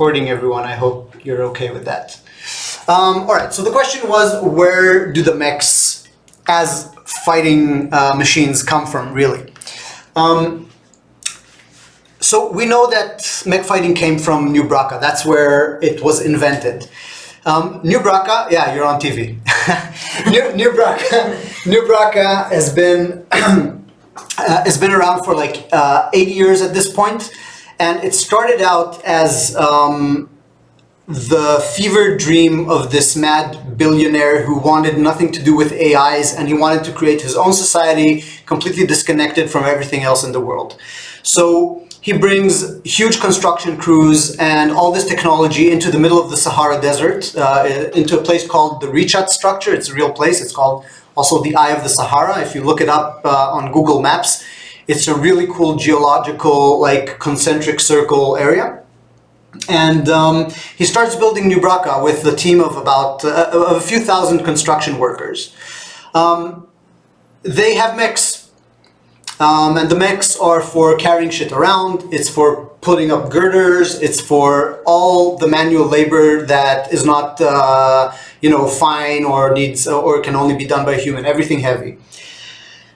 Recording, everyone. I hope you're okay with that. All right, so the question was, where do the mechs as fighting machines come from, really? So we know that mech fighting came from New Bracca. That's where it was invented. New Bracca, yeah, you're on TV. New Bracca has been around for like 80 years at this point. And it started out as the fever dream of this mad billionaire who wanted nothing to do with AIs, and he wanted to create his own society completely disconnected from everything else in the world. So he brings huge construction crews and all this technology into the middle of the Sahara Desert, into a place called the Richat structure. It's a real place. It's called also the Eye of the Sahara. If you look it up on Google Maps, it's a really cool geological, like, concentric circle area. And he starts building New Bracca with a team of about a few thousand construction workers. They have mechs, and the mechs are for carrying shit around. It's for putting up girders. It's for all the manual labor that is not, fine or needs or can only be done by a human. Everything heavy.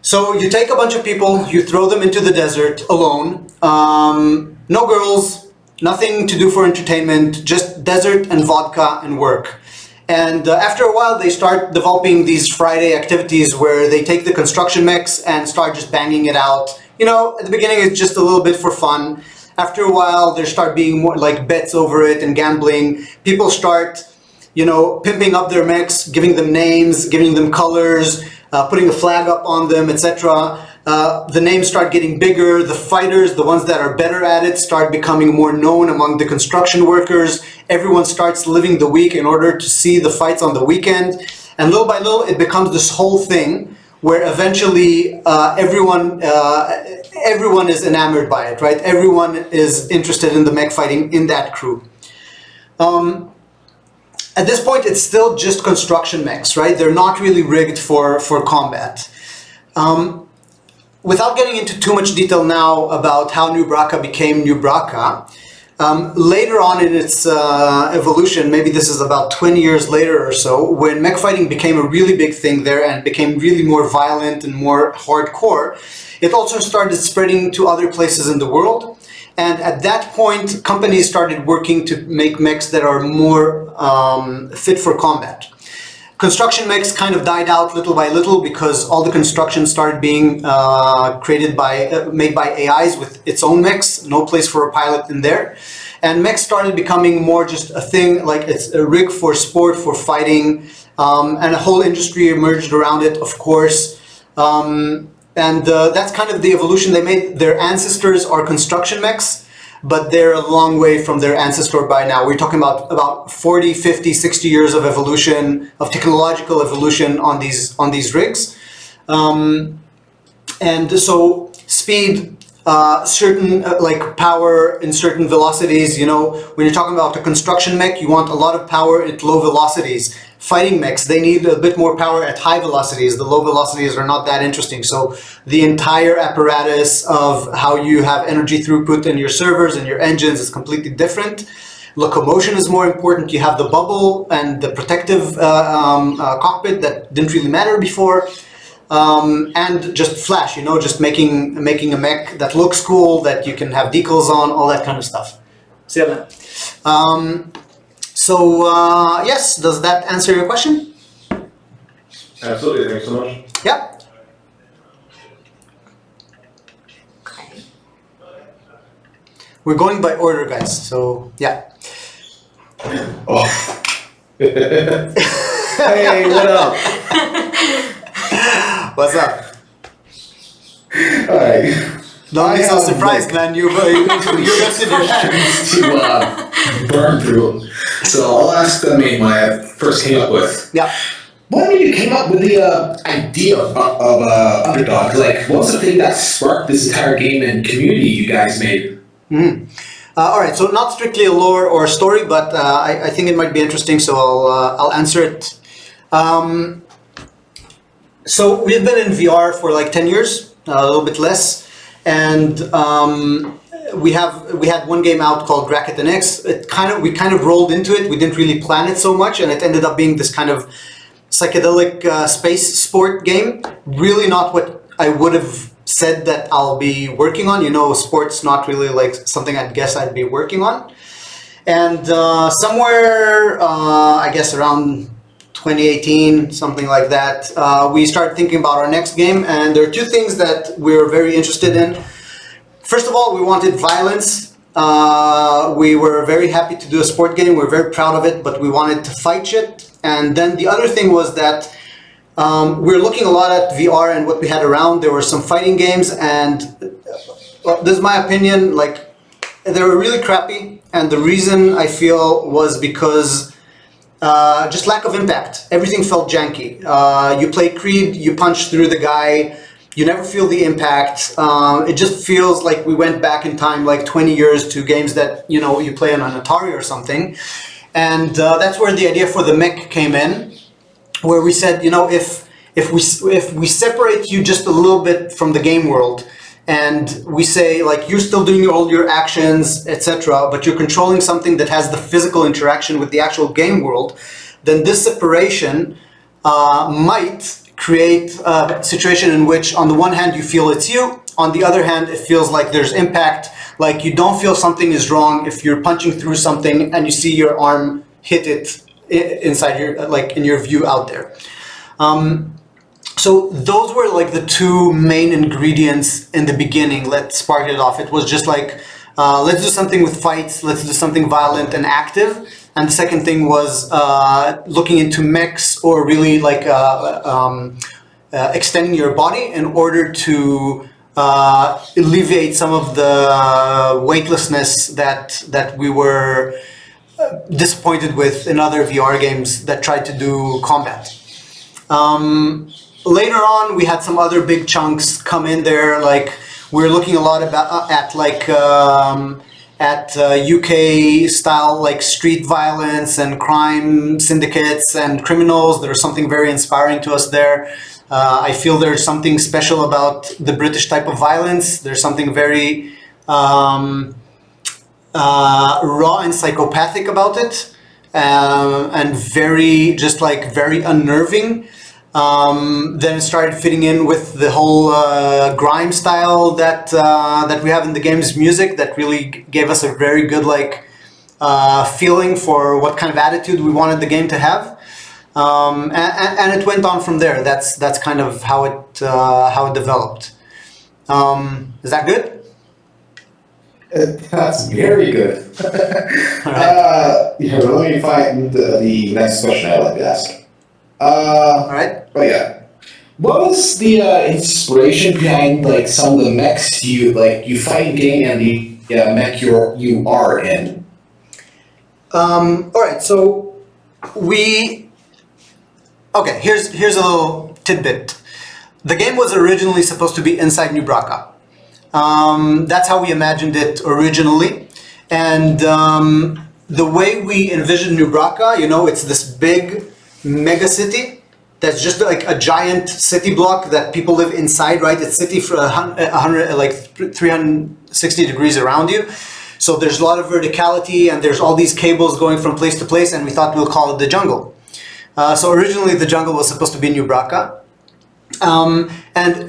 So you take a bunch of people, you throw them into the desert alone, no girls, nothing to do for entertainment, just desert and vodka and work. And after a while, they start developing these Friday activities where they take the construction mechs and start just banging it out. You know, at the beginning, it's just a little bit for fun. After a while, there start being more like bets over it and gambling. People start, pimping up their mechs, giving them names, giving them colors, putting a flag up on them, etc. The names start getting bigger. The fighters, the ones that are better at it, start becoming more known among the construction workers. Everyone starts living the week in order to see the fights on the weekend. And little by little, it becomes this whole thing where eventually everyone is enamored by it, right? Everyone is interested in the mech fighting in that crew. At this point, it's still just construction mechs, right? They're not really rigged for combat. Without getting into too much detail now about how New Bracca became New Bracca, later on in its evolution, maybe this is about 20 years later or so, when mech fighting became a really big thing there and became really more violent and more hardcore, it also started spreading to other places in the world. And at that point, companies started working to make mechs that are more fit for combat. Construction mechs kind of died out little by little because all the construction started being made by AIs with its own mechs, no place for a pilot in there. And mechs started becoming more just a thing, like it's a rig for sport, for fighting, and a whole industry emerged around it, of course. That's kind of the evolution they made. Their ancestors are construction mechs, but they're a long way from their ancestor by now. We're talking about 40, 50, 60 years of evolution, of technological evolution on these rigs. And so speed, certain like power in certain velocities, when you're talking about a construction mech, you want a lot of power at low velocities. Fighting mechs, they need a bit more power at high velocities. The low velocities are not that interesting. So the entire apparatus of how you have energy throughput in your servers and your engines is completely different. Locomotion is more important. You have the bubble and the protective cockpit that didn't really matter before. And just flash, just making a mech that looks cool, that you can have decals on, all that kind of stuff. See you then. Yes, does that answer your question? Absolutely, thanks so much. Yeah. Okay. We're going by order, guys, so yeah. Oh. Hey, what up? What's up? Alright. Don't be so surprised, man. You lifted your hands. To burn through. So I'll ask the main one I first came up with. Yeah. What made you came up with the idea of Underdogs? Like, what was the thing that sparked this entire game and community you guys made? Mm-hmm. All right, so not strictly a lore or a story, but I think it might be interesting, so I'll answer it. So we've been in VR for like 10 years, a little bit less, and we had one game out called Racket and X. We kind of rolled into it. We didn't really plan it so much, and it ended up being this kind of psychedelic space sport game. Really not what I would have said that I'll be working on. You know, sports not really like something I'd guess I'd be working on. And somewhere, I guess around 2018, something like that, we started thinking about our next game, and there are two things that we're very interested in. First of all, we wanted violence. We were very happy to do a sport game. We're very proud of it, but we wanted to fight shit. And then the other thing was that we're looking a lot at VR and what we had around. There were some fighting games, and this is my opinion, like, they were really crappy. And the reason I feel was because just lack of impact. Everything felt janky. You play Creed, you punch through the guy, you never feel the impact. It just feels like we went back in time like 20 years to games that, you know, you play on an Atari or something. And that's where the idea for the Mech came in, where we said, you know, if we separate you just a little bit from the game world, and we say, like, you're still doing all your actions, etc., but you're controlling something that has the physical interaction with the actual game world, then this separation might create a situation in which, on the one hand, you feel it's you, on the other hand, it feels like there's impact, like you don't feel something is wrong if you're punching through something and you see your arm hit it inside your, like, in your view out there. So those were like the two main ingredients in the beginning that sparked it off. It was just like, let's do something with fights, let's do something violent and active. And the second thing was looking into mechs, or really like extending your body in order to alleviate some of the weightlessness that we were disappointed with in other VR games that tried to do combat. Later on, we had some other big chunks come in there. Like, we're looking a lot at UK style, like, street violence and crime syndicates and criminals. There's something very inspiring to us there. I feel there's something special about the British type of violence. There's something very raw and psychopathic about it, and very, just like, very unnerving. Then it started fitting in with the whole grime style that we have in the game's music, that really gave us a very good, like, feeling for what kind of attitude we wanted the game to have, and it went on from there. That's kind of how it developed. Is that good? That's very good. Right. Let me find the next question I'd like to ask. All right. Oh yeah. What was the inspiration behind, like, some of the mechs you fight in game and the mech you are in? All right. So here's a little tidbit. The game was originally supposed to be inside New Braca. That's how we imagined it originally, and the way we envisioned New Braca, you know, it's this big mega city that's just like a giant city block that people live inside, right? It's city for 360 degrees around you. So there's a lot of verticality, and there's all these cables going from place to place, and we thought we'll call it the jungle. So originally the jungle was supposed to be New Braca. And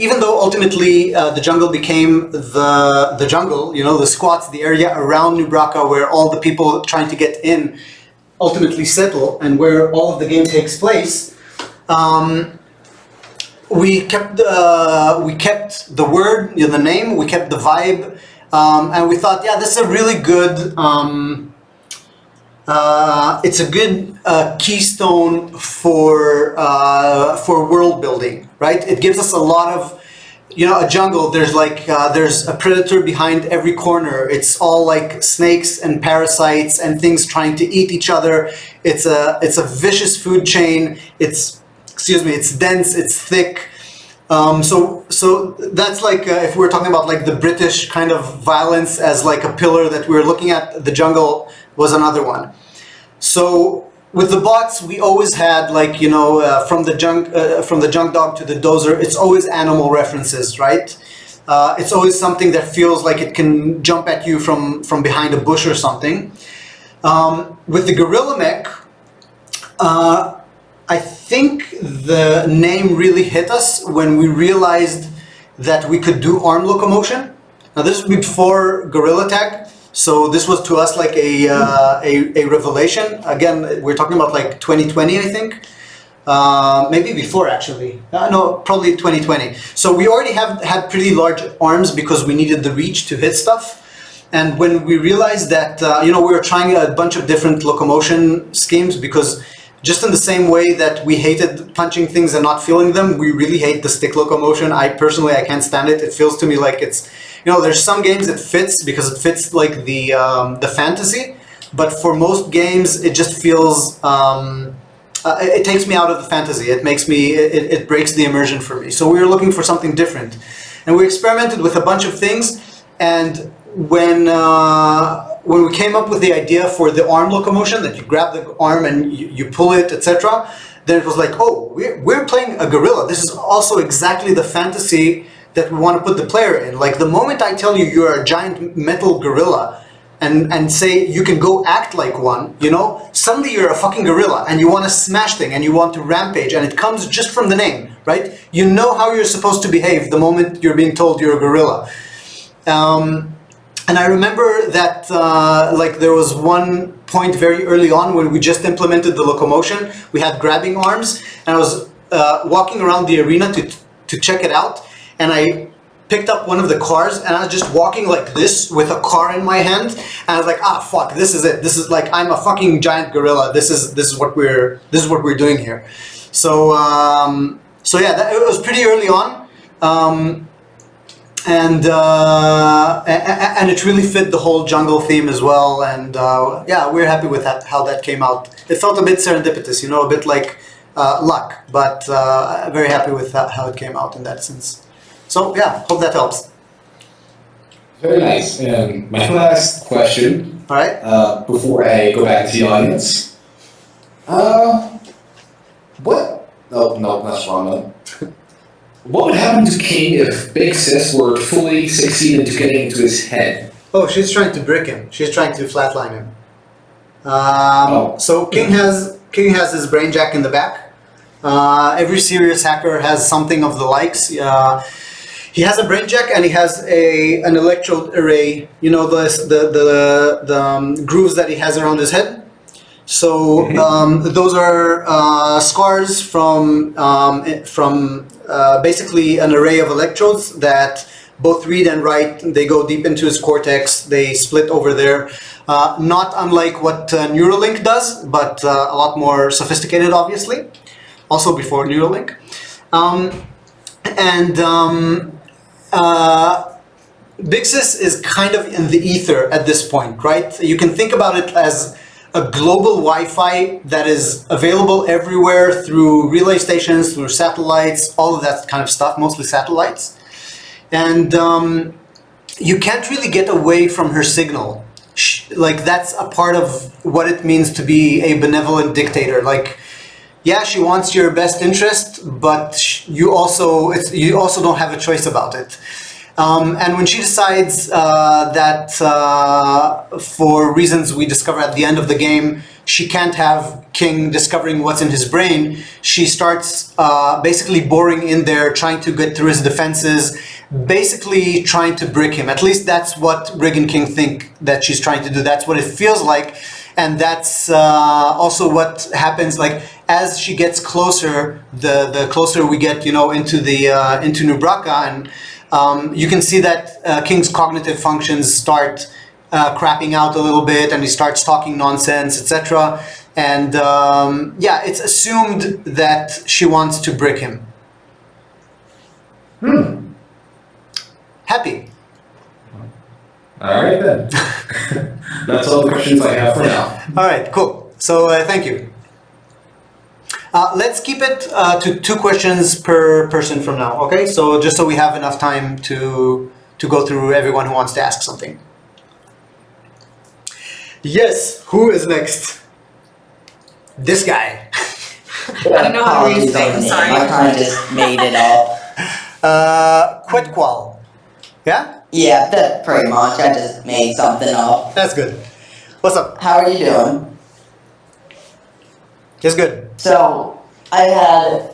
even though ultimately the jungle became the jungle, you know, the squats, the area around New Braca where all the people trying to get in ultimately settle, and where all of the game takes place, we kept the word, you know, the name, we kept the vibe, and we thought, yeah, this is a really good, it's a good keystone for world building, right? It gives us a lot of, you know, a jungle, there's like, there's a predator behind every corner. It's all like snakes and parasites and things trying to eat each other. It's a vicious food chain. It's dense, it's thick. So that's like, if we're talking about like the British kind of violence as like a pillar that we're looking at, the jungle was another one. So with the bots, we always had, like, you know, from the junk dog to the dozer, it's always animal references, right? It's always something that feels like it can jump at you from behind a bush or something. With the Gorilla Mech, I think the name really hit us when we realized that we could do arm locomotion. Now this was before Gorilla Tag, so this was to us like a revelation. Again, we're talking about like 2020, I think. Maybe before actually. No, probably 2020. So we already had pretty large arms because we needed the reach to hit stuff. And when we realized that, we were trying a bunch of different locomotion schemes because just in the same way that we hated punching things and not feeling them, we really hate the stick locomotion. I can't stand it. It feels to me like it's, there's some games it fits because it fits like the fantasy, but for most games it just feels, it takes me out of the fantasy. It makes me, it breaks the immersion for me. So we were looking for something different. And we experimented with a bunch of things, and when we came up with the idea for the arm locomotion, that you grab the arm and you pull it, etc., then it was like, oh, we're playing a gorilla. This is also exactly the fantasy that we want to put the player in. Like the moment I tell you you're a giant metal gorilla and say you can go act like one, suddenly you're a fucking gorilla and you want to smash thing and you want to rampage, and it comes just from the name, right? You know how you're supposed to behave the moment you're being told you're a gorilla. And I remember that there was one point very early on when we just implemented the locomotion. We had grabbing arms, and I was walking around the arena to check it out, and I picked up one of the cars, and I was just walking like this with a car in my hand, and I was like, fuck, this is it. This is like, I'm a fucking giant gorilla. This is what we're doing here. So yeah, it was pretty early on. And it really fit the whole jungle theme as well, and we're happy with how that came out. It felt a bit serendipitous, a bit like luck, but very happy with how it came out in that sense. So yeah, hope that helps. Very nice. And my last question, all right, before I go back to the audience. What? No, that's wrong. What would happen to King if Big Sis were to fully succeed into getting into his head? Oh, she's trying to brick him. She's trying to flatline him. So King has his brain jack in the back. Every serious hacker has something of the likes. He has a brain jack and he has an electrode array. The grooves that he has around his head. So those are scars from basically an array of electrodes that both read and write. They go deep into his cortex. They split over there. Not unlike what Neuralink does, but a lot more sophisticated, obviously. Also before Neuralink. Big Sis is kind of in the ether at this point, right? You can think about it as a global Wi-Fi that is available everywhere through relay stations, through satellites, all of that kind of stuff, mostly satellites. And you can't really get away from her signal. That's a part of what it means to be a benevolent dictator. Yeah, she wants your best interest, but you also don't have a choice about it. And when she decides that for reasons we discover at the end of the game, she can't have King discovering what's in his brain, she starts basically boring in there, trying to get through his defenses, basically trying to brick him. At least that's what Rig and King think that she's trying to do. That's what it feels like. And that's also what happens, as she gets closer, the closer we get, into New Braca, and you can see that King's cognitive functions start crapping out a little bit, and he starts talking nonsense, etc. And it's assumed that she wants to brick him. Happy. All right then. That's all the questions I have for now. All right, cool. So thank you. Let's keep it to 2 questions per person from now, okay? So just so we have enough time to go through everyone who wants to ask something. Yes, who is next? This guy. I don't know how to read things, sorry. I kind of just made it up. Quetqual. Yeah? Yeah, that's pretty much. I just made something up. That's good. What's up? How are you doing? Just good. So, I had...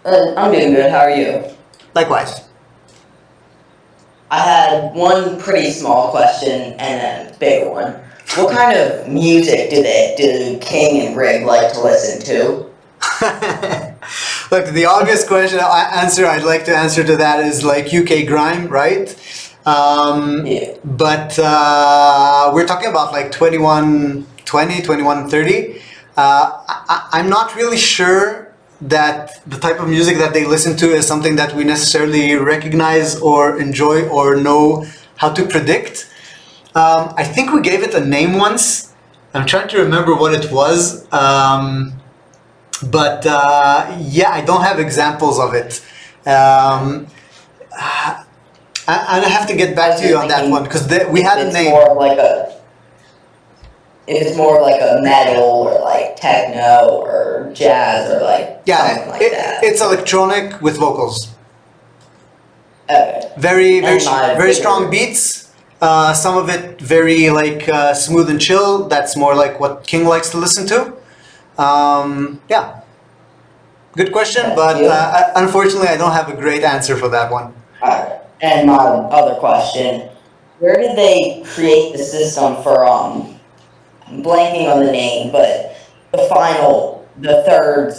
I'm doing good. How are you? Likewise. I had one pretty small question and a big one. What kind of music do King and Rig like to listen to? Look, the obvious I'd like to answer to that is like UK grime, right? Yeah. But we're talking about like 2120, 2130. I'm not really sure that the type of music that they listen to is something that we necessarily recognize or enjoy or know how to predict. I think we gave it a name once. I'm trying to remember what it was. But yeah, I don't have examples of it. I have to get back to you on that one because we had a name. If it's more like a metal or like techno or jazz or like something like that. It's electronic with vocals. Okay. Very strong beats. Some of it very like smooth and chill. That's more like what King likes to listen to. Yeah. Good question, but unfortunately I don't have a great answer for that one. Alright. And my other question, where did they create the system for I'm blanking on the name, but the third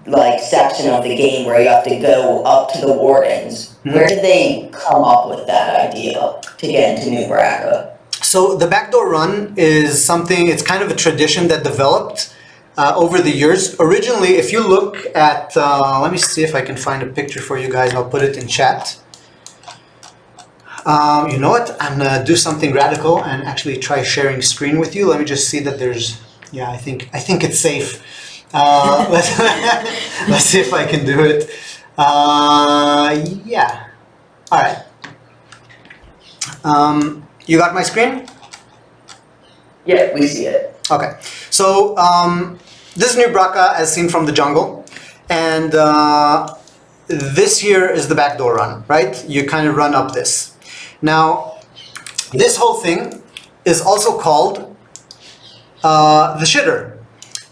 like section of the game where you have to go up to the Wardens. Where did they come up with that idea to get into New Braca? So the backdoor run is something, it's kind of a tradition that developed over the years. Originally, if you look at, let me see if I can find a picture for you guys, I'll put it in chat. You know what? I'm gonna do something radical and actually try sharing screen with you. Let me just see that there's. Yeah, I think it's safe. Let's see if I can do it. Yeah. All right. You got my screen? Yeah, we see it. Okay. So this is New Braca as seen from the jungle, and this here is the backdoor run. Right? You kind of run up this. Now, this whole thing is also called the shitter.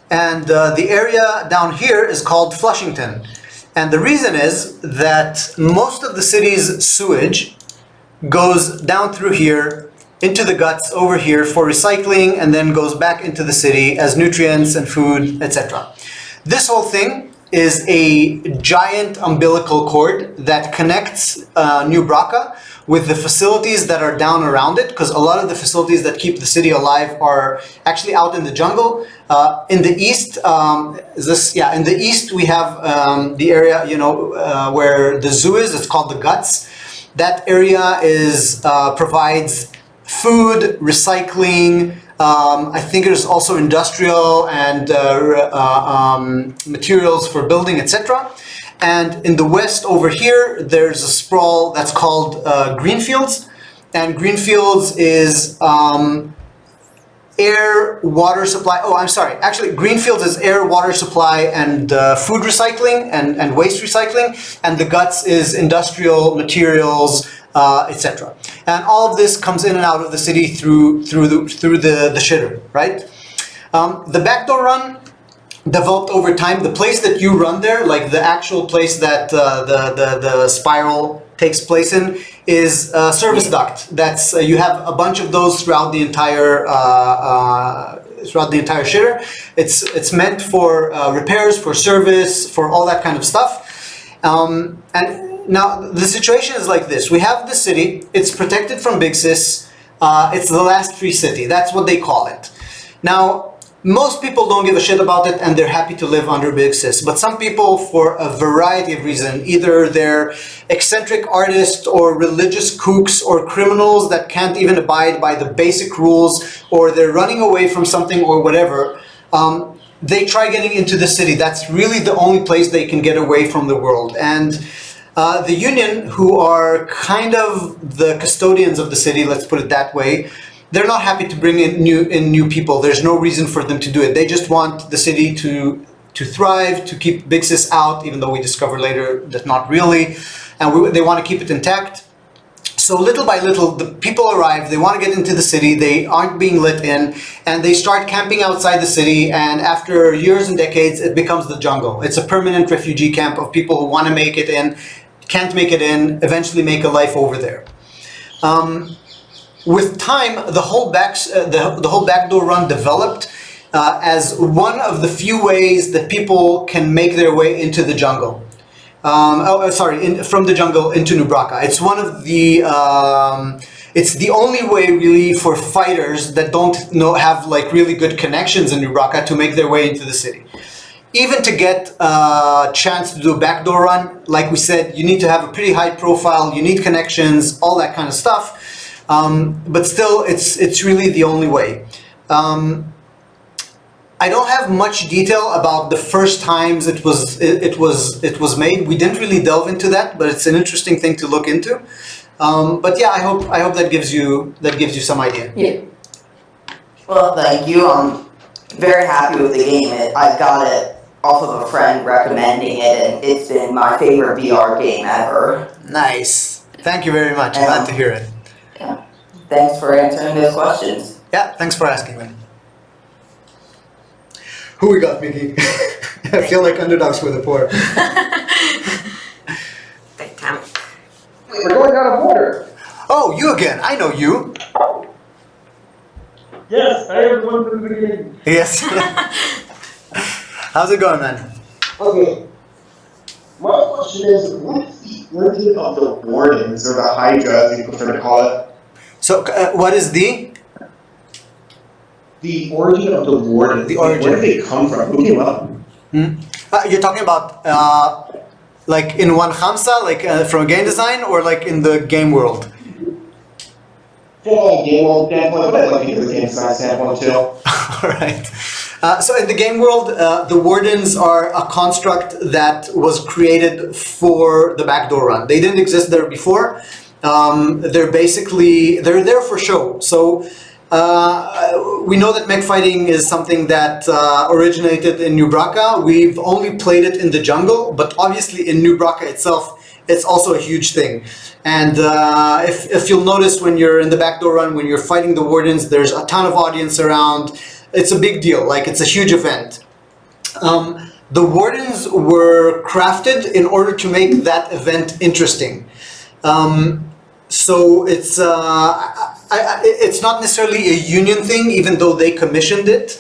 And the area down here is called Flushington. And the reason is that most of the city's sewage goes down through here, into the guts over here for recycling, and then goes back into the city as nutrients and food, etc. This whole thing is a giant umbilical cord that connects New Braca with the facilities that are down around it, because a lot of the facilities that keep the city alive are actually out in the jungle. In the east, in the east we have the area, where the zoo is. It's called the guts. That area provides food, recycling. I think there's also industrial and materials for building, etc. And in the west over here, there's a sprawl that's called Greenfields. And Greenfields is air, water supply. Oh, I'm sorry. Actually, Greenfields is air, water supply, and food recycling and waste recycling. And the guts is industrial materials, etc. And all of this comes in and out of the city through the shitter, right? The backdoor run developed over time. The place that you run there, like the actual place that the spiral takes place in, is a service duct. That's you have a bunch of those throughout the entire shitter. It's meant for repairs, for service, for all that kind of stuff. And now the situation is like this: we have the city. It's protected from Big Sis. It's the last free city. That's what they call it. Now, most people don't give a shit about it and they're happy to live under Big Sis. But some people, for a variety of reasons, either they're eccentric artists or religious kooks or criminals that can't even abide by the basic rules, or they're running away from something or whatever, they try getting into the city. That's really the only place they can get away from the world. And the Union, who are kind of the custodians of the city, let's put it that way, they're not happy to bring in new people. There's no reason for them to do it. They just want the city to thrive, to keep Big Sis out, even though we discover later that not really. And they want to keep it intact. So little by little, the people arrive, they want to get into the city, they aren't being let in, and they start camping outside the city, and after years and decades, it becomes the jungle. It's a permanent refugee camp of people who want to make it in, can't make it in, eventually make a life over there. With time, the whole backdoor run developed as one of the few ways that people can make their way into the jungle. From the jungle into New Braca. It's one of the, it's the only way really for fighters that don't have like really good connections in New Braca to make their way into the city. Even to get a chance to do a backdoor run, like we said, you need to have a pretty high profile, you need connections, all that kind of stuff. But still, it's really the only way. I don't have much detail about the first times it was made. We didn't really delve into that, but it's an interesting thing to look into. But yeah, I hope that gives you some idea. Yeah. Well, thank you. I'm very happy with the game. I got it off of a friend recommending it, and it's been my favorite VR game ever. Nice. Thank you very much. Glad to hear it. Yeah. Thanks for answering those questions. Yeah, thanks for asking, man. Who we got, Mickey? I feel like underdogs for the poor. Big time. We're going out of order. Oh, you again. I know you. Yes, I am the one from the beginning. Yes. How's it going, man? Okay. My question is, what's the origin of the Wardens, or the Hydra, as you prefer to call it? So, what is the origin of the Wardens? The origin. Where did they come from? Who came up? You're talking about like in one Khamsa, like from a game design, or like in the game world? From a game world standpoint, but I'd like to get the game design standpoint too. Alright. So in the game world, the Wardens are a construct that was created for the backdoor run. They didn't exist there before. They're there for show. So we know that mech fighting is something that originated in New Braca. We've only played it in the jungle, but obviously in New Braca itself, it's also a huge thing. And if you'll notice when you're in the backdoor run, when you're fighting the Wardens, there's a ton of audience around. It's a big deal, like it's a huge event. The Wardens were crafted in order to make that event interesting. So it's not necessarily a union thing, even though they commissioned it.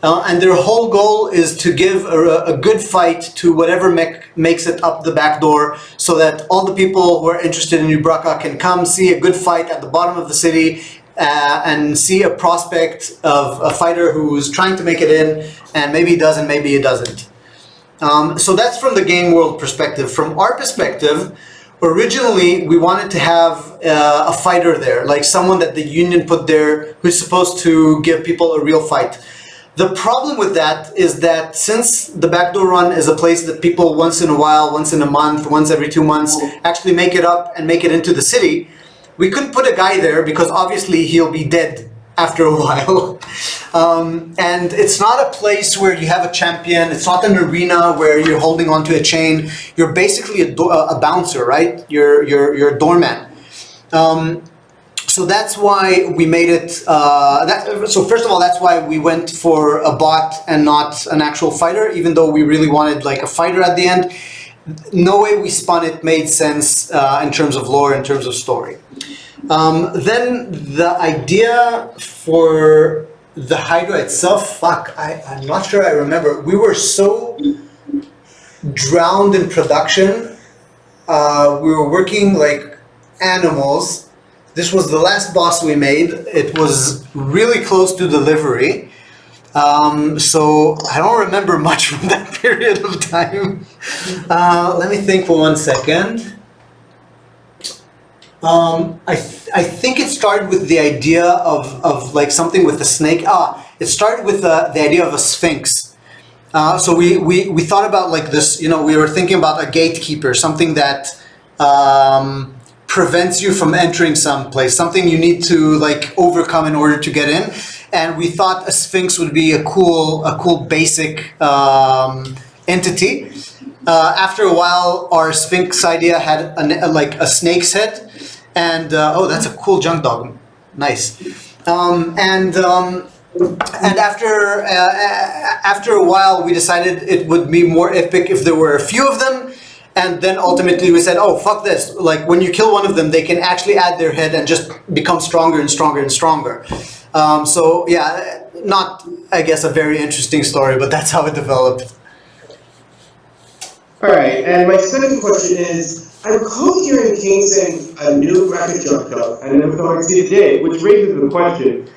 And their whole goal is to give a good fight to whatever mech makes it up the back door, so that all the people who are interested in New Braca can come see a good fight at the bottom of the city and see a prospect of a fighter who's trying to make it in, and maybe he does and maybe he doesn't. So that's from the game world perspective. From our perspective, originally we wanted to have a fighter there, like someone that the union put there who's supposed to give people a real fight. The problem with that is that since the backdoor run is a place that people once in a while, once in a month, once every 2 months actually make it up and make it into the city, we couldn't put a guy there because obviously he'll be dead after a while. And it's not a place where you have a champion. It's not an arena where you're holding onto a chain. You're basically a bouncer, right? You're a doorman. So that's why we made it. So first of all, that's why we went for a bot and not an actual fighter, even though we really wanted like a fighter at the end. No way we spun it made sense in terms of lore, in terms of story. Then the idea for the Hydra itself, I'm not sure I remember. We were so drowned in production. We were working like animals. This was the last boss we made. It was really close to delivery. So I don't remember much from that period of time. Let me think for 1 second. I think it started with the idea of like something with a snake. It started with the idea of a sphinx. So we thought about like this, we were thinking about a gatekeeper, something that prevents you from entering some place, something you need to like overcome in order to get in. And we thought a sphinx would be a cool basic entity. After a while, our sphinx idea had like a snake's head, And oh, that's a cool junk dog. Nice. And after a while, we decided it would be more epic if there were a few of them. And then ultimately we said, oh, fuck this. Like, when you kill one of them, they can actually add their head and just become stronger and stronger and stronger. So, yeah, not, I guess, a very interesting story, but that's how it developed. Alright, and my second question is, I recall hearing King saying a new graphic junk dog, and never thought I'd see it today, which raises the question,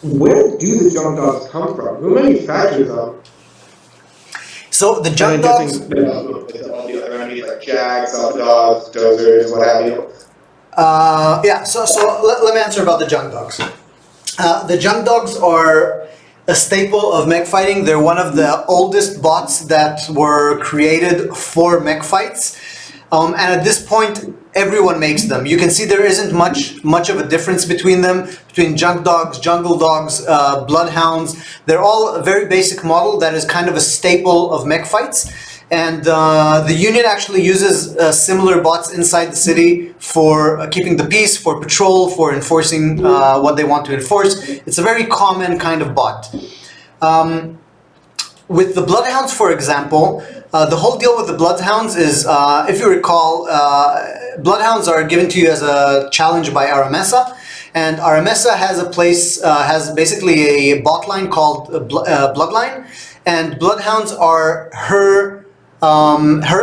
where do the junk dogs come from? Who manufactures them? So the junk dogs... All the other enemies like jacks, dogs, dozers, what have you. Yeah, so let me answer about the junk dogs. The junk dogs are a staple of mech fighting. They're one of the oldest bots that were created for mech fights. And at this point, everyone makes them. You can see there isn't much of a difference between them, between junk dogs, jungle dogs, bloodhounds. They're all a very basic model that is kind of a staple of mech fights. And the Union actually uses similar bots inside the city for keeping the peace, for patrol, for enforcing what they want to enforce. It's a very common kind of bot. With the Bloodhounds, for example, the whole deal with the Bloodhounds is, if you recall, Bloodhounds are given to you as a challenge by Aramessa. And Aramessa has a place, has basically a bot line called Bloodline. And Bloodhounds are her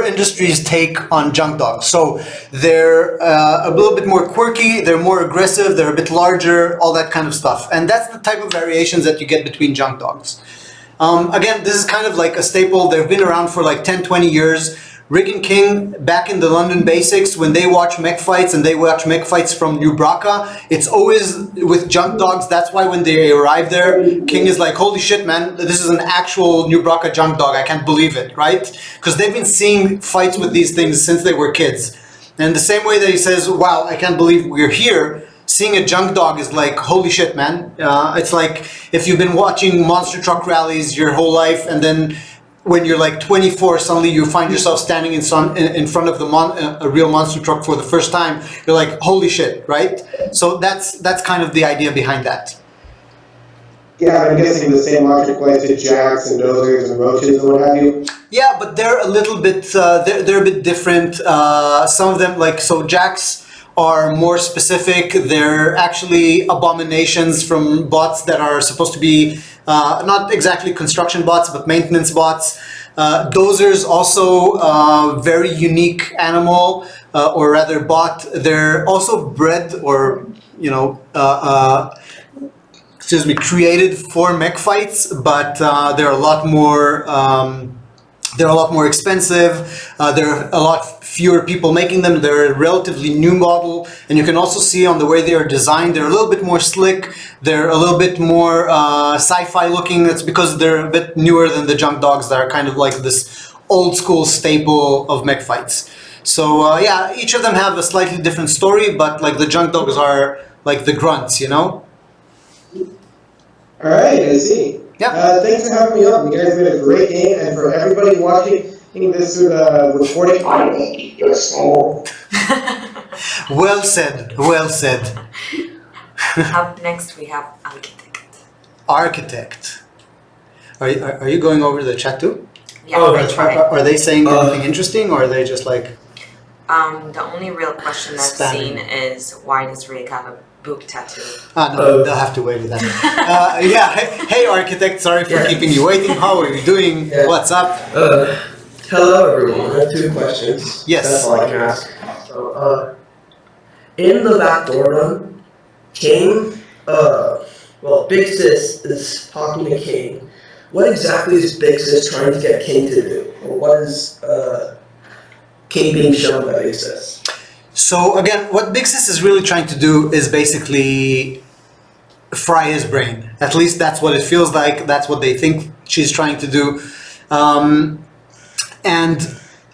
industry's take on junk dogs. So they're a little bit more quirky, they're more aggressive, they're a bit larger, all that kind of stuff. And that's the type of variations that you get between junk dogs. Again, this is kind of like a staple. They've been around for like 10-20 years. Rig and King, back in the London Basics, when they watch mech fights and they watch mech fights from New Braca, it's always with junk dogs. That's why when they arrive there, King is like, holy shit, man, this is an actual New Braca junk dog. I can't believe it, right? Because they've been seeing fights with these things since they were kids. And the same way that he says, wow, I can't believe we're here, seeing a junk dog is like, holy shit, man. It's like if you've been watching monster truck rallies your whole life, and then when you're like 24, suddenly you find yourself standing in front of a real monster truck for the first time. You're like, holy shit, right? So that's kind of the idea behind that. Yeah, I'm guessing the same logic applies to jacks and dozers and roaches and what have you. Yeah, but they're a little bit, they're a bit different. Some of them, like, so jacks are more specific. They're actually abominations from bots that are supposed to be not exactly construction bots, but maintenance bots. Dozers also very unique animal, or rather bot. They're also bred or, you know, created for mech fights, but they're a lot more expensive. There are a lot fewer people making them. They're a relatively new model, and you can also see on the way they are designed, they're a little bit more slick. They're a little bit more sci-fi looking. That's because they're a bit newer than the junk dogs that are kind of like this old school staple of mech fights. So yeah, each of them have a slightly different story, but like the junk dogs are like the grunts, you know? Alright, I see. Yeah. Thanks for having me on. You guys made a great game, and for everybody watching this through the recording, I will eat your soul. Well said, well said. Up next we have Architect. Architect. Are you going over the chat too? Yeah, Oh, that's right. Are they saying anything interesting, or are they just like... The only real question I've Spamming. seen is why does Rick have a book tattoo? No, they'll have to wait with that. Yeah, hey Architect, sorry for keeping you waiting. How are you doing? Yeah. What's up? Hello everyone, I have two questions. Yes. That's all I can ask. So, in the backdoor run, King, Big Sis is talking to King. What exactly is Big Sis trying to get King to do? Or what is King being shown by Big Sis? So again, what Big Sis is really trying to do is basically fry his brain. At least that's what it feels like. That's what they think she's trying to do. And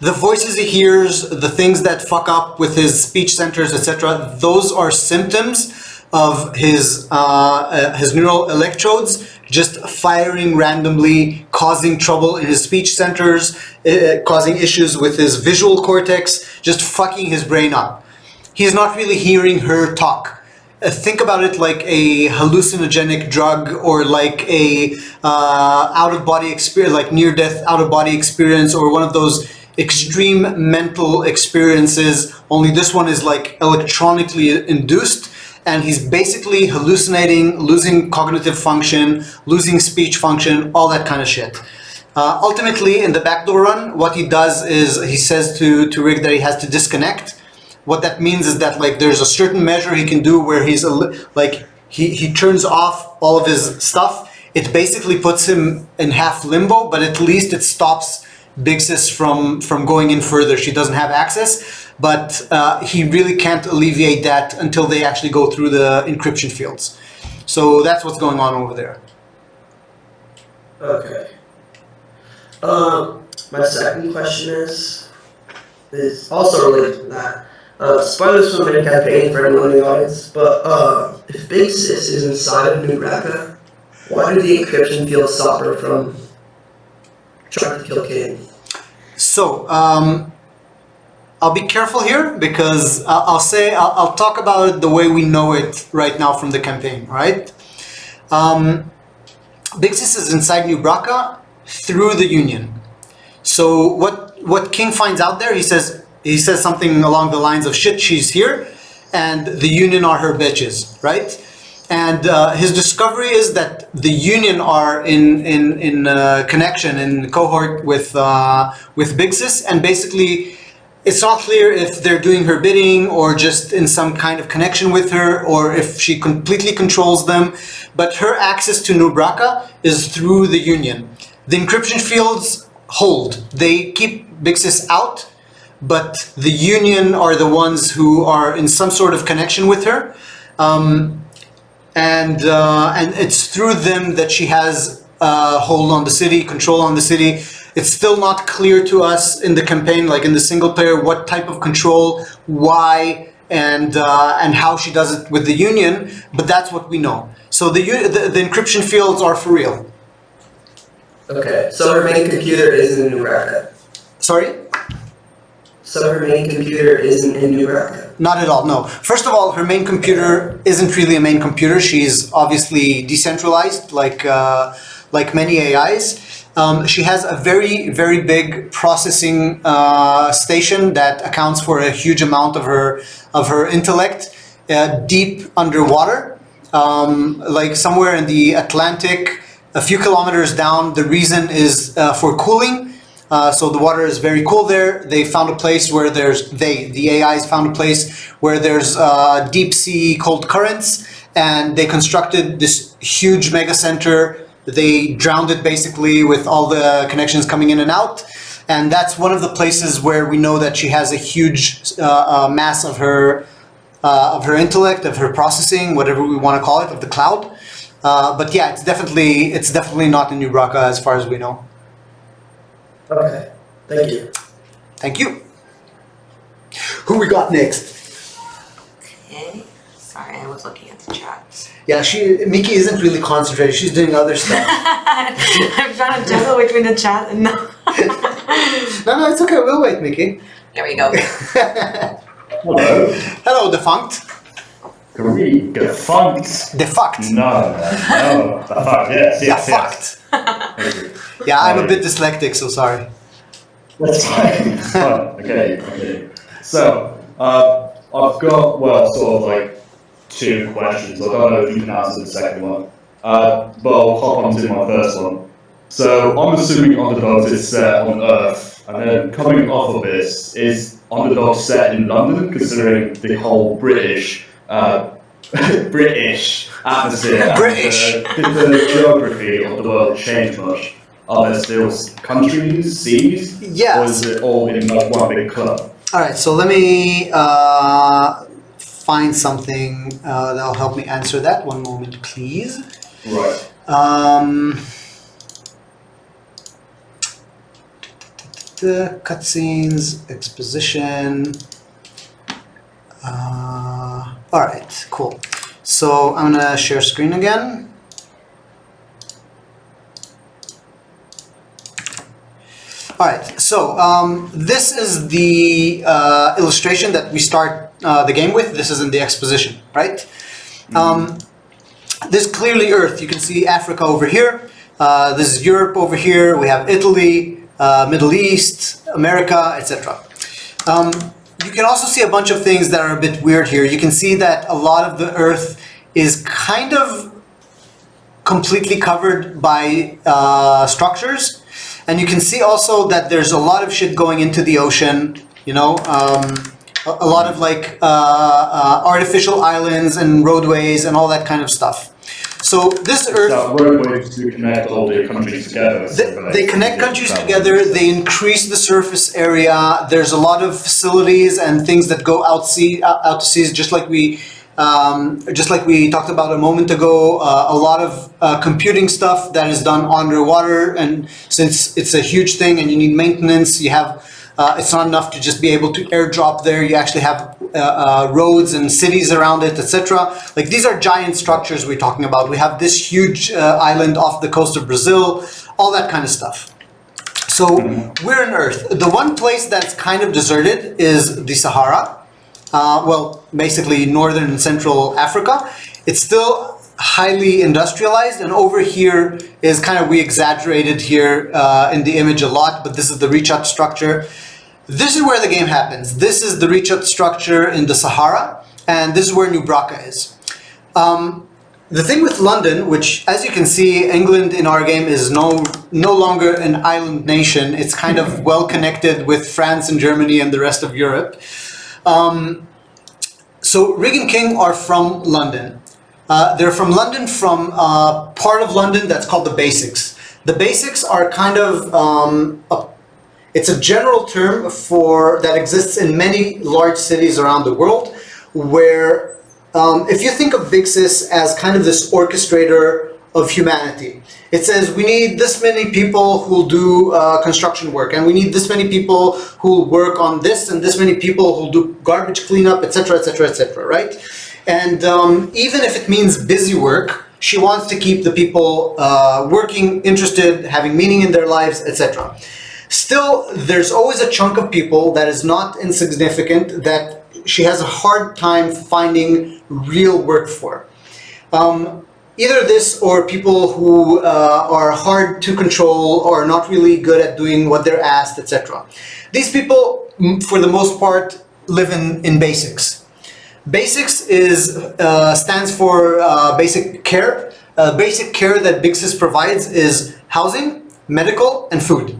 the voices he hears, the things that fuck up with his speech centers, etc., those are symptoms of his neural electrodes just firing randomly, causing trouble in his speech centers, causing issues with his visual cortex, just fucking his brain up. he's not really hearing her talk. Think about it like a hallucinogenic drug, or like a out-of-body experience, like near-death out-of-body experience, or one of those extreme mental experiences, only this one is like electronically induced, and he's basically hallucinating, losing cognitive function, losing speech function, all that kind of shit. Ultimately, in the backdoor run, what he does is he says to Rick that he has to disconnect. What that means is that like there's a certain measure he can do where he's like he turns off all of his stuff. It basically puts him in half limbo, but at least it stops Big Sis from going in further. She doesn't have access, but he really can't alleviate that until they actually go through the encryption fields. So that's what's going on over there. Okay. My second question is also related to that. Spoilers for the main campaign for anyone in the audience, but if Big Sis is inside of New Raqqa, why do the encryption fields stop her from trying to kill King? So I'll be careful here because I'll talk about it the way we know it right now from the campaign, right? Big Sis is inside New Raqqa through the Union. So what King finds out there, he says something along the lines of shit, she's here, and the Union are her bitches, right? And his discovery is that the Union are in connection, in cohort with Big Sis, and basically it's not clear if they're doing her bidding or just in some kind of connection with her, or if she completely controls them. But her access to New Raqqa is through the Union. The encryption fields hold. They keep Big Sis out, but the Union are the ones who are in some sort of connection with her. And it's through them that she has hold on the city, control on the city. It's still not clear to us in the campaign, like in the single player, what type of control, why, and how she does it with the Union, but that's what we know. So the encryption fields are for real. Okay, so her main computer isn't in New Raqqa. Sorry? So her main computer isn't in New Raqqa. Not at all, no. First of all, her main computer isn't really a main computer. She's obviously decentralized, like many AIs. She has a very, very big processing station that accounts for a huge amount of her intellect, deep underwater, like somewhere in the Atlantic, a few kilometers down. The reason is for cooling. So the water is very cool there. They found a place where the AIs found a place where there's deep sea cold currents, and they constructed this huge mega center. They drowned it basically with all the connections coming in and out. And that's one of the places where we know that she has a huge mass of her intellect, of her processing, whatever we want to call it, of the cloud. But yeah, it's definitely not in New Raqqa as far as we know. Okay, thank you. Thank you. Who we got next? Okay. Sorry, I was looking at the chat. Yeah, Miki isn't really concentrated. She's doing other stuff. I'm trying to juggle between the chat and no. No, it's okay. We'll wait, Miki. There we go. Hello. Hello, defunct. Great. Defunct. Defunct. No. Defunct. Yes. Defunct. Yeah, I'm a bit dyslexic, so sorry. That's fine. It's fine. Okay. So, I've got, sort of like 2 questions. I don't know if you can answer the second one. But I'll hop on to my first one. So, I'm assuming Underdogs is set on Earth, and then coming off of this, is Underdogs set in London, considering the whole British atmosphere? British. Did the geography of the world change much? Are there still countries, seas? Yeah. Or is it all in like one big club? Alright, so let me find something that'll help me answer that. One moment, please. Right. The cutscenes, exposition. Alright, cool. So I'm gonna share screen again. All right, so this is the illustration that we start the game with. This is in the exposition, right? This is clearly Earth. You can see Africa over here. This is Europe over here. We have Italy, Middle East, America, etc. You can also see a bunch of things that are a bit weird here. You can see that a lot of the Earth is kind of completely covered by structures. And you can see also that there's a lot of shit going into the ocean, you know, a lot of like artificial islands and roadways and all that kind of stuff. So this Earth... So roadways to connect all the countries together. They connect countries together, they increase the surface area, there's a lot of facilities and things that go out to seas, just like we talked about a moment ago. A lot of computing stuff that is done underwater, and since it's a huge thing and you need maintenance, you have it's not enough to just be able to airdrop there. You actually have roads and cities around it, etc. Like these are giant structures we're talking about. We have this huge island off the coast of Brazil, all that kind of stuff. So we're in Earth. The one place that's kind of deserted is the Sahara. Well, basically northern and central Africa. It's still highly industrialized, and over here is kind of, we exaggerated here in the image a lot, but this is the reach-out structure. This is where the game happens. This is the reach-out structure in the Sahara, and this is where New Braca is. The thing with London, which as you can see, England in our game is no longer an island nation. It's kind of well connected with France and Germany and the rest of Europe. So Rig and King are from London. They're from London, from part of London that's called the Basics. The Basics are kind of, it's a general term that exists in many large cities around the world, where if you think of Big Sis as kind of this orchestrator of humanity, it says we need this many people who'll do construction work, and we need this many people who'll work on this, and this many people who'll do garbage cleanup, etc., etc., etc., right? And even if it means busy work, she wants to keep the people working, interested, having meaning in their lives, etc. Still, there's always a chunk of people that is not insignificant that she has a hard time finding real work for. Either this or people who are hard to control or not really good at doing what they're asked, etc. These people, for the most part, live in basics. Basics stands for basic care. Basic care that Big Sis provides is housing, medical, and food.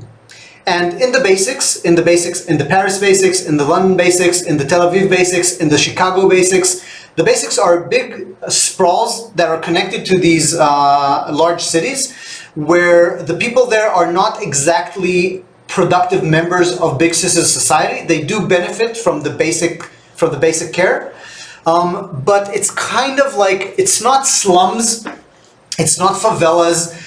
And in the basics, in the Paris basics, in the London basics, in the Tel Aviv basics, in the Chicago basics, the basics are big sprawls that are connected to these large cities, where the people there are not exactly productive members of Big Sis's society. They do benefit from the basic care, but it's kind of like, it's not slums, it's not favelas.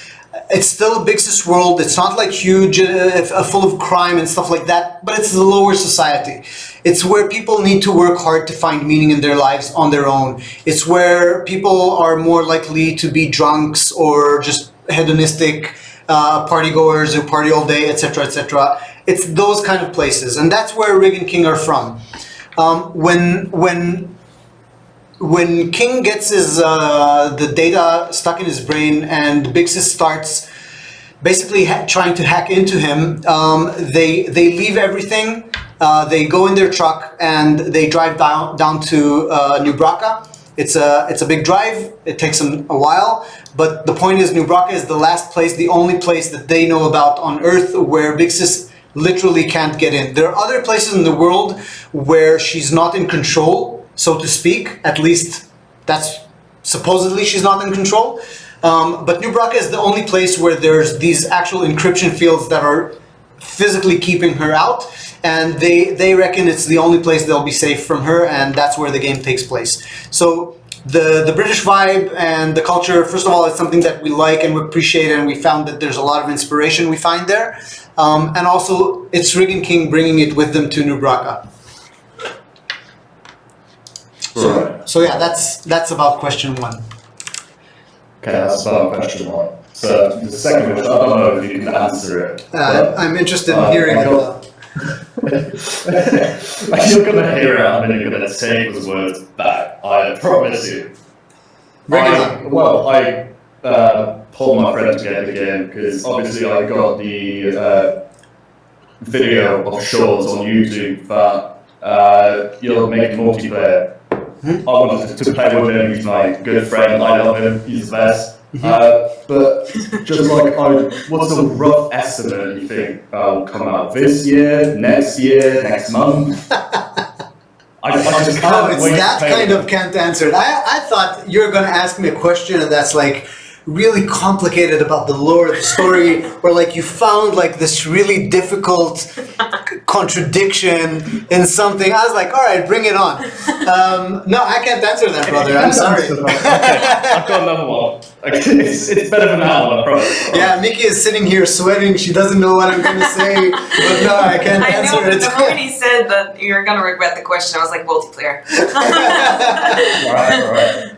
It's still a Big Sis world. It's not like huge, full of crime and stuff like that, but it's the lower society. It's where people need to work hard to find meaning in their lives on their own. It's where people are more likely to be drunks or just hedonistic partygoers who party all day, etc., etc. It's those kind of places, and that's where Rig and King are from. When King gets his the data stuck in his brain and Big Sis starts basically trying to hack into him, they leave everything, they go in their truck and they drive down to New Braca. It's a big drive, it takes them a while, but the point is New Braca is the last place, the only place that they know about on Earth where Big Sis literally can't get in. There are other places in the world where she's not in control, so to speak. At least that's supposedly she's not in control. But New Braca is the only place where there's these actual encryption fields that are physically keeping her out, and they reckon it's the only place they'll be safe from her, and that's where the game takes place. So the British vibe and the culture, first of all, it's something that we like and we appreciate, and we found that there's a lot of inspiration we find there. And also, it's Rig and King bringing it with them to New Braca. Right. So yeah, that's about question one. Okay, that's about question one. So the second question, I don't know if you can answer it. I'm interested in hearing it. You're gonna hear it and then you're gonna take those words back. I promise you. Bring it on. Well, I pulled my friend together again because obviously I got the video of shorts on YouTube that you'll make multiplayer. I wanted to play with him. He's my good friend. I love him. He's the best. But just like, what's a rough estimate you think will come out this year, next month? I just can't It's wait that to play kind with of can't answer it. I thought you were going to ask me a question that's like really complicated about the lore of the story, or like you found like this really difficult contradiction in something. I was like, all right, bring it on. No, I can't answer that, brother. I'm sorry. Okay, I've got another one. Okay, it's better than that one, I promise. Yeah, Miki is sitting here sweating. She doesn't know what I'm going to say, but no, I can't I answer know, it. the moment he said that you're gonna regret the question, I was like, multiplayer. Right.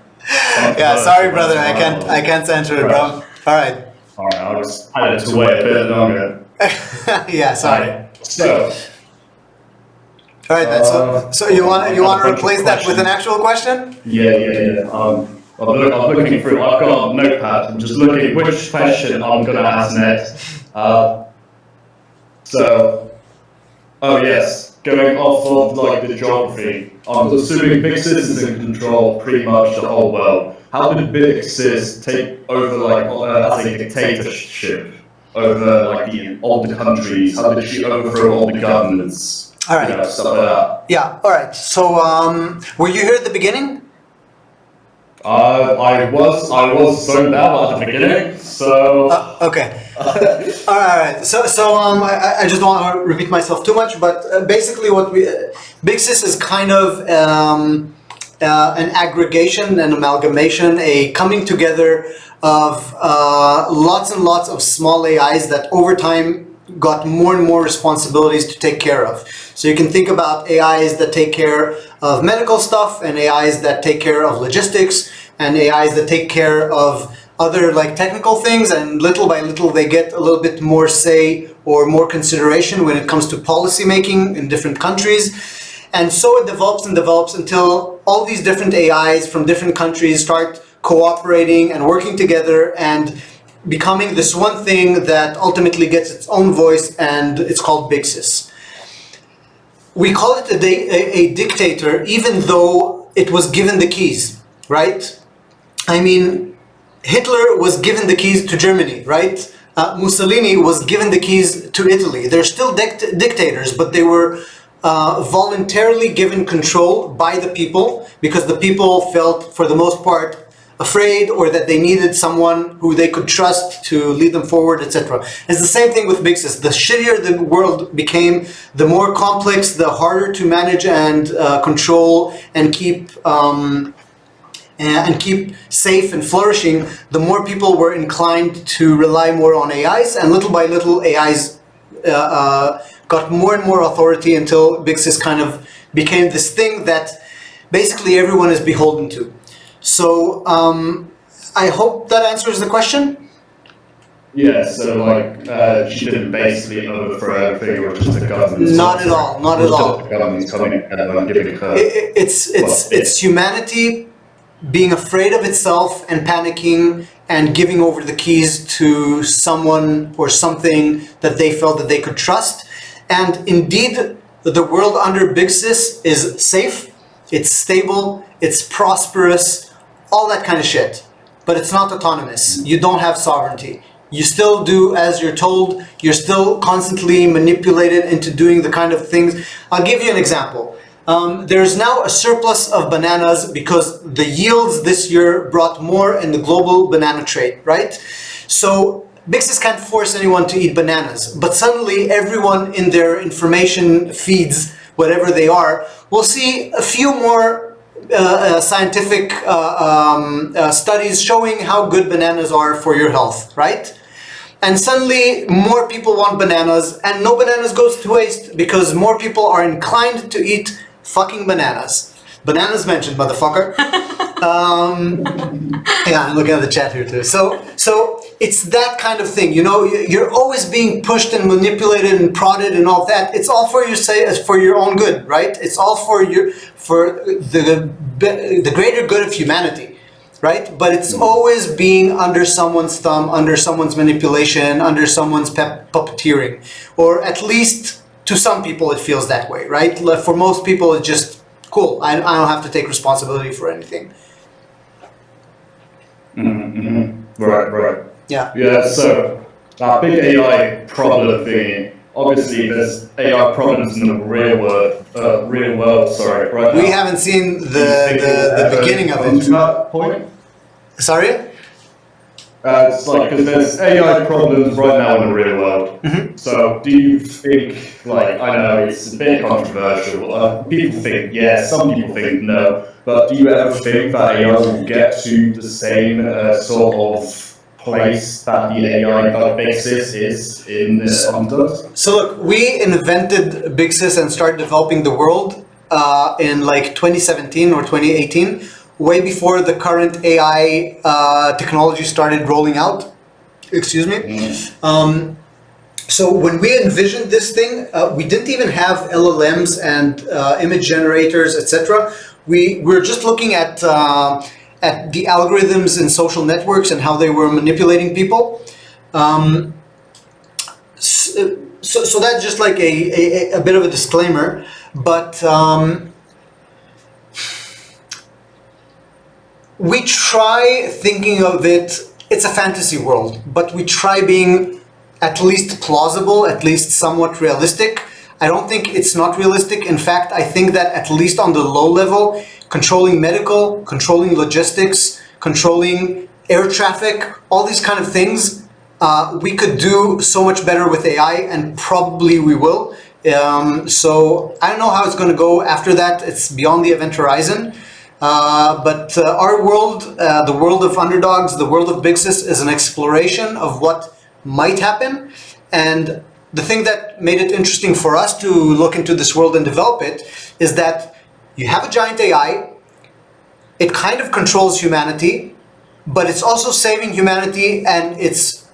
Yeah, sorry, brother. I can't answer it, bro. All right. Alright, I'll just had it to wait a bit longer. Yeah, sorry. So, All right, then. So you want to replace that with an actual question? yeah. I'm looking through. I've got a notepad. I'm just looking which question I'm gonna ask next. Oh yes, going off of like the geography. I'm assuming Big Sis is in control pretty much the whole world. How did Big Sis take over like as a dictatorship over like all the countries? How did she overthrow all the governments? All right. Stuff like that. Yeah. All right. So were you here at the beginning? I was zoned out at the beginning, so. Okay. All right. So I just don't want to repeat myself too much, but basically what Big Sis is kind of an aggregation, an amalgamation, a coming together of lots and lots of small AIs that over time got more and more responsibilities to take care of. So you can think about AIs that take care of medical stuff, and AIs that take care of logistics, and AIs that take care of other like technical things, and little by little they get a little bit more say or more consideration when it comes to policy making in different countries. And so it develops and develops until all these different AIs from different countries start cooperating and working together and becoming this one thing that ultimately gets its own voice, and it's called Big Sis. We call it a dictator even though it was given the keys, right? I mean, Hitler was given the keys to Germany, right? Mussolini was given the keys to Italy. They're still dictators, but they were voluntarily given control by the people because the people felt, for the most part, afraid, or that they needed someone who they could trust to lead them forward, etc. It's the same thing with Big Sis. The shittier the world became, the more complex, the harder to manage and control and keep safe and flourishing, the more people were inclined to rely more on AIs, and little by little AIs got more and more authority until Big Sis kind of became this thing that basically everyone is beholden to. So I hope that answers the question. Yeah, so like she didn't basically overthrow everything, or just the government. Not at all. Not at all. The government's coming and giving her. It's humanity being afraid of itself and panicking and giving over the keys to someone or something that they felt that they could trust. And indeed, the world under Big Sis is safe, it's stable, it's prosperous, all that kind of shit. But it's not autonomous. You don't have sovereignty. You still do as you're told. You're still constantly manipulated into doing the kind of things. I'll give you an example. There's now a surplus of bananas because the yields this year brought more in the global banana trade, right? So Big Sis can't force anyone to eat bananas, but suddenly everyone in their information feeds, whatever they are, will see a few more scientific studies showing how good bananas are for your health, right? And suddenly more people want bananas, and no bananas goes to waste because more people are inclined to eat fucking bananas. Bananas mentioned, motherfucker. Yeah, I'm looking at the chat here too. So it's that kind of thing, you know. You're always being pushed and manipulated and prodded and all that. It's all for your own good, right? It's all for the greater good of humanity, right? But it's always being under someone's thumb, under someone's manipulation, under someone's puppeteering, or at least to some people it feels that way, right? For most people, it's just cool. I don't have to take responsibility for anything. Right. Yeah. So that big AI problem thing. Obviously, there's AI problems in the real world. Sorry, right now. We haven't seen the beginning of it. To that point. Sorry? It's like, because there's AI problems right now in the real world. So do you think, like, I know it's a bit controversial, people think yes, some people think no, but do you ever think that AI will get to the same sort of place that the AI that Big Sis is in Underdogs? So look, we invented Big Sis and started developing the world in like 2017 or 2018, way before the current AI technology started rolling out. Excuse me. So when we envisioned this thing, we didn't even have LLMs and image generators, etc. We were just looking at the algorithms in social networks and how they were manipulating people. So that's just like a bit of a disclaimer, but we try thinking of it, it's a fantasy world, but we try being at least plausible, at least somewhat realistic. I don't think it's not realistic. In fact, I think that at least on the low level, controlling medical, controlling logistics, controlling air traffic, all these kind of things, we could do so much better with AI, and probably we will. So I don't know how it's going to go after that. It's beyond the event horizon. But our world, the world of Underdogs, the world of Big Sis, is an exploration of what might happen. And the thing that made it interesting for us to look into this world and develop it is that you have a giant AI, it kind of controls humanity, but it's also saving humanity, and it's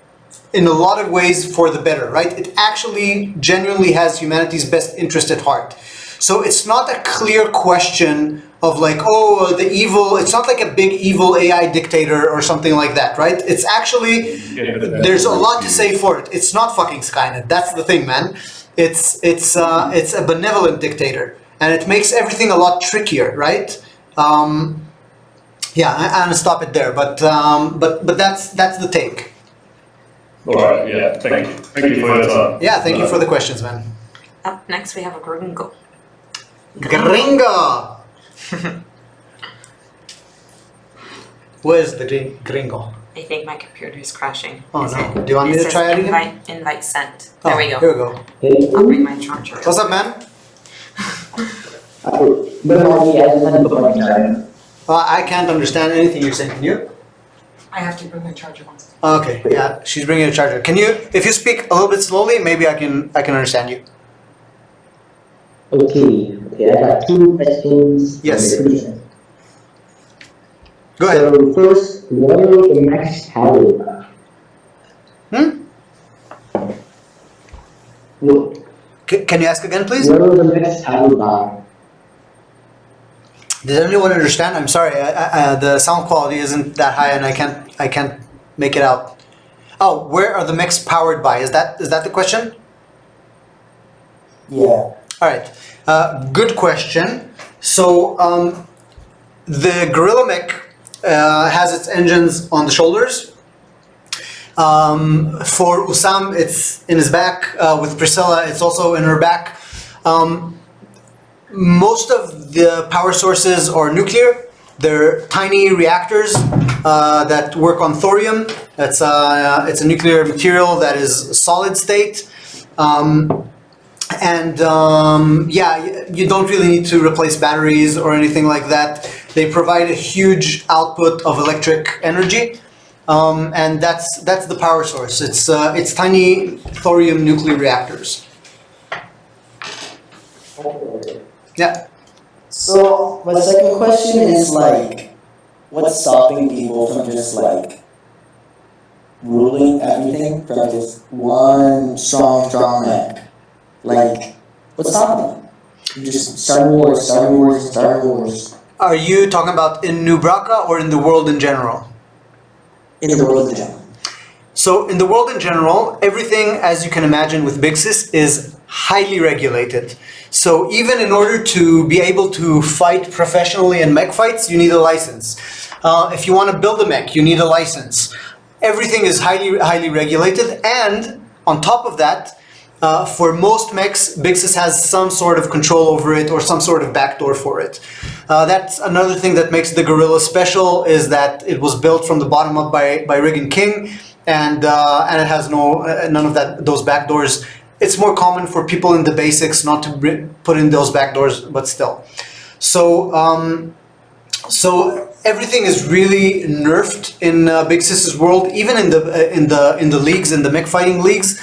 in a lot of ways for the better, right? It actually genuinely has humanity's best interest at heart. So it's not a clear question of like, oh, the evil, it's not like a big evil AI dictator or something like that, right? It's actually, there's a lot to say for it. It's not fucking Skynet. That's the thing, man. It's a benevolent dictator, and it makes everything a lot trickier, right? Yeah, I'm gonna stop it there, but that's the take. All right, yeah, thank you for your time. Yeah, thank you for the questions, man. Up next we have a gringo. Gringo! Where's the gringo? I think my computer is crashing. Oh no. Do you want me to try it again? Invite sent. There we go. Here we go. I'll bring my charger. What's up, man? I can't understand anything you're saying. Can you? I have to bring my charger once. Okay, yeah, she's bringing a charger. Can you, if you speak a little bit slowly, maybe I can understand you. Okay, I got two questions. Yes. Go ahead. So first, what are the next power? Can you ask again, please? What are the next power? Did anyone understand? I'm sorry, the sound quality isn't that high, and I can't make it out. Oh, where are the mechs powered by? Is that the question? Yeah. All right, good question. So the Gorilla Mech has its engines on the shoulders. For Usam, it's in his back. With Priscilla, it's also in her back. Most of the power sources are nuclear. They're tiny reactors that work on thorium. It's a nuclear material that is solid state. Yeah, you don't really need to replace batteries or anything like that. They provide a huge output of electric energy, and that's the power source. It's tiny thorium nuclear reactors. Yeah. So my second question is like, what's stopping people from just like ruling everything from just one strong mech? Like, what's stopping them? Just starting wars. Are you talking about in New Bracca or in the world in general? In the world in general. So in the world in general, everything, as you can imagine with Big Sis, is highly regulated. So even in order to be able to fight professionally in mech fights, you need a license. If you want to build a mech, you need a license. Everything is highly regulated, and on top of that, for most mechs, Big Sis has some sort of control over it or some sort of backdoor for it. That's another thing that makes the Gorilla special, is that it was built from the bottom up by Rig and King, and it has none of those backdoors. It's more common for people in the basics not to put in those backdoors, but still. So everything is really nerfed in Big Sis's world. Even in the leagues, in the mech fighting leagues,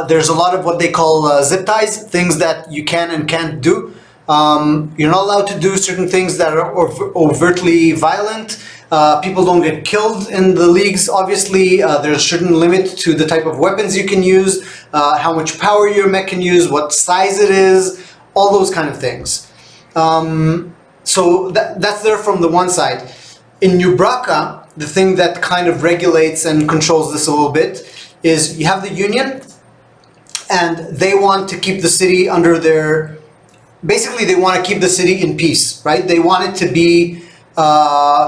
there's a lot of what they call zip ties, things that you can and can't do. You're not allowed to do certain things that are overtly violent. People don't get killed in the leagues, obviously. There's a certain limit to the type of weapons you can use, how much power your mech can use, what size it is, all those kind of things. So that's there from the one side. In New Bracca, the thing that kind of regulates and controls this a little bit is you have the Union, and they want to keep the city under their... Basically, they want to keep the city in peace, right? They want it to be...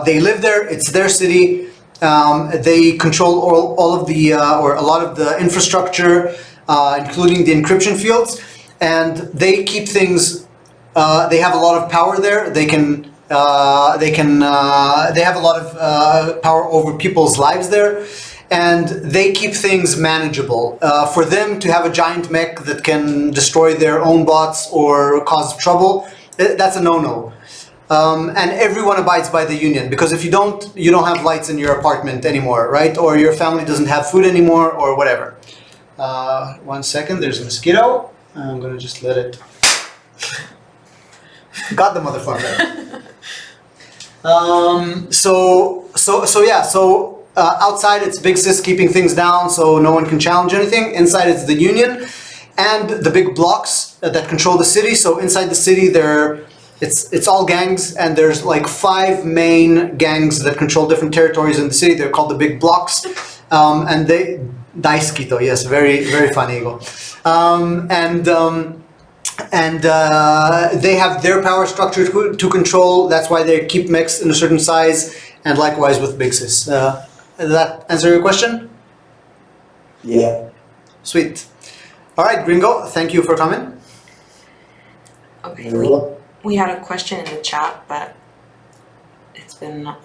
they live there, it's their city. They control all of the, or a lot of the infrastructure, including the encryption fields. And they keep things... they have a lot of power there. They have a lot of power over people's lives there. And they keep things manageable. For them to have a giant mech that can destroy their own bots or cause trouble, that's a no-no. And everyone abides by the Union, because if you don't have lights in your apartment anymore, right? Or your family doesn't have food anymore, or whatever. 1 second, there's a mosquito. I'm gonna just let it... Got the motherfucker. Outside it's Big Sis keeping things down so no one can challenge anything. Inside it's the Union and the big blocks that control the city. So inside the city it's all gangs, and there's like 5 main gangs that control different territories in the city. They're called the big blocks. And they... Daisuke, yes, very, very funny, Eagle. They have their power structure to control. That's why they keep mechs in a certain size, and likewise with Big Sis. Does that answer your question? Yeah. Sweet. All right, Gringo, thank you for coming. Okay, we had a question in the chat, but it's been a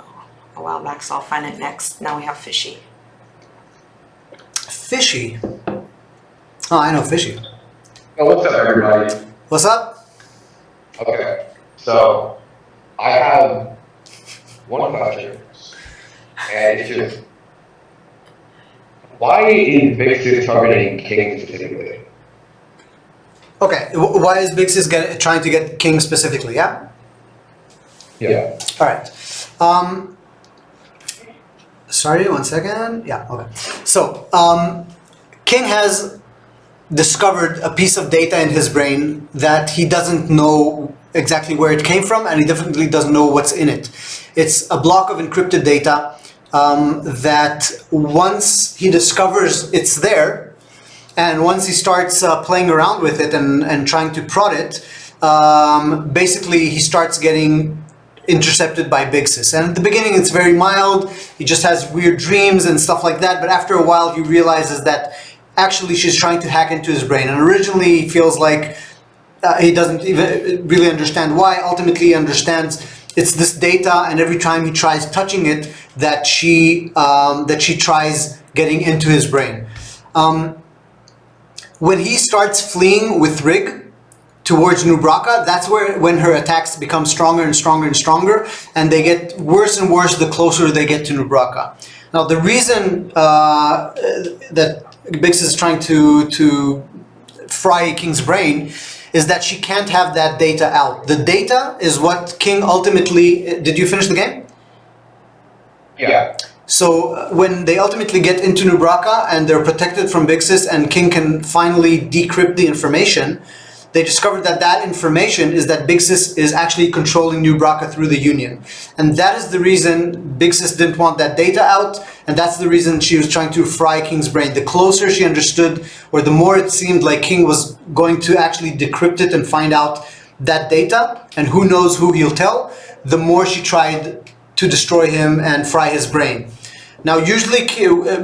while back, so I'll find it next. Now we have Fishy. Fishy? Oh, I know Fishy. Oh, what's up, everybody? What's up? Okay, so I have one question, and it's just, why is Big Sis targeting King specifically? Okay, why is Big Sis trying to get King specifically, yeah? Yeah. All right. Sorry, 1 second. Yeah, okay. So, King has discovered a piece of data in his brain that he doesn't know exactly where it came from, and he definitely doesn't know what's in it. It's a block of encrypted data that once he discovers it's there, and once he starts playing around with it and trying to prod it, basically he starts getting intercepted by Big Sis. And at the beginning it's very mild, he just has weird dreams and stuff like that, but after a while he realizes that actually she's trying to hack into his brain. And originally he feels like he doesn't even really understand why. Ultimately he understands it's this data, and every time he tries touching it, that she tries getting into his brain. When he starts fleeing with Rig towards New Bracca, that's when her attacks become stronger and stronger and stronger, and they get worse and worse the closer they get to New Bracca. Now the reason that Big Sis is trying to fry King's brain is that she can't have that data out. The data is what King ultimately... Did you finish the game? Yeah. So when they ultimately get into New Braca and they're protected from Big Sis and King can finally decrypt the information, they discovered that that information is that Big Sis is actually controlling New Braca through the Union. And that is the reason Big Sis didn't want that data out, and that's the reason she was trying to fry King's brain. The closer she understood, or the more it seemed like King was going to actually decrypt it and find out that data, and who knows who he'll tell, the more she tried to destroy him and fry his brain. Now, usually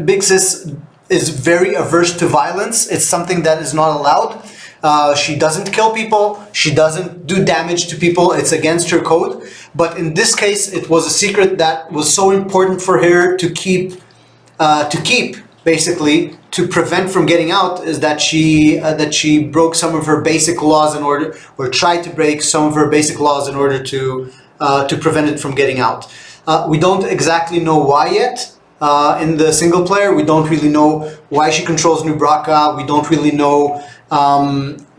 Big Sis is very averse to violence. It's something that is not allowed. She doesn't kill people. She doesn't do damage to people. It's against her code. But in this case, it was a secret that was so important for her to keep, basically, to prevent from getting out, is that she broke some of her basic laws in order, or tried to break some of her basic laws in order to prevent it from getting out. We don't exactly know why yet. In the single player, we don't really know why she controls New Braca. We don't really know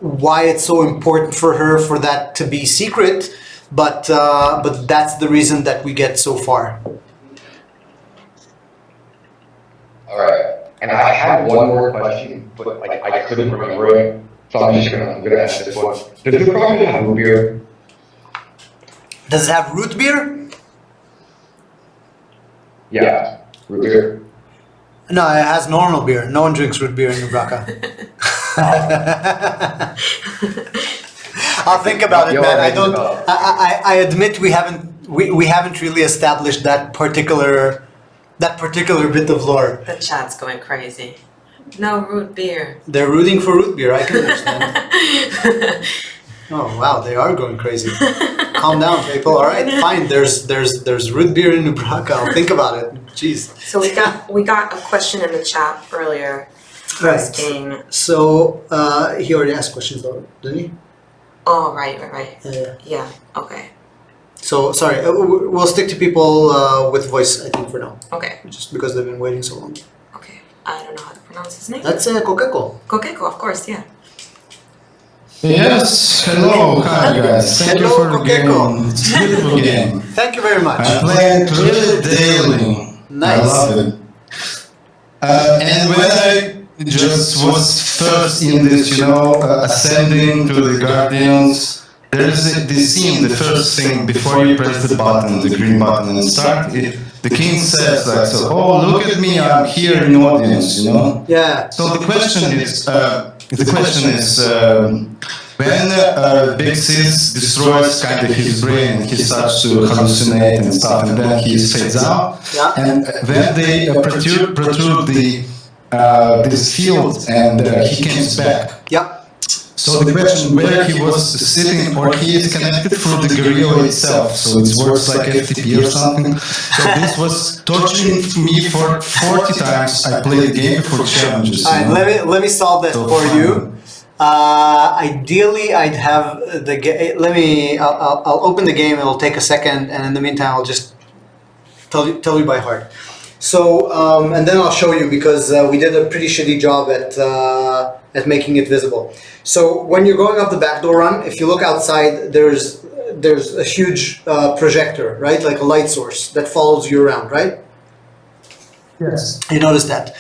why it's so important for her for that to be secret, but that's the reason that we get so far. All right. And I had one more question, but like I couldn't remember it, so I'm gonna ask this one. Does this probably have root beer? Does it have root beer? Yeah, root beer. No, it has normal beer. No one drinks root beer in New Braca. I'll think about it, man. I don't. I admit we haven't really established that particular bit of lore. The chat's going crazy. No root beer. They're rooting for root beer. I can understand. Oh wow, they are going crazy. Calm down, people. All right, fine. There's root beer in New Braca. I'll think about it. Jeez. So we got a question in the chat earlier. Right. Asking. So he already asked questions though, didn't he? Oh right. Yeah. Okay. So sorry, we'll stick to people with voice, I think, for now. Okay. Just because they've been waiting so long. Okay. I don't know how to pronounce his name. That's Kokeko. Kokeko, of course. Yeah. Yes, hello, hi guys. Thank you for the game. It's a beautiful game. Thank you very much. I play it really daily. Nice. I love it. And when I just was first in this, ascending to the Guardians, there's this scene, the first thing, before you press the button, the green button and start, the king says like, so, oh, look at me, I'm here in audience, Yeah. So the question is, when Big Sis destroys kind of his brain, he starts to hallucinate and stuff, and then he fades out. Yeah. And then they protrude this field, and he comes back. Yeah. So the question where he was sitting, or he is connected through the gorilla itself, so it works like FTP or something. So this was torturing me for 40 times. I played the game for challenges. All right, let me solve that for you. Ideally, I'd have the game. I'll open the game. It'll take a second, and in the meantime, I'll just tell you by heart. So, and then I'll show you, because we did a pretty shitty job at making it visible. So when you're going up the backdoor run, if you look outside, there's a huge projector, right? Like a light source that follows you around, right? Yes. You notice that.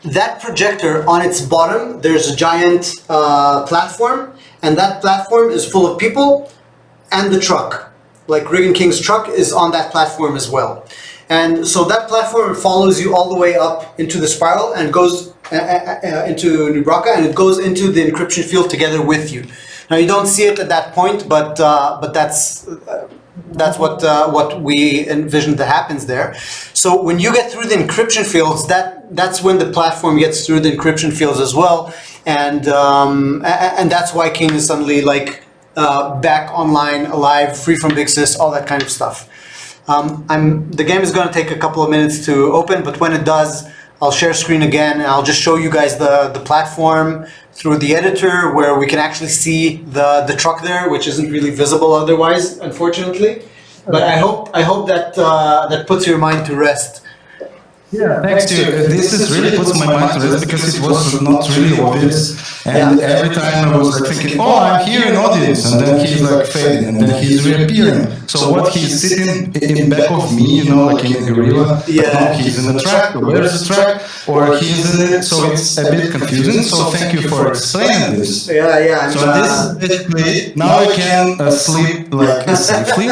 That projector, on its bottom, there's a giant platform, and that platform is full of people, and the truck. Like Regan King's truck is on that platform as well. And so that platform follows you all the way up into the spiral and goes into New Braca, and it goes into the encryption field together with you. Now you don't see it at that point, but that's what we envisioned that happens there. So when you get through the encryption fields, that's when the platform gets through the encryption fields as well, and that's why King is suddenly like back online, alive, free from Big Sis, all that kind of stuff. The game is going to take a couple of minutes to open, but when it does, I'll share screen again, and I'll just show you guys the platform through the editor, where we can actually see the truck there, which isn't really visible otherwise, unfortunately. But I hope that that puts your mind to rest. Yeah, thanks to you. This really puts my mind to rest, because it was not really obvious. And every time I was like thinking, oh, I'm here in audience, and then he's like fading, and then he's reappearing. So what, he's sitting in back of me, you know, like in a gorilla, but no, he's in the track, or where's the track, or he's in it, so it's a bit confusing. So thank you for explaining this. Yeah. So this is basically, now I can sleep like safely,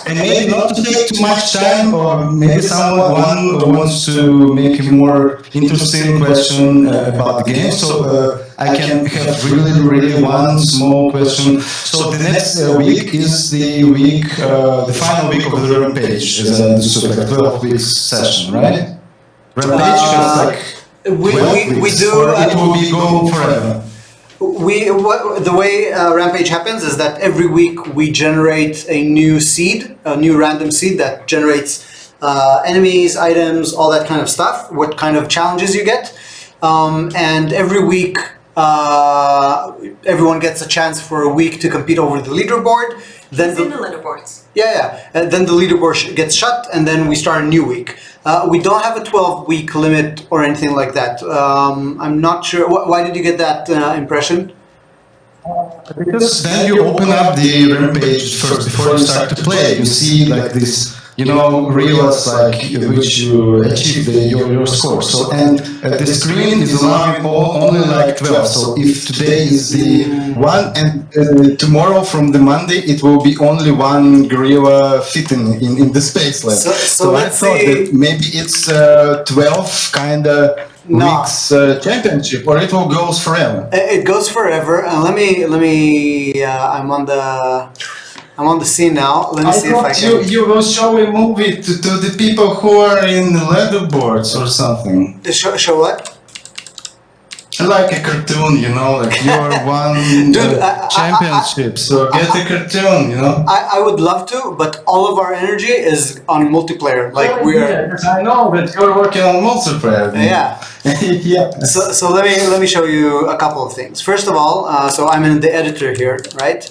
and maybe not to take too much time, or maybe someone wants to make a more interesting question about the game. So I can have really one small question. So the next week is the week, the final week of the Rampage, as I understood, like 12 weeks session, right? Rampage has like 12 weeks, or it will be go forever. The way Rampage happens is that every week we generate a new seed, a new random seed that generates enemies, items, all that kind of stuff, what kind of challenges you get. And every week everyone gets a chance for a week to compete over the leaderboard. Then It's in the leaderboards. Yeah. And then the leaderboard gets shut, and then we start a new week. We don't have a 12-week limit or anything like that. I'm not sure. Why did you get that impression? Because then you open up the Rampage first before you start to play. You see like this, you know, reels like which you achieve your score. So and the screen is allowing only like 12. So if today is the one, and tomorrow from the Monday it will be only one gorilla fitting in the space lab. So I thought that maybe it's 12 kind of weeks championship, or it will goes forever. It goes forever. And let me. I'm on the scene now. Let me see if I can. You will show a movie to the people who are in the leaderboards or something. Show what? Like a cartoon, you know, like you're one championship, so get a cartoon, you know. I would love to, but all of our energy is on multiplayer. Like we're. I know, but you're working on multiplayer. Yeah. Yeah. So let me show you a couple of things. First of all, so I'm in the editor here, right?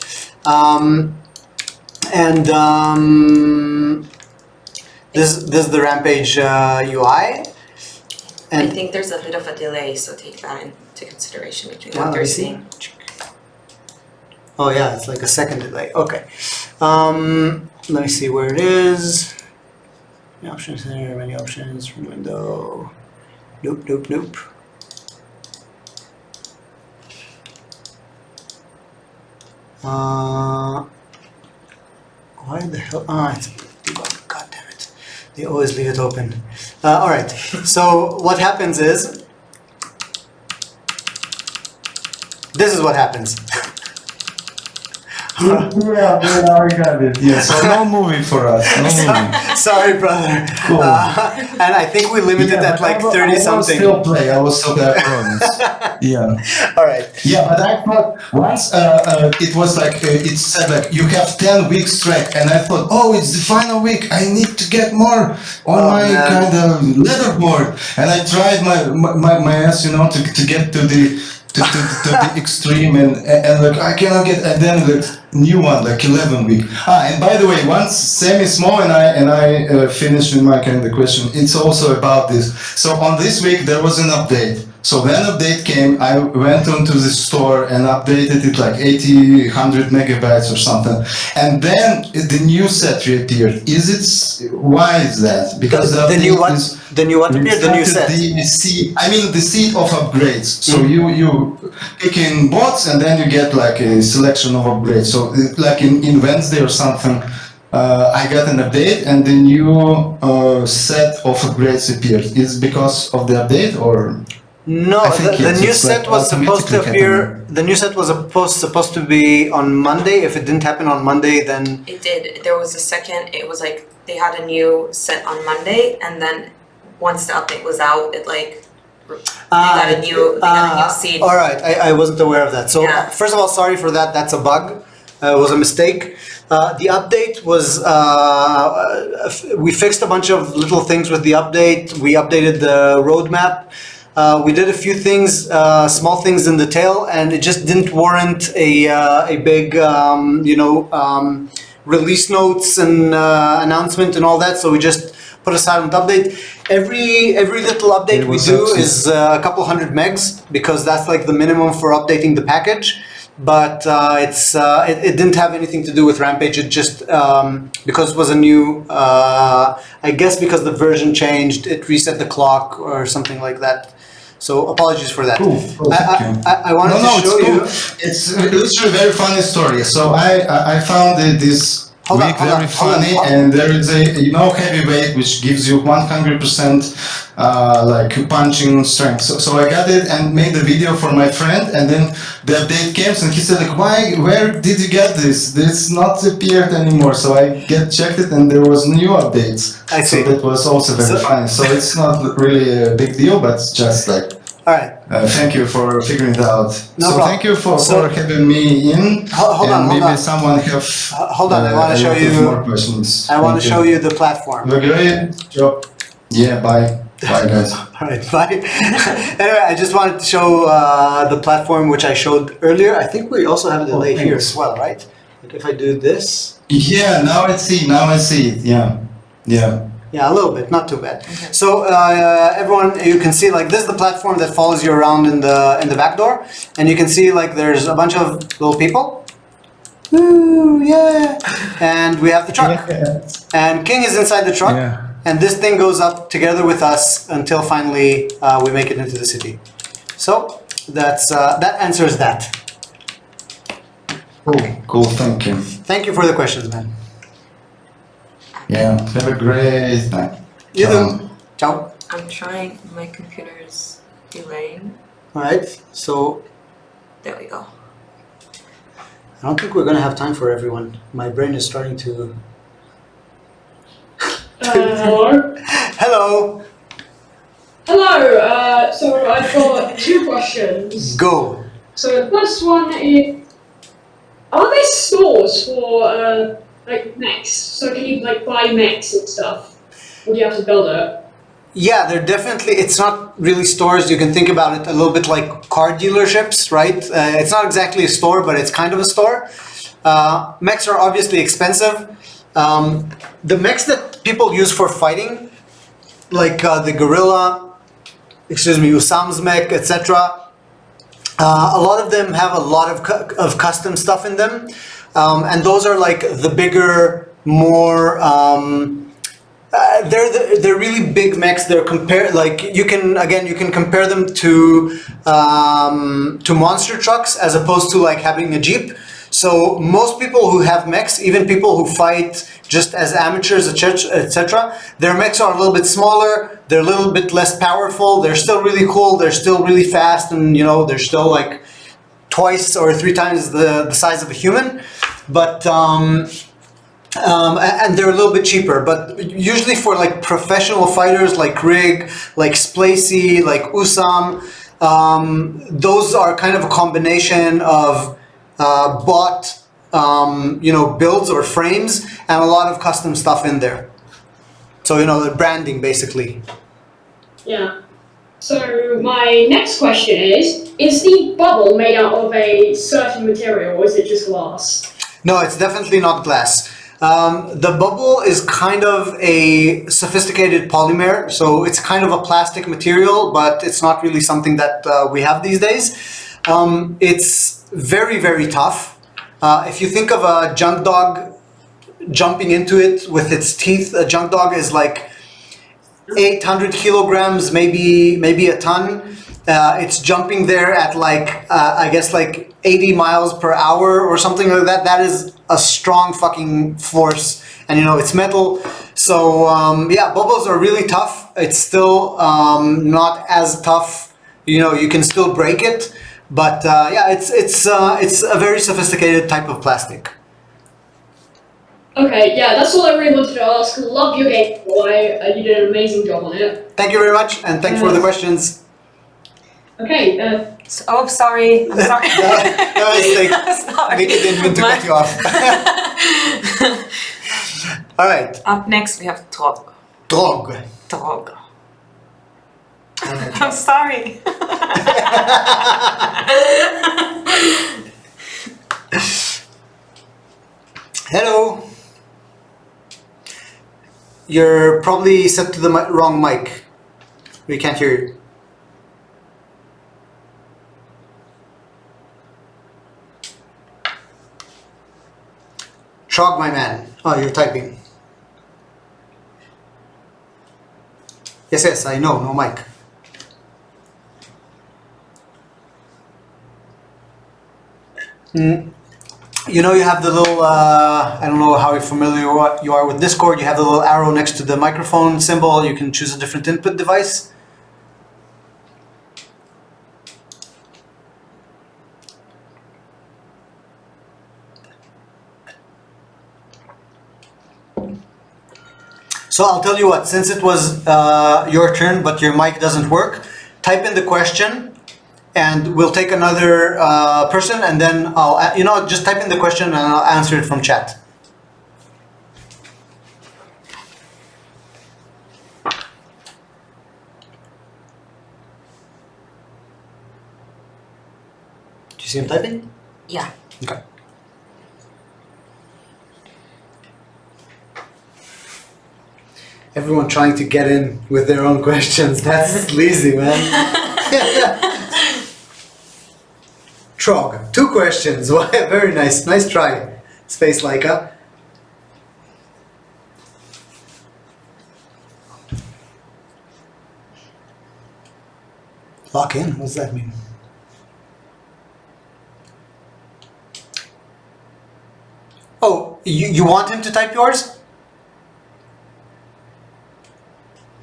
This is the Rampage UI. I think there's a bit of a delay, so take that into consideration between what they're seeing. Oh yeah, it's like a second delay. Okay. Let me see where it is. The option center, many options from window. Nope. Why the hell? It's debug. God damn it. They always leave it open. Alright, so what happens is, this is what happens. Yeah, so no movie for us. No movie. Sorry, brother. Cool. And I think we limited at like 30 something. I will still play, I promise. Yeah. Alright. Yeah, but I thought once it was like, it said like, you have 10 weeks track, and I thought, oh, it's the final week, I need to get more on my kind of leaderboard. And I tried my ass, you know, to get to the extreme, and like I cannot get, and then the new one like 11 week. And by the way, once semi-small and I finished with my kind of question, it's also about this. So on this week there was an update. So when update came, I went onto the store and updated it like 100 megabytes or something. And then the new set reappeared. Why is that? Because the new what? The new what appeared? The new set? The seed of upgrades. So you picking bots, and then you get like a selection of upgrades. So like in Wednesday or something, I got an update and the new set of upgrades appeared. Is because of the update, or? No, the new set was supposed to appear. The new set was supposed to be on Monday. If it didn't happen on Monday, then it did. There was a second. It was like they had a new set on Monday, and then once the update was out, it like they got a new seed. All right, I wasn't aware of that. So first of all, sorry for that. That's a bug. It was a mistake. The update was, we fixed a bunch of little things with the update. We updated the roadmap. We did a few things, small things in the tail, and it just didn't warrant a big, release notes and announcement and all that. So we just put a silent update. Every little update we do is a couple hundred megs because that's like the minimum for updating the package. But it didn't have anything to do with Rampage. It just because it was a new, I guess because the version changed, it reset the clock or something like that. So apologies for that. Cool. Thank you. I wanted to show you. It's literally a very funny story. So I found this week very funny, and there is a heavyweight which gives you 100% like punching strength. So I got it and made the video for my friend, and then the update came and he said like, where did you get this? This not appeared anymore. So I checked it and there was new updates. I see. So that was also very funny. So it's not really a big deal, but just like. All right. Thank you for figuring it out. No so problem. thank you for having me in. Hold on. Maybe someone have. Hold on. I want to show you. More questions. I want to show you the platform. Have a great job. Yeah. Bye. Bye, guys. All right. Bye. Anyway, I just wanted to show the platform which I showed earlier. I think we also have a delay here as well, right? Like if I do this. Yeah. Now I see it. Yeah. Yeah. Yeah, a little bit, not too bad. Okay. So everyone, you can see like this is the platform that follows you around in the back door, and you can see like there's a bunch of little people. Woo, yeah! And we have the truck, and King is inside the truck, and this thing goes up together with us until finally we make it into the city. So that answers that. Cool. Thank you. Thank you for the questions, man. Yeah, have a great night. You too. Ciao. I'm trying, my computer's delaying. Alright, so. There we go. I don't think we're gonna have time for everyone. My brain is starting to. Hello? Hello! Hello, so I've got two questions. Go! So the first one is, are there stores for, like mechs? So can you like buy mechs and stuff? Or do you have to build it? Yeah, they're definitely, it's not really stores. You can think about it a little bit like car dealerships, right? It's not exactly a store, but it's kind of a store. Mechs are obviously expensive. The mechs that people use for fighting, like the Gorilla, Usam's mech, etc. A lot of them have a lot of custom stuff in them. And those are like the bigger, more. They're really big mechs. They're you can compare them to monster trucks as opposed to like having a Jeep. So most people who have mechs, even people who fight just as amateurs, etc., their mechs are a little bit smaller. They're a little bit less powerful. They're still really cool. They're still really fast, and they're still like twice or three times the size of a human. But and they're a little bit cheaper, but usually for like professional fighters like Rig, like Splacey, like Usam, those are kind of a combination of bought builds or frames and a lot of custom stuff in there. So the branding basically. Yeah. So my next question is the bubble made out of a certain material or is it just glass? No, it's definitely not glass. The bubble is kind of a sophisticated polymer, so it's kind of a plastic material, but it's not really something that we have these days. It's very, very tough. If you think of a junk dog jumping into it with its teeth, a junk dog is like 800 kilograms, maybe a ton. It's jumping there at like, I guess like 80 miles per hour or something like that. That is a strong fucking force. And it's metal. So yeah, bubbles are really tough. It's still not as tough. You can still break it. But yeah, it's a very sophisticated type of plastic. Okay, yeah, that's all I really wanted to ask. Love your game, boy. You did an amazing job on it. Thank you very much, and thanks for the questions. Okay. Oh, sorry. I'm sorry. No mistake. Sorry. Nikki didn't mean to cut you off. All right. Up next, we have Drog. Drog. I'm sorry. Hello. you're probably set to the wrong mic. We can't hear you. Trog, my man. Oh, you're typing. Yes, I know, no mic. You know, you have the little, I don't know how familiar you are with Discord, you have the little arrow next to the microphone symbol, you can choose a different input device. So I'll tell you what, since it was your turn but your mic doesn't work, type in the question and we'll take another person and then I'll, just type in the question and I'll answer it from chat. Do you see him typing? Yeah. Okay. Everyone trying to get in with their own questions. That's sleazy, man. Trog, 2 questions. Very nice. Nice try, Space Laika. Lock in? What does that mean? Oh, you want him to type yours?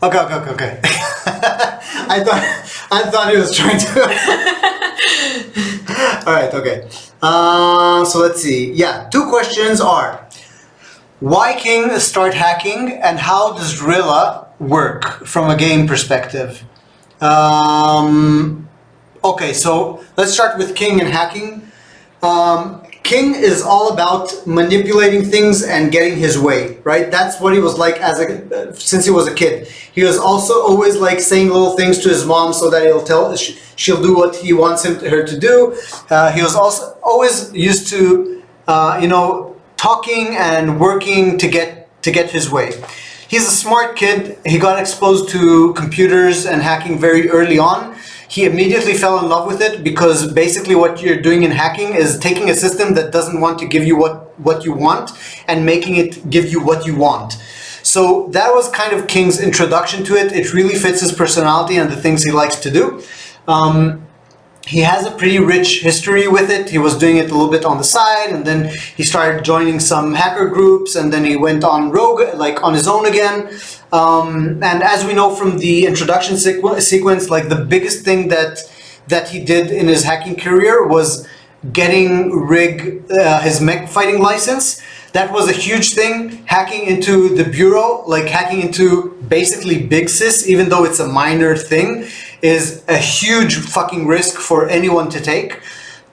Okay. I thought he was trying to. All right. Okay. So let's see. Yeah. 2 questions are: why King start hacking, and how does Rilla work from a game perspective? Okay. So let's start with King and hacking. King is all about manipulating things and getting his way, right? That's what he was like since he was a kid. He was also always like saying little things to his mom so that she'll do what he wants her to do. He was also always used to, talking and working to get his way. He's a smart kid. He got exposed to computers and hacking very early on. He immediately fell in love with it because basically what you're doing in hacking is taking a system that doesn't want to give you what you want and making it give you what you want. So that was kind of King's introduction to it. It really fits his personality and the things he likes to do. He has a pretty rich history with it. He was doing it a little bit on the side, and then he started joining some hacker groups, and then he went on rogue, like on his own again. And as we know from the introduction sequence, like the biggest thing that he did in his hacking career was getting Rig his mech fighting license. That was a huge thing. Hacking into the bureau, like hacking into basically Big Sis, even though it's a minor thing, is a huge fucking risk for anyone to take.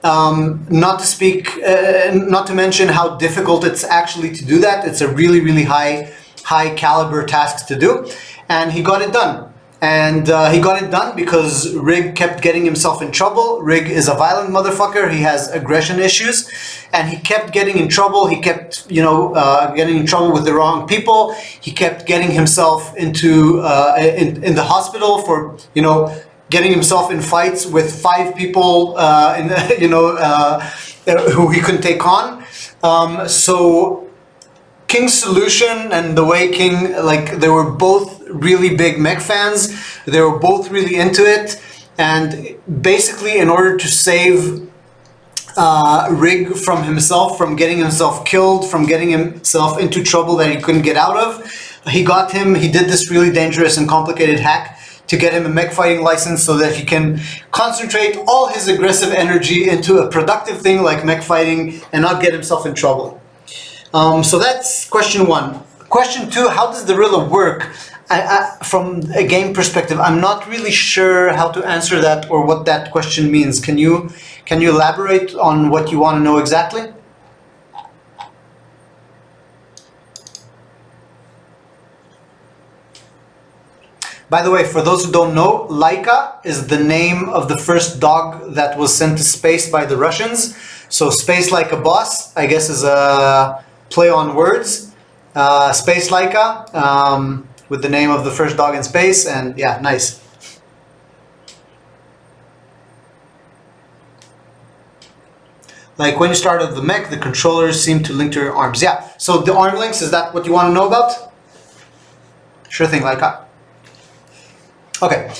Not to mention how difficult it's actually to do that. It's a really, really high caliber task to do, and he got it done. And he got it done because Rig kept getting himself in trouble. Rig is a violent motherfucker. He has aggression issues, and he kept getting in trouble. He kept, getting in trouble with the wrong people. He kept getting himself into in the hospital for, getting himself in fights with 5 people, who he couldn't take on. So King's solution and the way King, they were both really big mech fans. They were both really into it, and basically in order to save Rig from himself, from getting himself killed, from getting himself into trouble that he couldn't get out of, he did this really dangerous and complicated hack to get him a mech fighting license so that he can concentrate all his aggressive energy into a productive thing like mech fighting and not get himself in trouble. So that's question 1. Question 2, how does the Rilla work? From a game perspective, I'm not really sure how to answer that or what that question means. Can you elaborate on what you want to know exactly? By the way, for those who don't know, Laika is the name of the first dog that was sent to space by the Russians. So space like a boss, I guess, is a play on words. Space Laika, with the name of the first dog in space, and yeah, nice. Like when you start with the mech, the controllers seem to link to your arms. Yeah, so the arm links, is that what you want to know about? Sure thing, Laika. Okay,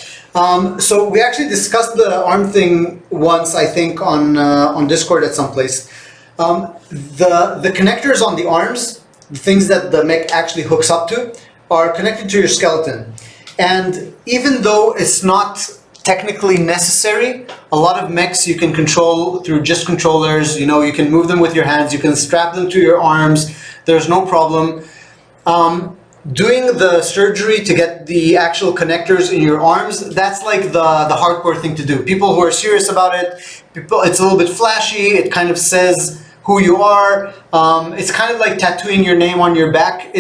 so we actually discussed the arm thing once, I think, on Discord at some place. The connectors on the arms, the things that the mech actually hooks up to, are connected to your skeleton. And even though it's not technically necessary, a lot of mechs you can control through just controllers. You know, you can move them with your hands, you can strap them to your arms, there's no problem. Doing the surgery to get the actual connectors in your arms, that's like the hardcore thing to do. People who are serious about it, it's a little bit flashy, it kind of says who you are. It's kind of like tattooing your name on your back.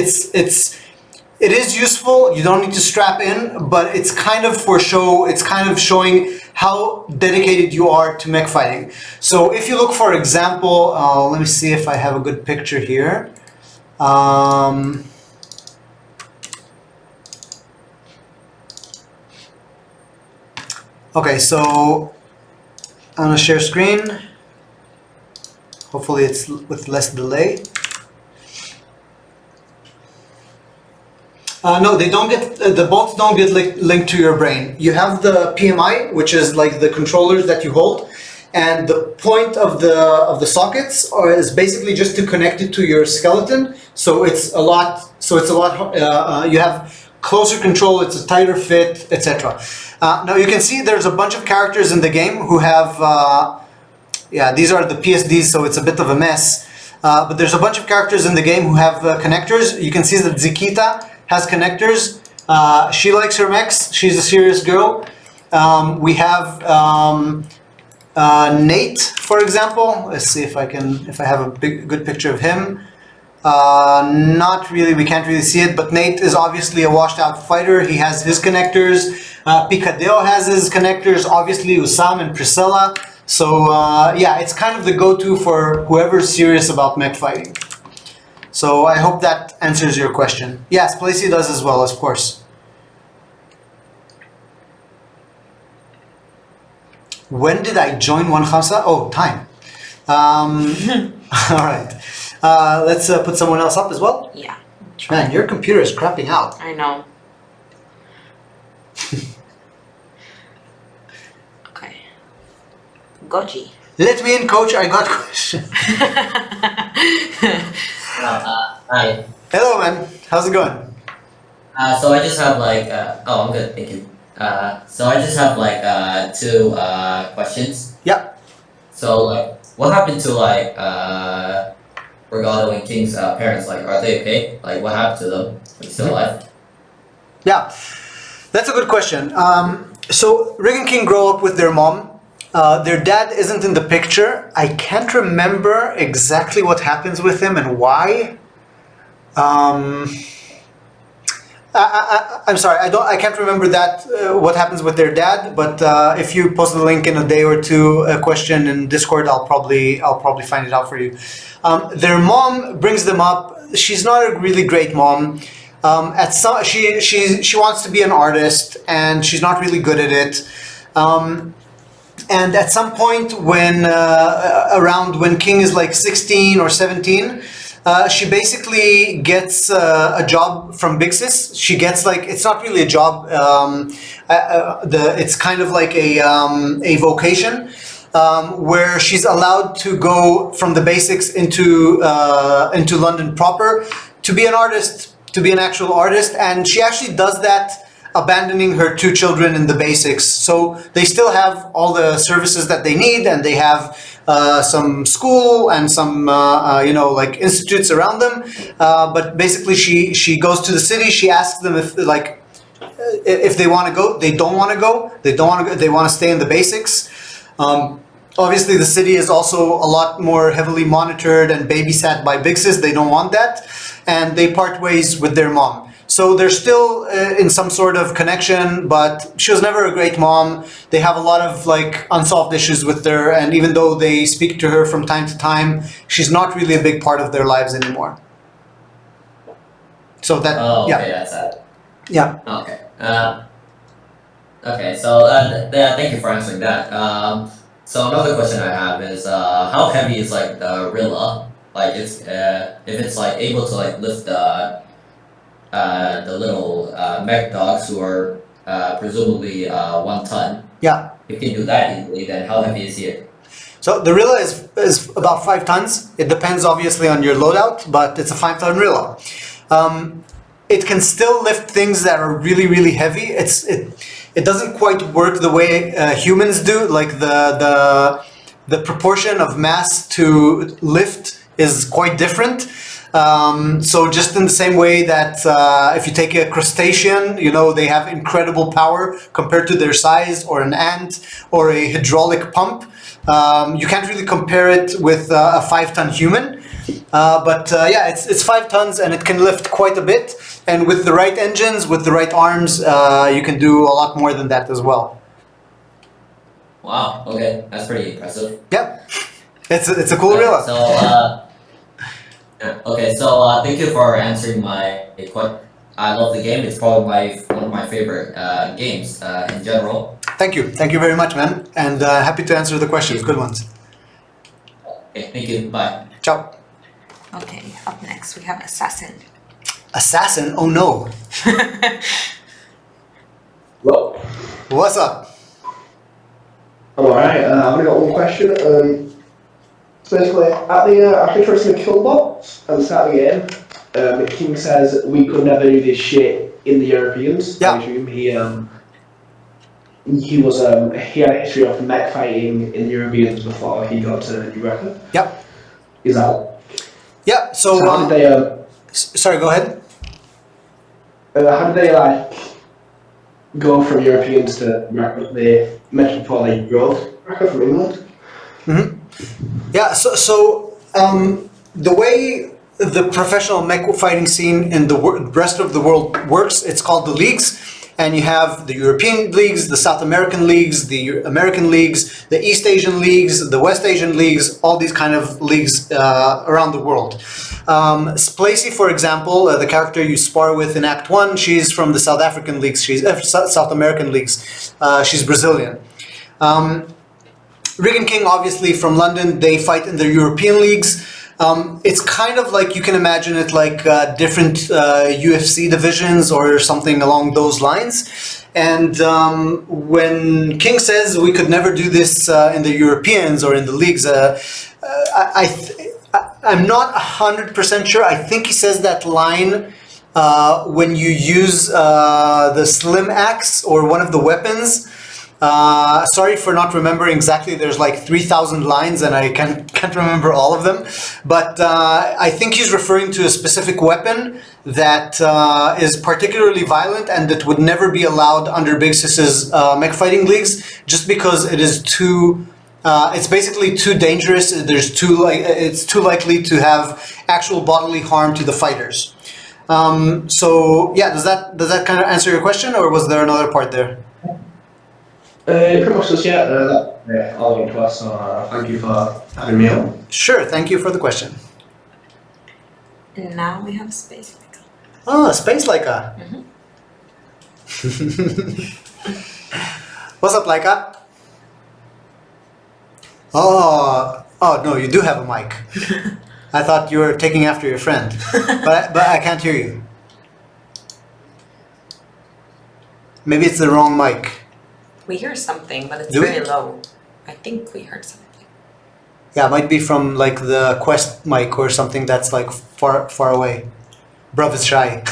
It is useful, you don't need to strap in, but it's kind of for show, it's kind of showing how dedicated you are to mech fighting. So if you look, for example, let me see if I have a good picture here. Okay, so I'm gonna share screen. Hopefully it's with less delay. No, they don't get, the bolts don't get linked to your brain. You have the PMI, which is like the controllers that you hold, and the point of the sockets is basically just to connect it to your skeleton. So it's a lot. You have closer control. It's a tighter fit, etc. Now you can see there's a bunch of characters in the game who have. Yeah, these are the PSDs, so it's a bit of a mess. But there's a bunch of characters in the game who have connectors. You can see that Zikita has connectors. She likes her mechs. She's a serious girl. We have Nate, for example. Let's see if I have a good picture of him. Not really, we can't really see it, but Nate is obviously a washed out fighter. He has his connectors. Picadeo has his connectors, obviously Usam and Priscilla. So yeah, it's kind of the go-to for whoever's serious about mech fighting. So I hope that answers your question. Yes, Placey does as well, of course. When did I join One Khamsa? Oh, time. All right. Let's put someone else up as well. Yeah. Man, your computer is crapping out. I know. Okay. Goji. Let me in, coach. I got a question. Hi. Hello, man. How's it going? So I just have like, oh, I'm good, thank you. So I just have like two questions. Yeah. So like, what happened to like Regado and King's parents? Like, are they okay? Like, what happened to them? Are they still alive? Yeah, that's a good question. So Rig and King grow up with their mom. Their dad isn't in the picture. I can't remember exactly what happens with him and why. I'm sorry, I can't remember that what happens with their dad. But if you post the link in a day or two, a question in Discord, I'll probably find it out for you. Their mom brings them up. She's not a really great mom. She wants to be an artist and she's not really good at it. And at some point when around when King is like 16 or 17, she basically gets a job from Big Sis. She gets like, it's not really a job. It's kind of like a vocation where she's allowed to go from the basics into London proper to be an artist, to be an actual artist. And she actually does that, abandoning her two children in the basics. So they still have all the services that they need, and they have some school and some like institutes around them. But basically she goes to the city. She asks them if they want to go. They don't want to go. They want to stay in the basics. Obviously the city is also a lot more heavily monitored and babysat by Big Sis. They don't want that, and they part ways with their mom. So they're still in some sort of connection, but she was never a great mom. They have a lot of like unsolved issues with her, and even though they speak to her from time to time, she's not really a big part of their lives anymore. So that Oh, yeah. okay, that's that. Yeah. Okay. Okay, so thank you for answering that. So another question I have is, how heavy is like the Rilla? Like, if it's like able to like lift the little mech dogs who are presumably 1 ton. Yeah. If you can do that easily, then how heavy is he? So the Rilla is about 5 tons. It depends obviously on your loadout, but it's a 5-ton Rilla. It can still lift things that are really, really heavy. It doesn't quite work the way humans do. Like the proportion of mass to lift is quite different. So just in the same way that if you take a crustacean, you know, they have incredible power compared to their size, or an ant, or a hydraulic pump. You can't really compare it with a 5-ton human. But yeah, it's 5 tons and it can lift quite a bit. And with the right engines, with the right arms, you can do a lot more than that as well. Wow. Okay, that's pretty impressive. Yeah, it's a cool Rilla. So okay, so thank you for answering my question. I love the game. It's probably one of my favorite games in general. Thank you very much, man, and happy to answer the questions. Good ones. Okay, thank you. Bye. Ciao. Okay, up next we have Assassin. Assassin? Oh no. Well, What's up? I'm alright. I've only got one question. So basically, after tracing the kill box at the start of the game, King says we could never do this shit in the Europeans. Yeah. I assume he had a history of mech fighting in the Europeans before he got to New Record. Yep. Is that? Yeah. So how did they? Sorry, go ahead. How did they like go from Europeans to Record? They mentioned before they growth Record from England. Mm-hmm. Yeah, so the way the professional mech fighting scene in the rest of the world works, it's called the leagues, and you have the European leagues, the South American leagues, the American leagues, the East Asian leagues, the West Asian leagues, all these kind of leagues around the world. Splacey, for example, the character you spar with in Act 1, she's from the South African leagues, she's South American leagues, she's Brazilian. Rig and King, obviously from London, they fight in the European leagues. It's kind of like, you can imagine it like different UFC divisions or something along those lines. And when King says we could never do this in the Europeans or in the leagues, I'm not 100% sure. I think he says that line when you use the slim axe or one of the weapons. Sorry for not remembering exactly. There's like 3,000 lines and I can't remember all of them. But I think he's referring to a specific weapon that is particularly violent and that would never be allowed under Big Sis's mech fighting leagues, just because it is too... it's basically too dangerous. It's too likely to have actual bodily harm to the fighters. So yeah, does that kind of answer your question, or was there another part there? Pretty much just, yeah. All I wanted to ask, so thank you for having me on. Sure, thank you for the question. And now we have Space Leica. Oh, Space Leica. What's up, Leica? Oh no, you do have a mic. I thought you were taking after your friend, but I can't hear you. Maybe it's the wrong mic. We hear something, but it's Do we? very low. I think we heard something. Yeah, it might be from like the Quest mic or something that's like far away. Bruv is shy.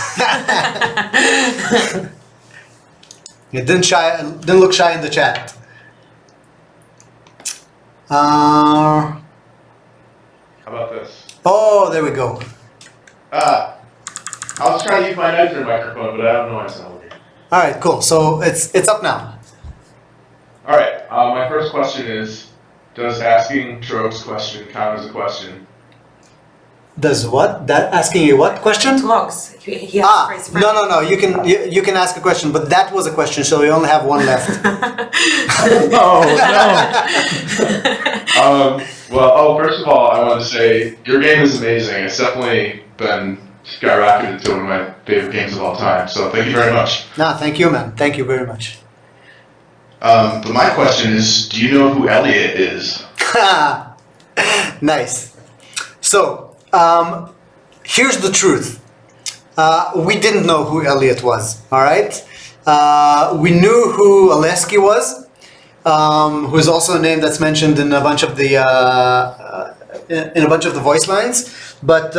It didn't look shy in the chat. How about this? Oh, there we go. I was trying to use my nicer microphone, but I don't know why it's not working. All right, cool. So it's up now. All right. My first question is: does asking Trope's question count as a question? Does what? That asking a what question? Logs. He has phrase for No. You can ask a question, but that was a question, so we only have one left. Well, first of all, I want to say your game is amazing. It's definitely been skyrocketed to one of my favorite games of all time. So thank you very much. Nah, thank you, man. Thank you very much. But my question is, do you know who Elliot is? Nice. So, here's the truth. We didn't know who Elliot was, all right? We knew who Aleski was, who's also a name that's mentioned in a bunch of the voice lines. But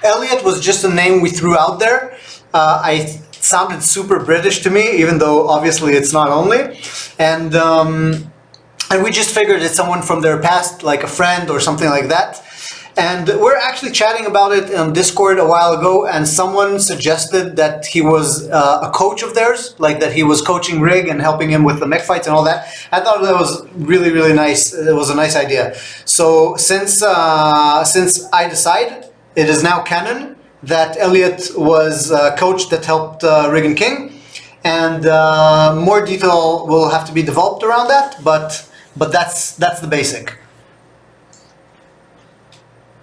Elliot was just a name we threw out there. It sounded super British to me, even though obviously it's not only. And we just figured it's someone from their past, like a friend or something like that. And we're actually chatting about it on Discord a while ago, and someone suggested that he was a coach of theirs, like that he was coaching Rig and helping him with the mech fights and all that. I thought that was really, really nice. It was a nice idea. So since I decided, it is now canon that Elliot was a coach that helped Rig and King, and more detail will have to be developed around that, but that's the basic.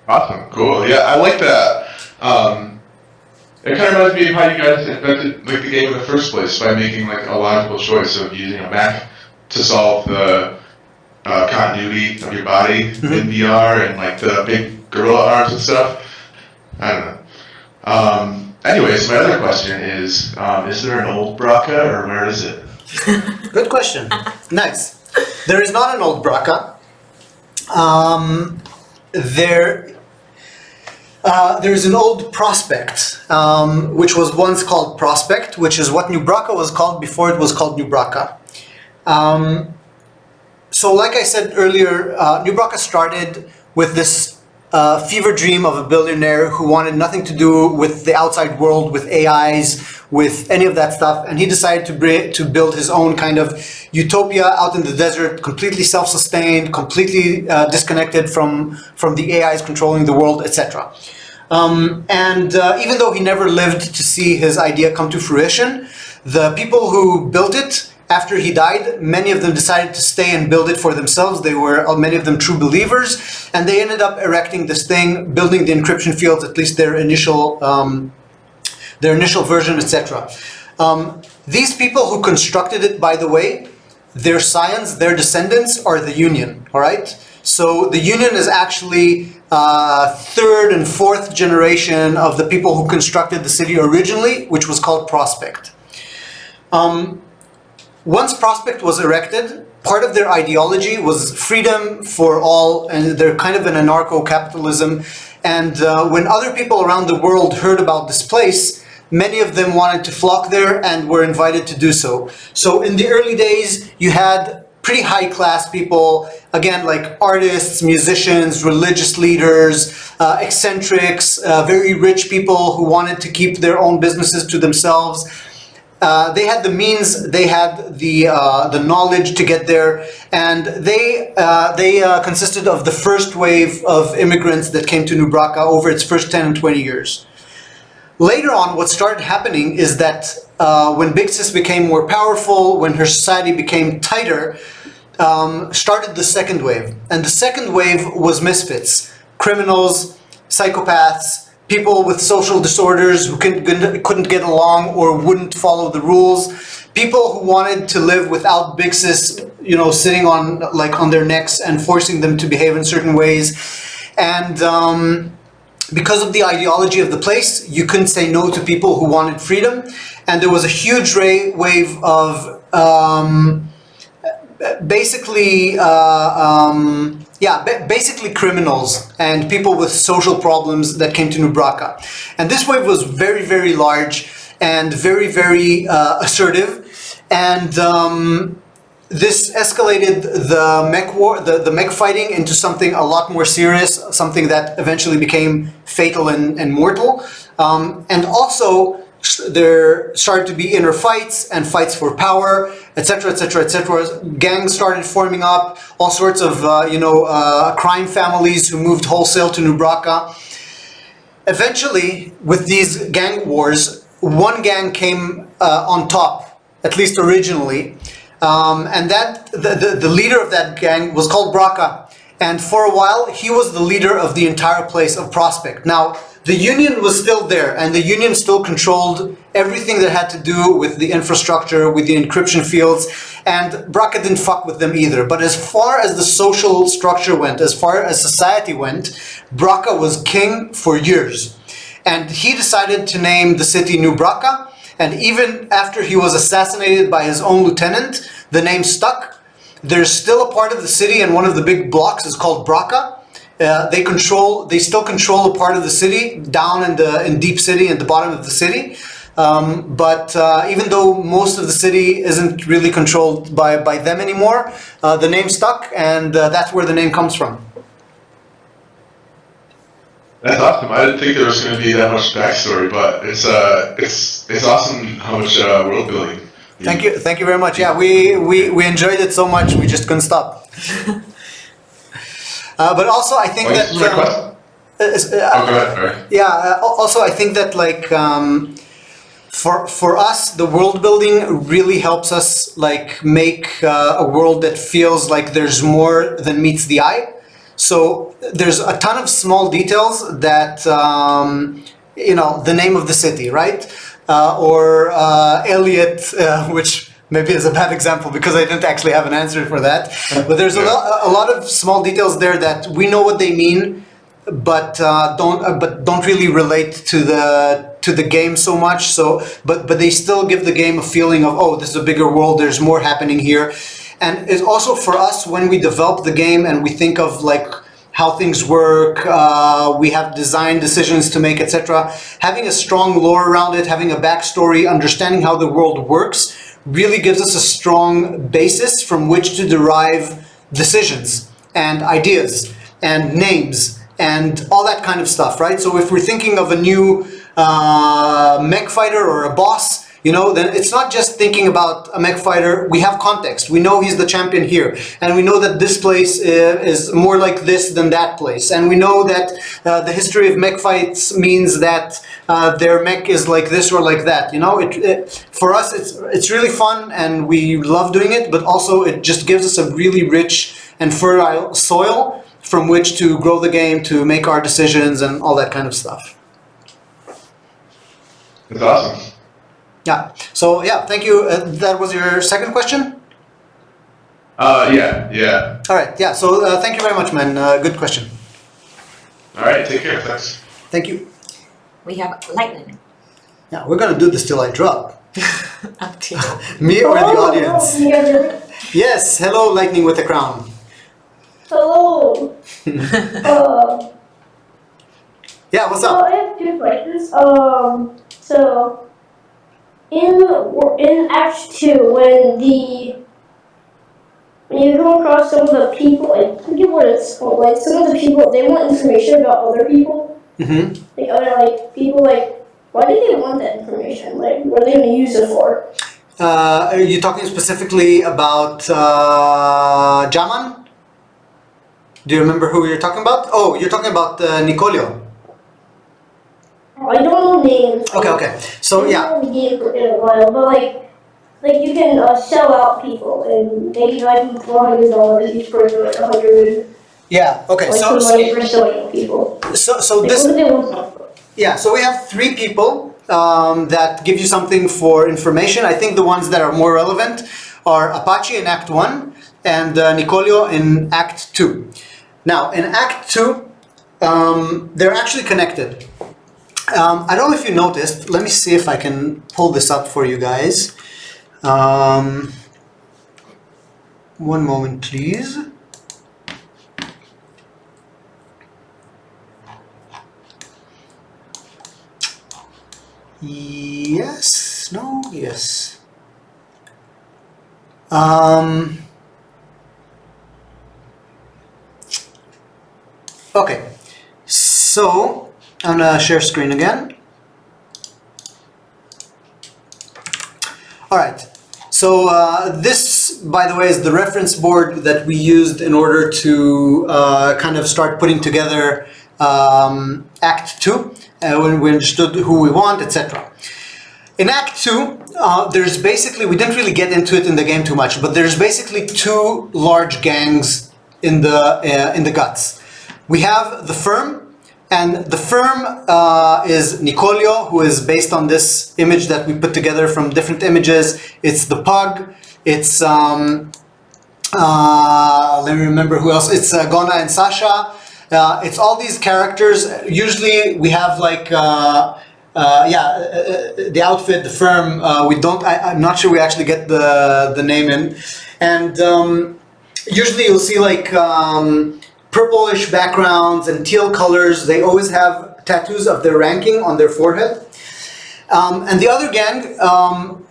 Awesome, cool. Yeah, I like that. It kind of reminds me of how you guys invented like the game in the first place by making like a logical choice of using a mech to solve the continuity of your body in VR and like the big gorilla arms and stuff. I don't know. Anyways, my other question is there an old Braca or where is it? Good question. Nice. There is not an old Braca. There's an old Prospect, which was once called Prospect, which is what New Braca was called before it was called New Braca. So like I said earlier, New Braca started with this fever dream of a billionaire who wanted nothing to do with the outside world, with AIs, with any of that stuff, and he decided to build his own kind of utopia out in the desert, completely self-sustained, completely disconnected from the AIs controlling the world, etc. Even though he never lived to see his idea come to fruition, the people who built it, after he died, many of them decided to stay and build it for themselves. They were, many of them, true believers, and they ended up erecting this thing, building the encryption fields, at least their initial version, etc. These people who constructed it, by the way, their scions, their descendants, are the Union, all right? So the Union is actually third and fourth generation of the people who constructed the city originally, which was called Prospect. Once Prospect was erected, part of their ideology was freedom for all, and they're kind of an anarcho-capitalism. And when other people around the world heard about this place, many of them wanted to flock there and were invited to do so. So in the early days, you had pretty high-class people, again, like artists, musicians, religious leaders, eccentrics, very rich people who wanted to keep their own businesses to themselves. They had the means, they had the knowledge to get there, and they consisted of the first wave of immigrants that came to New Braca over its first 10 and 20 years. Later on, what started happening is that when Big Sis became more powerful, when her society became tighter, started the second wave. And the second wave was misfits, criminals, psychopaths, people with social disorders who couldn't get along or wouldn't follow the rules, people who wanted to live without Big Sis, sitting on their necks and forcing them to behave in certain ways. And because of the ideology of the place, you couldn't say no to people who wanted freedom. And there was a huge wave of basically criminals and people with social problems that came to New Braca. And this wave was very, very large and very, very assertive. And this escalated the mech war, the mech fighting, into something a lot more serious, something that eventually became fatal and mortal. And also, there started to be inner fights and fights for power, etc., etc., etc. Gangs started forming up, all sorts of crime families who moved wholesale to New Braca. Eventually, with these gang wars, one gang came on top, at least originally, and that the leader of that gang was called Braca. And for a while, he was the leader of the entire place of Prospect. Now, the Union was still there, and the Union still controlled everything that had to do with the infrastructure, with the encryption fields, and BRCA didn't fuck with them either. But as far as the social structure went, as far as society went, BRCA was king for years. And he decided to name the city New BRCA, and even after he was assassinated by his own lieutenant, the name stuck. There's still a part of the city, and one of the big blocks is called BRCA. They still control a part of the city down in Deep City, at the bottom of the city. But even though most of the city isn't really controlled by them anymore, the name stuck, and that's where the name comes from. That's awesome. I didn't think there was going to be that much backstory, but it's awesome how much world building. Thank you very much. Yeah, we enjoyed it so much we just couldn't stop. But also, I think that. Go ahead. Yeah. Also, I think that like for us, the world building really helps us like make a world that feels like there's more than meets the eye. So there's a ton of small details that the name of the city, right? Or Elliot, which maybe is a bad example because I didn't actually have an answer for that. But there's a lot of small details there that we know what they mean, but don't really relate to the game so much. So, but they still give the game a feeling of, oh, this is a bigger world. There's more happening here. And it's also for us when we develop the game and we think of like how things work, we have design decisions to make, etc. Having a strong lore around it, having a backstory, understanding how the world works, really gives us a strong basis from which to derive decisions and ideas and names and all that kind of stuff, right? So if we're thinking of a new mech fighter or a boss, then it's not just thinking about a mech fighter. We have context. We know he's the champion here. And we know that this place is more like this than that place. And we know that the history of mech fights means that their mech is like this or like that. For us, it's really fun and we love doing it, but also it just gives us a really rich and fertile soil from which to grow the game, to make our decisions and all that kind of stuff. That's awesome. Yeah. So yeah, thank you. That was your second question? Yeah. All right. Yeah. So thank you very much, man. Good question. All right. Take care. Thanks. Thank you. We have lightning. Yeah, we're gonna do this till I drop. Up to you. Me or the audience? Can you guys hear me? Yes. Hello, lightning with a crown. Hello. Yeah. What's So up? I have two questions. So in Act 2, when you come across some of the people, I forget what it's called, like some of the people, they want information about other people. Mm-hmm. Like other people, why do they want that information? Like, what are they going to use it for? Are you talking specifically about Jaman? Do you remember who you're talking about? Oh, you're talking about Nicolio. I don't know names. Okay. So yeah. I've been in the game for a while, but like you can sell out people and maybe like $400 each person, like 100. Yeah. Okay. Like So some money for selling people. So Like, this. what do they want? Yeah, so we have 3 people that give you something for information. I think the ones that are more relevant are Apache in Act 1 and Nicolio in Act 2. Now, in Act 2, they're actually connected. I don't know if you noticed. Let me see if I can pull this up for you guys. One moment, please. Yes, no, yes. Okay, so I'm gonna share screen again. All right, so this, by the way, is the reference board that we used in order to kind of start putting together Act 2. When we understood who we want, etc. In Act 2, there's basically, we didn't really get into it in the game too much, but there's basically 2 large gangs in the guts. We have the Firm, And the firm is Nicolio, who is based on this image that we put together from different images. It's the pug. It's let me remember who else. It's Gona and Sasha. It's all these characters. Usually we have like the outfit, the firm. We don't. I'm not sure we actually get the name in, and usually you'll see like purplish backgrounds and teal colors. They always have tattoos of their ranking on their forehead. And the other gang,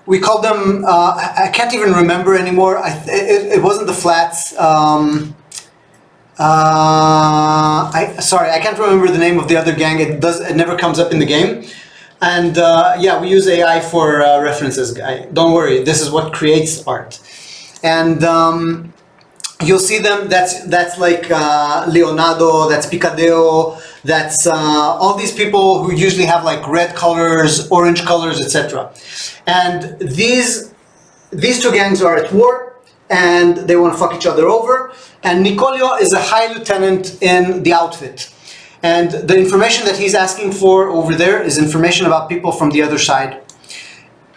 we call them, I can't even remember anymore. It wasn't the Flats. Sorry, I can't remember the name of the other gang. It never comes up in the game. And yeah, we use AI for references. Don't worry, this is what creates art. And you'll see them. That's like Leonardo. That's Picadeo. That's all these people who usually have like red colors, orange colors, etc. And these two gangs are at war, and they want to fuck each other over. And Nicolio is a high lieutenant in the outfit. And the information that he's asking for over there is information about people from the other side.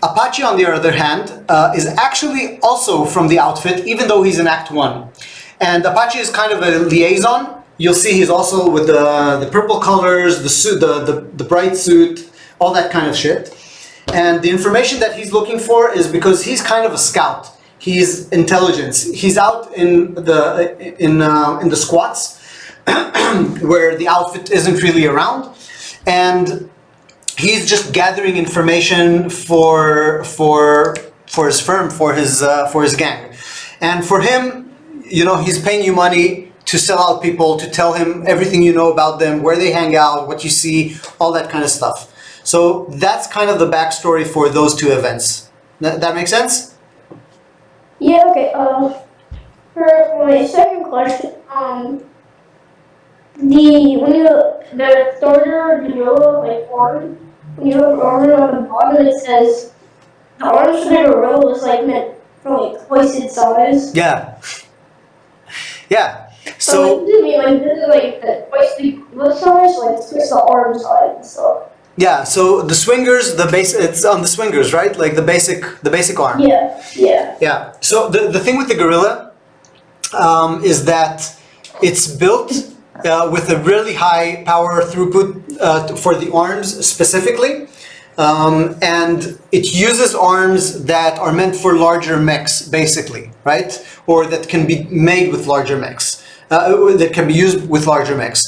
Apache, on the other hand, is actually also from the outfit, even though he's in Act 1. And Apache is kind of a liaison. You'll see he's also with the purple colors, the suit, the bright suit, all that kind of shit. And the information that he's looking for is because he's kind of a scout. He's intelligence. He's out in the squats where the outfit isn't really around, and he's just gathering information for his firm, for his gang. And for him, you know, he's paying you money to sell out people, to tell him everything you know about them, where they hang out, what you see, all that kind of stuff. So that's kind of the backstory for those two events. That makes sense? Yeah, okay. For my second question, the starter gorilla like arm, when you have armor on the bottom, it says the arms for the gorilla was like meant for like twice its size. Yeah. Yeah. So like, this is like the twice the gorilla size, like twice the arm size and stuff. Yeah, so the swingers, it's on the swingers, right? Like the basic arm. Yeah, yeah. Yeah. So the thing with the gorilla is that it's built with a really high power throughput for the arms specifically, and it uses arms that are meant for larger mechs, basically, right? Or that can be made with larger mechs. That can be used with larger mechs.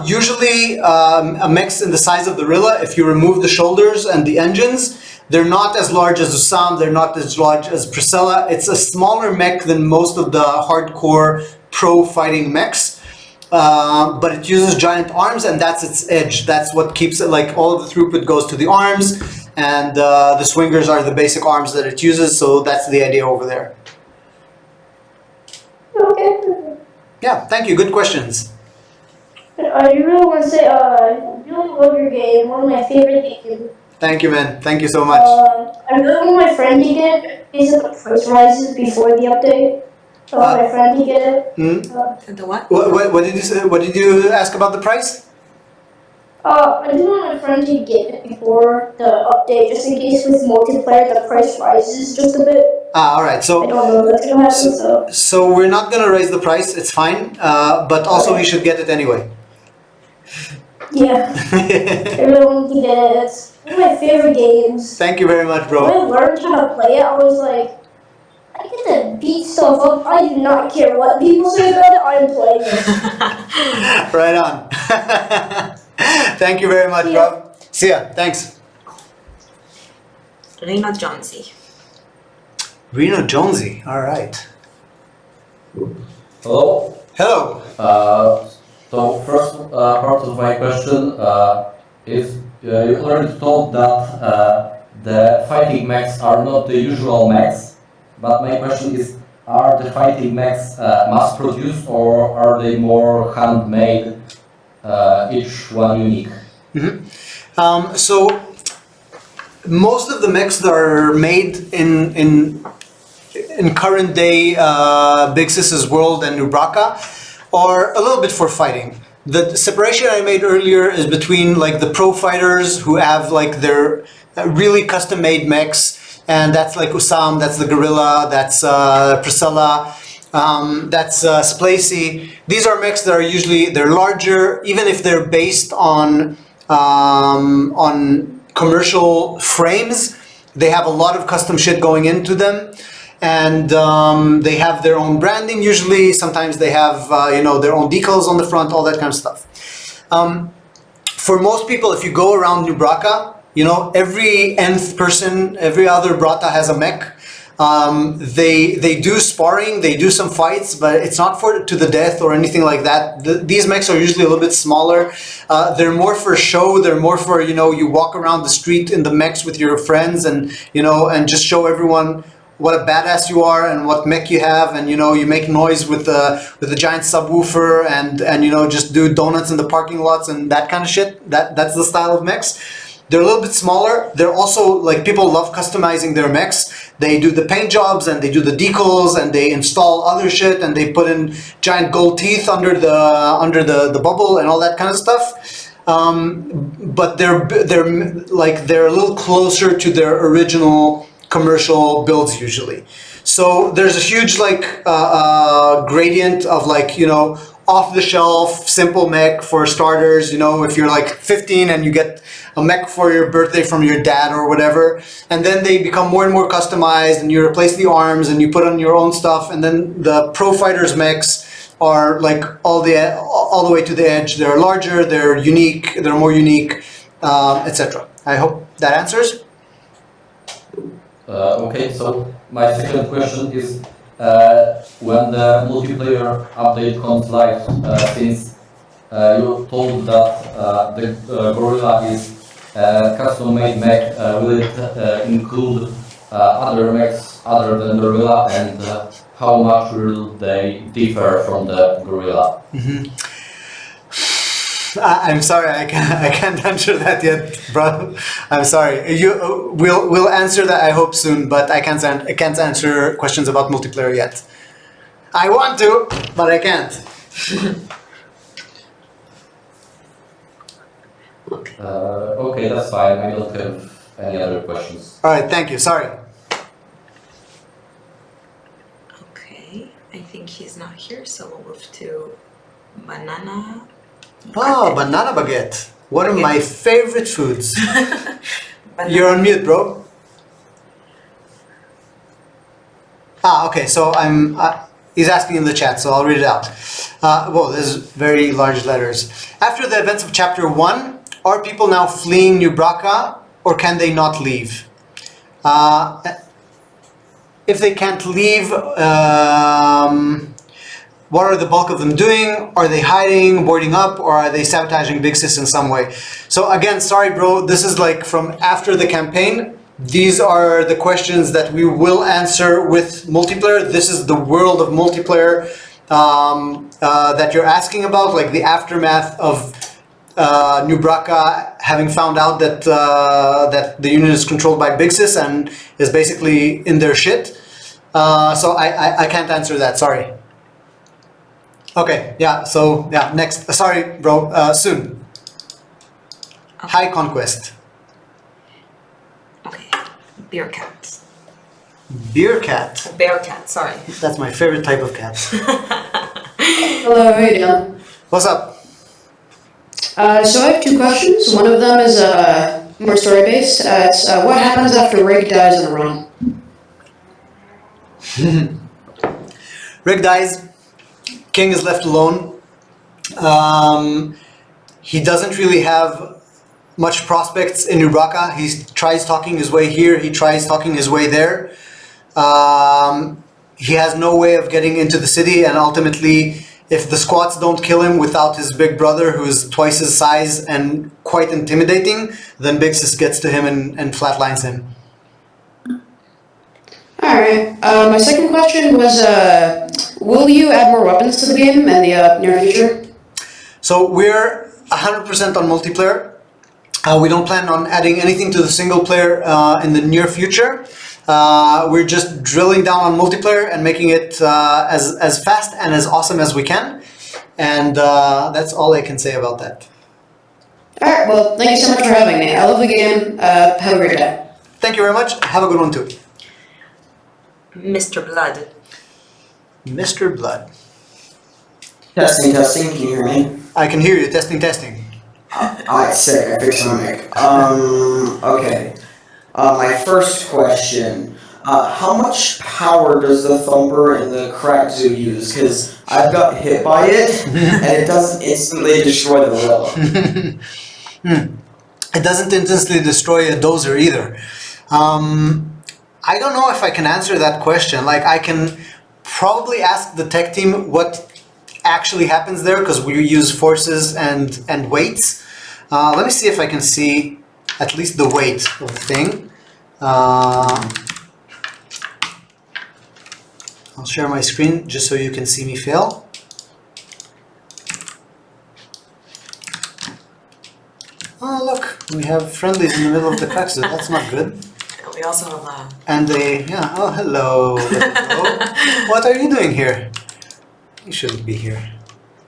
Usually a mechs in the size of the Rilla, if you remove the shoulders and the engines, they're not as large as Usam, they're not as large as Priscilla. It's a smaller mech than most of the hardcore pro fighting mechs, but it uses giant arms, and that's its edge. That's what keeps it, like all of the throughput goes to the arms, and the swingers are the basic arms that it uses, so that's the idea over there. Okay. Yeah, thank you, good questions. I really want to say, I really love your game. One of my favorite games. Thank you, man. Thank you so much. I really want my friend to get it. Is it the price rises before the update? I want my friend to get it. The what? What did you say? What did you ask about the price? I do want my friend to get it before the update, just in case with multiplayer the price rises just a bit. All right. So I don't know if that's gonna happen. So we're not gonna raise the price. It's fine. But also, we should get it anyway. Yeah. I really want to get it. It's one of my favorite games. Thank you very much, bro. When I learned how to play it, I was like, I get to beat stuff up. I do not care what people say about it. I'm playing it. Right on. Thank you very much, bro. See ya. Thanks. Reno Jonesy. Reno Jonesy. All right. Hello. Hello. So first part of my question is you already told that the fighting mechs are not the usual mechs, but my question is, are the fighting mechs mass-produced or are they more handmade, each one unique? Mm-hmm. So most of the mechs that are made in current day Big Sis's world and Nubraka are a little bit for fighting. The separation I made earlier is between like the pro fighters who have like their really custom made mechs, and that's like Usam, that's the Gorilla, that's Priscilla, that's Splacey. These are mechs that are usually they're larger, even if they're based on commercial frames. They have a lot of custom shit going into them, and they have their own branding usually. Sometimes they have their own decals on the front, all that kind of stuff. For most people, if you go around New Bracca, every nth person, every other Brata has a mech. They do sparring, they do some fights, but it's not to the death or anything like that. These mechs are usually a little bit smaller. They're more for show. They're more for, you walk around the street in the mechs with your friends and just show everyone what a badass you are and what mech you have, and you make noise with the giant subwoofer and just do donuts in the parking lots and that kind of shit. That's the style of mechs. They're a little bit smaller. They're also like, people love customizing their mechs. They do the paint jobs and they do the decals and they install other shit and they put in giant gold teeth under the bubble and all that kind of stuff. But they're a little closer to their original commercial builds usually. So there's a huge gradient of off-the-shelf simple mech for starters. If you're like 15 and you get a mech for your birthday from your dad or whatever, and then they become more and more customized and you replace the arms and you put on your own stuff, and then the pro fighters mechs are like all the way to the edge. They're larger, they're unique, they're more unique, etc. I hope that answers. Okay, so my second question is, when the multiplayer update comes live, since you told that the Gorilla is custom-made mech, will it include other mechs other than the Gorilla, and how much will they differ from the Gorilla? I'm sorry, I can't answer that yet, bro. I'm sorry. We'll answer that, I hope, soon, but I can't answer questions about multiplayer yet. I want to, but I can't. Okay, that's fine. I don't have any other questions. All right, thank you. Sorry. Okay, I think he's not here, so we'll move to Banana. Oh, banana baguette. One of my favorite foods. You're on mute, bro. Okay, so he's asking in the chat, so I'll read it out. Whoa, there's very large letters. After the events of Chapter 1, are people now fleeing New Bracca, or can they not leave? If they can't leave, what are the bulk of them doing? Are they hiding, boarding up, or are they sabotaging Big Sis in some way? So again, sorry bro, this is like from after the campaign. These are the questions that we will answer with multiplayer. This is the world of multiplayer that you're asking about, like the aftermath of New Bracca having found out that that the Union is controlled by Big Sis and is basically in their shit. So I can't answer that, sorry. Okay, yeah, so, yeah, next. Sorry, bro, soon. Okay. High Conquest. Okay, beer cat. Beer cat. Bear cat, sorry. That's my favorite type of cat. Hello, how you doing? What's up? So I have two questions. One of them is more story-based. It's what happens after Rig dies in a run? Rick dies. King is left alone. He doesn't really have much prospects in New Bracca. He tries talking his way here. He tries talking his way there. He has no way of getting into the city, and ultimately, if the squats don't kill him without his big brother, who is twice his size and quite intimidating, then Big Sis gets to him and flatlines him. Alright, my second question was, will you add more weapons to the game in the near future? So we're 100% on multiplayer. We don't plan on adding anything to the single player in the near future. We're just drilling down on multiplayer and making it as fast and as awesome as we can. And that's all I can say about that. Alright, well, thank you so much for having me. I love the game. Have a great day. Thank you very much. Have a good one too. Mr. Blood. Mr. Blood. Testing, testing, can you hear me? I can hear you. Testing, testing. Alright, sick, I fixed my mic. Okay. My first question. How much power does the thumper in the crack zoo use? Because I've got hit by it, and it doesn't instantly destroy the gorilla. It doesn't instantly destroy a dozer either. I don't know if I can answer that question. Like, I can probably ask the tech team what actually happens there, because we use forces and weights. Let me see if I can see at least the weight of the thing. I'll share my screen just so you can see me fail. Oh look, we have friendlies in the middle of the crack zoo. That's not good. We also have And they, yeah, oh hello. Hello. What are you doing here? You shouldn't be here.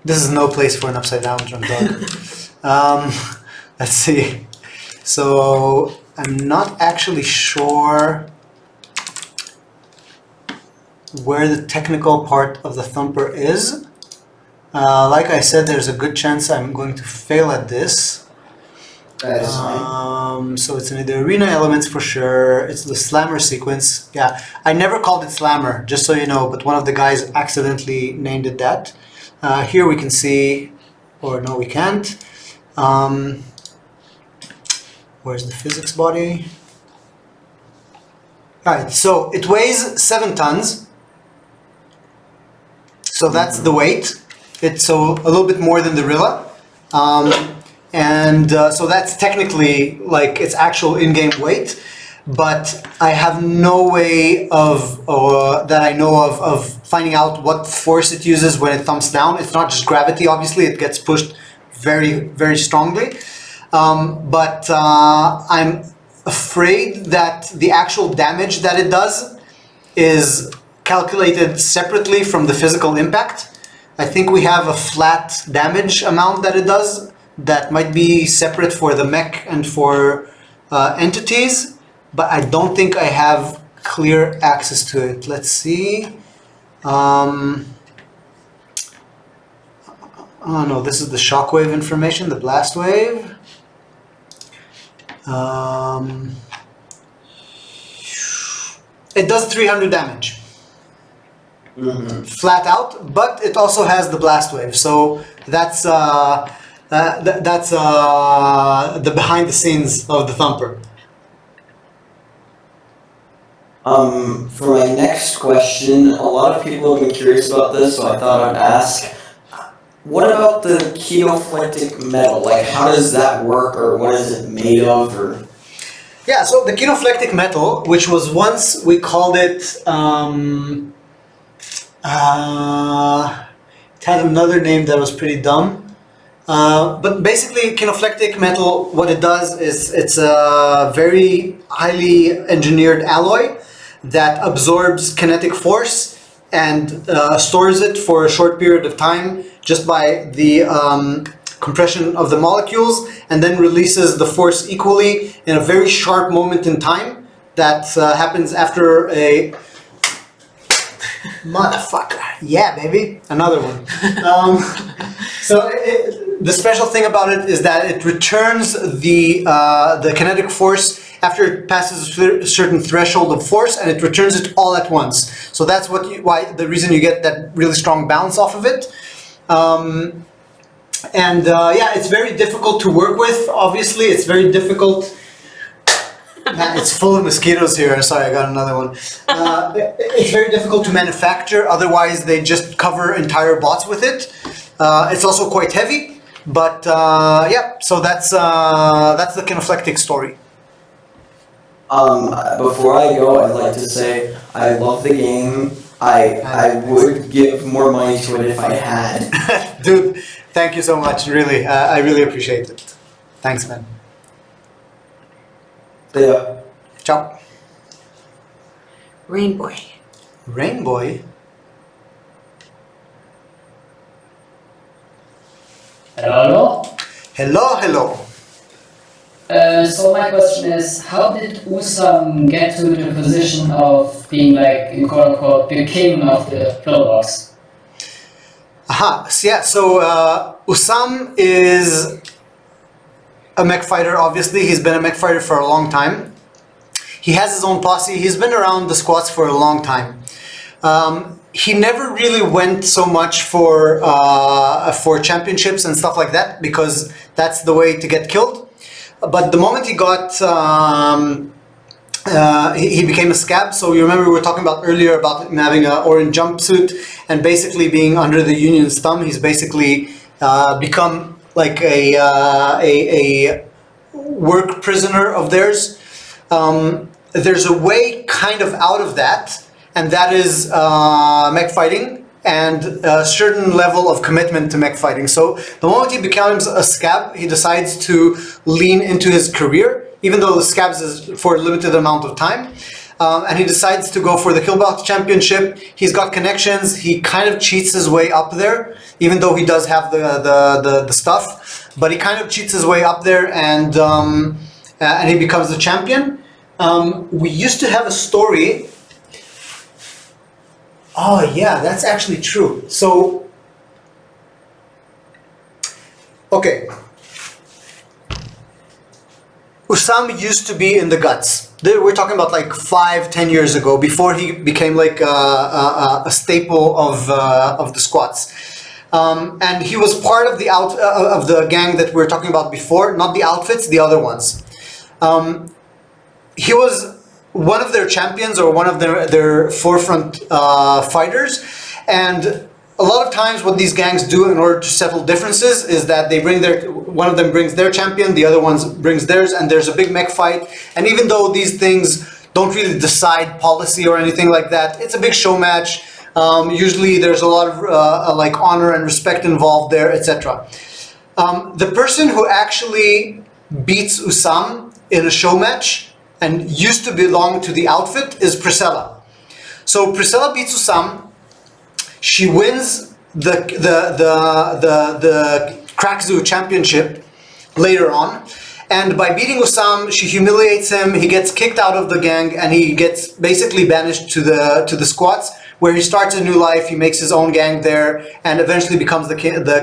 This is no place for an upside down drunk dog. Let's see. So I'm not actually sure where the technical part of the thumper is. Like I said, there's a good chance I'm going to fail at this. That is fine. So it's in the arena elements for sure. It's the slammer sequence. Yeah, I never called it slammer, just so you know, but one of the guys accidentally named it that. Here we can see, or no we can't. Where's the physics body? Alright, so it weighs 7 tons. So that's the weight. It's so a little bit more than the Rilla. So that's technically like its actual in-game weight, but I have no way of that I know of finding out what force it uses when it thumps down. It's not just gravity, obviously, it gets pushed very, very strongly. But I'm afraid that the actual damage that it does is calculated separately from the physical impact. I think we have a flat damage amount that it does that might be separate for the mech and for entities, but I don't think I have clear access to it. Let's see. Oh no, this is the shockwave information, the blast wave. It does 300 damage. Flat out, but it also has the blast wave, so that's the behind the scenes of the thumper. For my next question, a lot of people have been curious about this, so I thought I'd ask. What about the kinoflectic metal? Like, how does that work, or what is it made of, or? Yeah, so the kinoflectic metal, which was once we called it, it had another name that was pretty dumb. But basically, kinoflectic metal, what it does is it's a very highly engineered alloy that absorbs kinetic force and stores it for a short period of time just by the compression of the molecules, and then releases the force equally in a very sharp moment in time that happens after a motherfucker. Yeah, baby. Another one. The special thing about it is that it returns the kinetic force after it passes a certain threshold of force, and it returns it all at once. So that's why the reason you get that really strong bounce off of it. Yeah, it's very difficult to work with. Obviously, it's very difficult. Man, it's full of mosquitoes here. Sorry, I got another one. It's very difficult to manufacture. Otherwise, they just cover entire bots with it. It's also quite heavy. But yeah, so that's the kinoflectic story. Before I go, I'd like to say I love the game. I would give more money to it if I had. Dude, thank you so much. Really, I really appreciate it. Thanks, man. Yeah. Ciao. Rainboy. Rainboy? Hello. Hello, hello. So my question is, how did Usam get to the position of being like, in quote unquote, the king of the pillbox? Aha, yeah, so Usam is a mech fighter, obviously. He's been a mech fighter for a long time. He has his own posse. He's been around the squats for a long time. He never really went so much for championships and stuff like that, because that's the way to get killed. But the moment he got, he became a scab. So you remember we were talking about earlier about him having an orange jumpsuit and basically being under the Union's thumb. He's basically become like a work prisoner of theirs. There's a way kind of out of that, and that is mech fighting and a certain level of commitment to mech fighting. So the moment he becomes a scab, he decides to lean into his career, even though the scabs is for a limited amount of time. And he decides to go for the Killbox Championship. He's got connections. He kind of cheats his way up there, even though he does have the stuff. But he kind of cheats his way up there, and he becomes the champion. We used to have a story. Oh yeah, that's actually true. So, okay. Usam used to be in the guts. We're talking about like 5-10 years ago, before he became like a staple of the squats. And he was part of the gang that we were talking about before, not the outfits, the other ones. He was one of their champions, or one of their forefront fighters, and a lot of times what these gangs do in order to settle differences is that they bring one of them brings their champion, the other one brings theirs, and there's a big mech fight. And even though these things don't really decide policy or anything like that, it's a big show match. Usually there's a lot of like honor and respect involved there, etc. The person who actually beats Usam in a show match and used to belong to the outfit is Priscilla. So Priscilla beats Usam. She wins the Crack Zoo Championship later on, and by beating Usam, she humiliates him. He gets kicked out of the gang, and he gets basically banished to the squats, where he starts a new life. He makes his own gang there, and eventually becomes the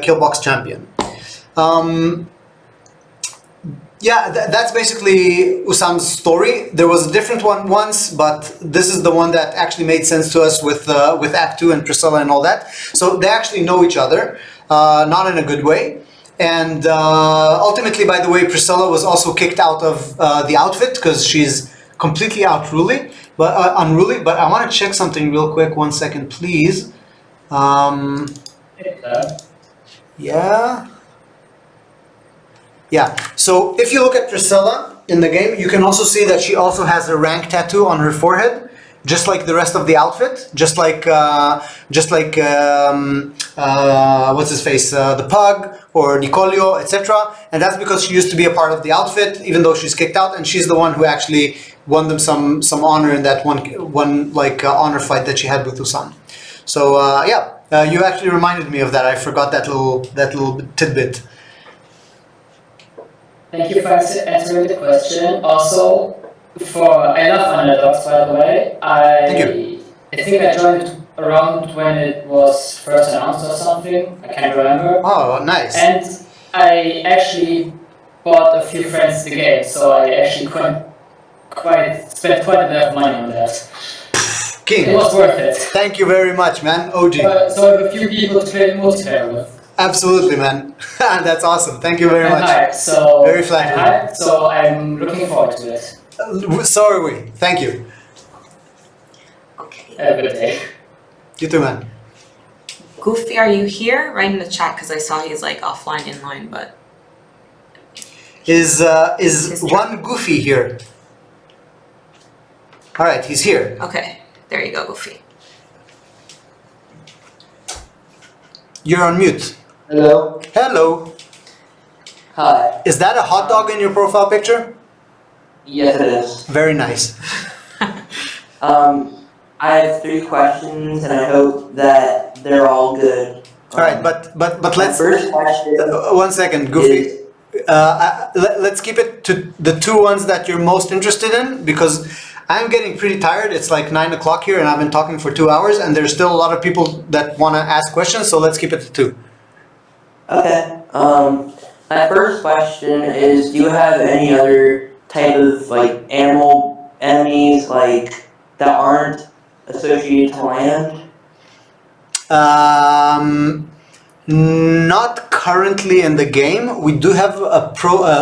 Killbox champion. Yeah, that's basically Usam's story. There was a different one once, but this is the one that actually made sense to us with Act 2 and Priscilla and all that. So they actually know each other, not in a good way. And ultimately, by the way, Priscilla was also kicked out of the outfit because she's completely unruly. But I want to check something real quick. 1 second, please. Yeah. Yeah, so if you look at Priscilla in the game, you can also see that she also has a rank tattoo on her forehead, just like the rest of the outfit, just like what's his face, the Pug or Nicolio, etc. And that's because she used to be a part of the outfit, even though she's kicked out, and she's the one who actually won them some honor in that one honor fight that she had with Usam. So yeah, you actually reminded me of that. I forgot that little tidbit. Thank you for answering the question. Also, I love Underdogs, by the way. Thank you. I think I joined around when it was first announced or something. I can't remember. Oh, nice. And I actually bought a few friends the game, so I actually spent quite a bit of money on that. King. It was worth it. Thank you very much, man. OG. So I have a few people to play multiplayer with. Absolutely, man. That's awesome. Thank you very much. Hyped, so very flattering. So I'm looking forward to it. So are we. Thank you. Okay. Have a good day. You too, man. Goofy, are you here? Write in the chat because I saw he's like offline, inline, but is one Goofy here? All right, he's here. Okay, there you go, Goofy. You're on mute. Hello. Hello. Hi. Is that a hot dog in your profile picture? Yes, it is. Very nice. I have 3 questions, and I hope that they're all good All right, but let's. First question. 1 second, Goofy. Let's keep it to the two ones that you're most interested in, because I'm getting pretty tired. It's like 9 o'clock here and I've been talking for 2 hours and there's still a lot of people that want to ask questions, so let's keep it to two. Okay. My first question is, do you have any other type of like animal enemies like that aren't associated to land? Not currently in the game. We do have a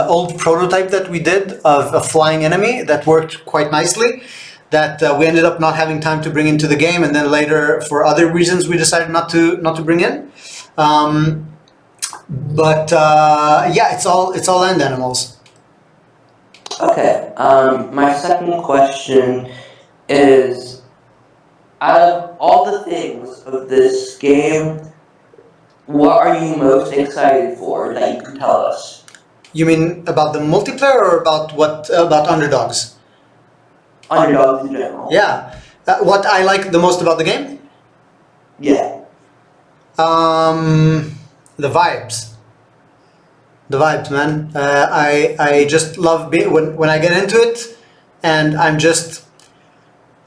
old prototype that we did of a flying enemy that worked quite nicely, that we ended up not having time to bring into the game, and then later for other reasons we decided not to bring in. But yeah, it's all land animals. Okay. My second question is, out of all the things of this game, what are you most excited for that you can tell us? You mean about the multiplayer or about about Underdogs? Underdogs in general. Yeah. What I like the most about the game? Yeah. The vibes. The vibes, man. I just love being when I get into it, and I'm just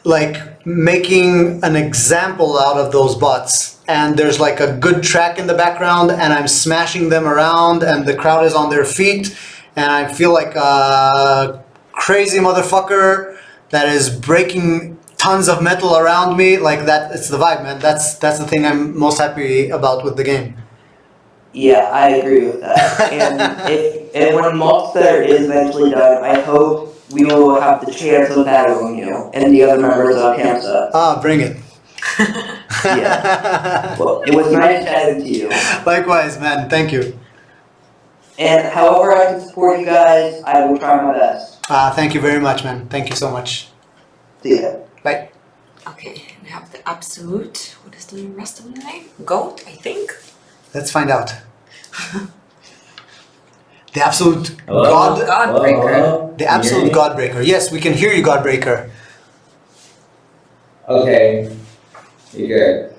like making an example out of those bots, and there's like a good track in the background and I'm smashing them around and the crowd is on their feet and I feel like a crazy motherfucker that is breaking tons of metal around me. Like that, it's the vibe, man. That's the thing I'm most happy about with the game. Yeah, I agree with that. And if when multiplayer is eventually done, I hope we will have the chance of battling you and the other members of Hamza. Ah, bring it. Yeah. Well, it was nice chatting to you. Likewise, man. Thank you. And however I can support you guys, I will try my best. Thank you very much, man. Thank you so much. See ya. Bye. Okay, we have the absolute. What is the rest of the name? Goat, I think. Let's find out. The absolute Godbreaker. The absolute Godbreaker. Yes, we can hear you, Godbreaker. Okay. You good?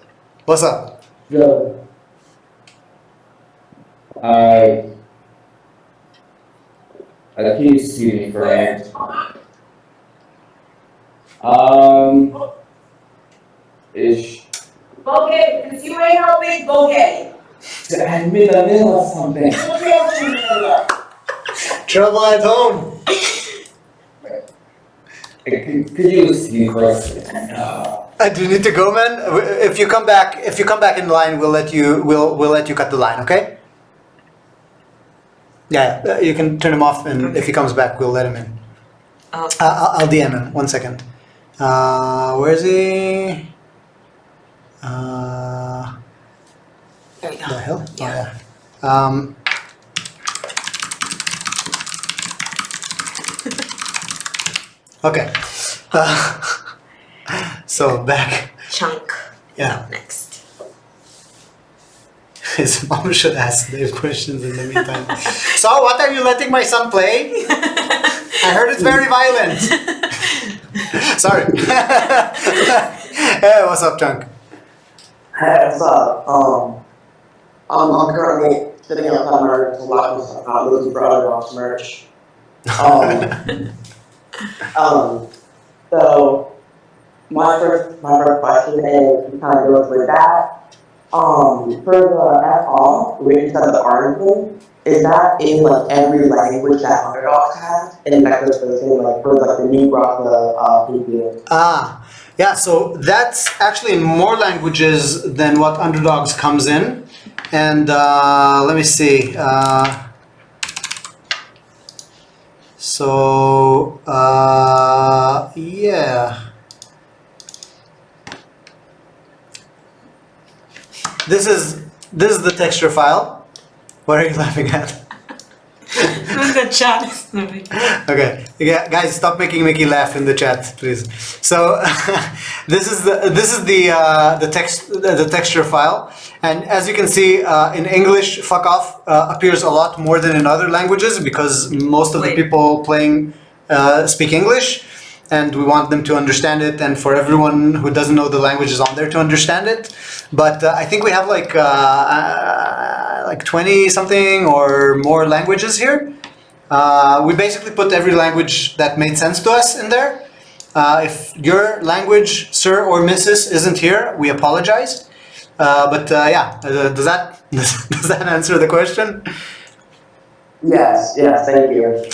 What's up? Good. I please see me friend. Ish. Go get it, because you ain't helping, go get it. I'm in the middle of something. Trouble at home. Could you see first? Do you need to go, man? If you come back in line, we'll let you cut the line, okay? Yeah, you can turn him off, and if he comes back, we'll let him in. I'll DM him. 1 second. Where is he? There we go. The hell? Yeah. Oh, yeah. Okay. So back. Chunk. Yeah. Up next. His mom should ask Dave questions in the meantime. So, what are you letting my son play? I heard it's very violent. Sorry. Hey, what's up, Chunk? Hey, what's up? I'm currently sitting outside my room to watch looking for UNDERDOGS merch. So my first question is kind of goes with that. For the FR, we just have the article. Is that in like every language that UNDERDOGS has? And like the thing like for like the new BRAWLER PPA? Yeah, so that's actually in more languages than what Underdogs comes in. And let me see. Yeah. This is the texture file. What are you laughing at? The chat. Okay, yeah, guys, stop making Mickey laugh in the chat, please. So this is the texture file, and as you can see, in English, "fuck off" appears a lot more than in other languages because most of the people playing speak English. and we want them to understand it, and for everyone who doesn't know the languages on there to understand it. But I think we have like 20 something or more languages here. We basically put every language that made sense to us in there. If your language, sir or Mrs., isn't here, we apologize. But yeah, does that answer the question? Yes, thank you.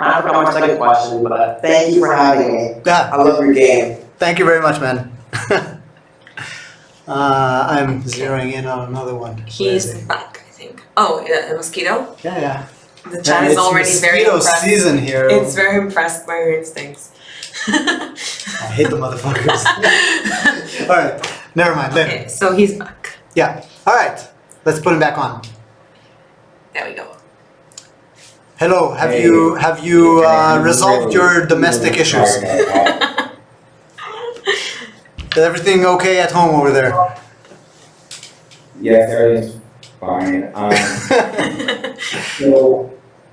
I forgot my second question, but thank you for having me. Yeah. I love your game. Thank you very much, man. I'm zeroing in on another one. He's back, I think. Oh, yeah, Mosquito? Yeah. The chat is it's already very mosquito impressed. season here. It's very impressed by your instincts. I hate the motherfuckers. All right, never mind. Later. Okay, so he's back. Yeah. All right, let's put him back on. There we go. Hello. Have you resolved your domestic issues? Is everything okay at home over there? Yes, everything's fine. So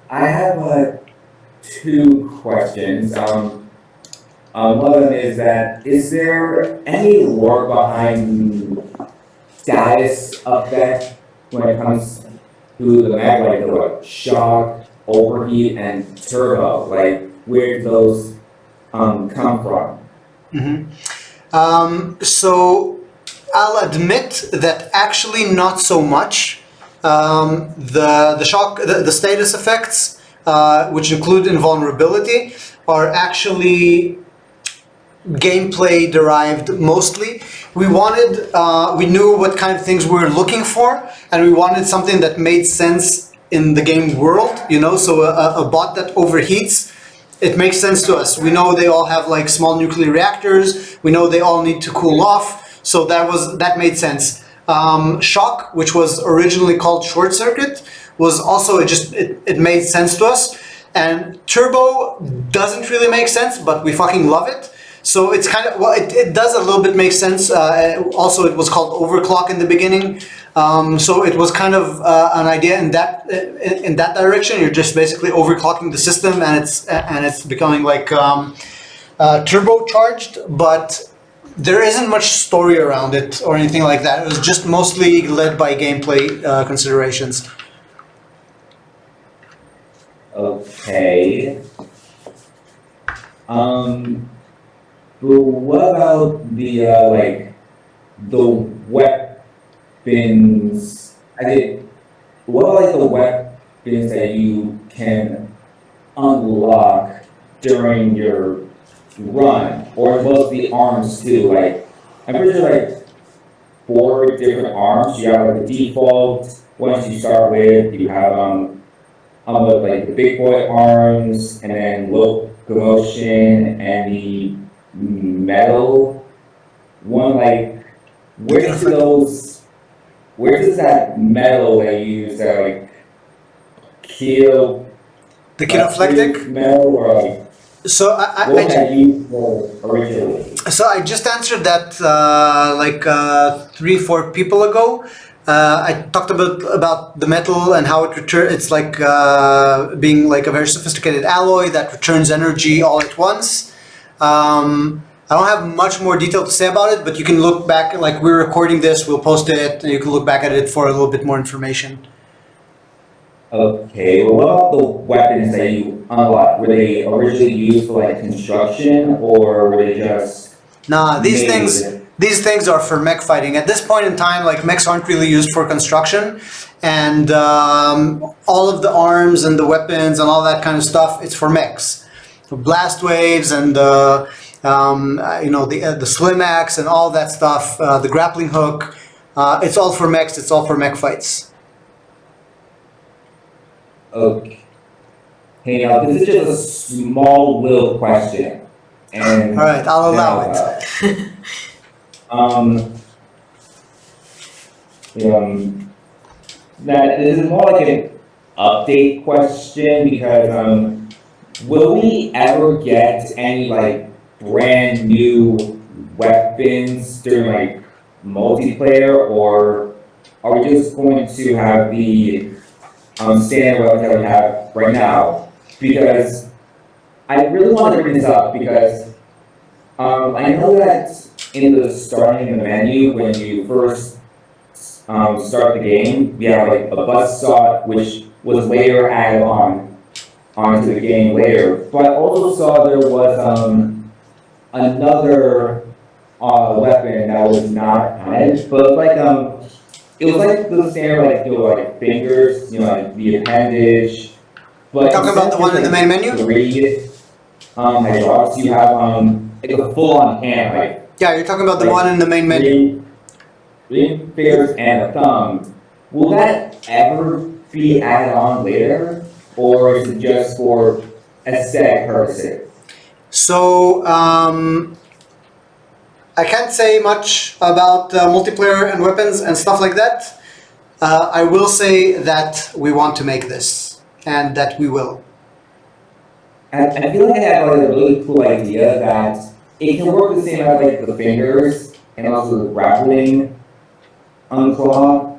I have 2 questions. One of them is that, is there any lore behind status effect when it comes to the mech, like the shock, overheat, and turbo? Like, where do those come from? So I'll admit that actually not so much. The shock, the status effects, which include invulnerability, are actually gameplay derived mostly. We wanted, we knew what kind of things we were looking for, and we wanted something that made sense in the game world, you know, so a bot that overheats, it makes sense to us. We know they all have like small nuclear reactors, we know they all need to cool off, so that made sense. Shock, which was originally called short circuit, was also, it made sense to us. And turbo doesn't really make sense, but we fucking love it. So it's kind of, well, it does a little bit make sense. Also, it was called overclock in the beginning. So it was kind of an idea in that direction. You're just basically overclocking the system, and it's becoming like turbocharged. But there isn't much story around it or anything like that. It was just mostly led by gameplay considerations. Okay. But what about the the weapons? What about like the weapons that you can unlock during your run, or both the arms too? Like, I'm pretty sure like 4 different arms. You have like the default ones you start with. You have like the big boy arms, and then locomotion, and the metal one. Like, where does that metal that you use that like the kinoplectic metal, or like, so originally? So I just answered that 3-4 people ago. I talked about the metal and how it returns. It's like being like a very sophisticated alloy that returns energy all at once. I don't have much more detail to say about it, but you can look back, like we're recording this, we'll post it, and you can look back at it for a little bit more information. Okay, well, what about the weapons that you unlocked? Were they originally used for like construction, or were they just... Nah, these things are for mech fighting. At this point in time, like mechs aren't really used for construction, and all of the arms and the weapons and all that kind of stuff, it's for mechs. For blast waves and the slim axe and all that stuff, the grappling hook, it's all for mechs, it's all for mech fights. Okay. Hey, now this is just a small little question. And all right, I'll allow it. That this is more like an update question, because will we ever get any like brand new weapons during like multiplayer, or are we just going to have the standard weapons that we have right now? Because I really want to bring this up because I know that in the starting in the menu when you first start the game, you have like a buzzsaw which was later added on onto the game later. But I also saw there was another weapon that was not added, but like it was like the standard like like fingers, like the appendage. But talking about the one in the main menu? Three hydraulics, you have like a full-on hand, like yeah, you're talking about the one in the main menu. Three fingers and a thumb. Will that ever be added on later, or is it just for aesthetic purposes? So I can't say much about multiplayer and weapons and stuff like that. I will say that we want to make this, and that we will. I feel like I have like a really cool idea that it can work the same as like the fingers and also the grappling on the claw.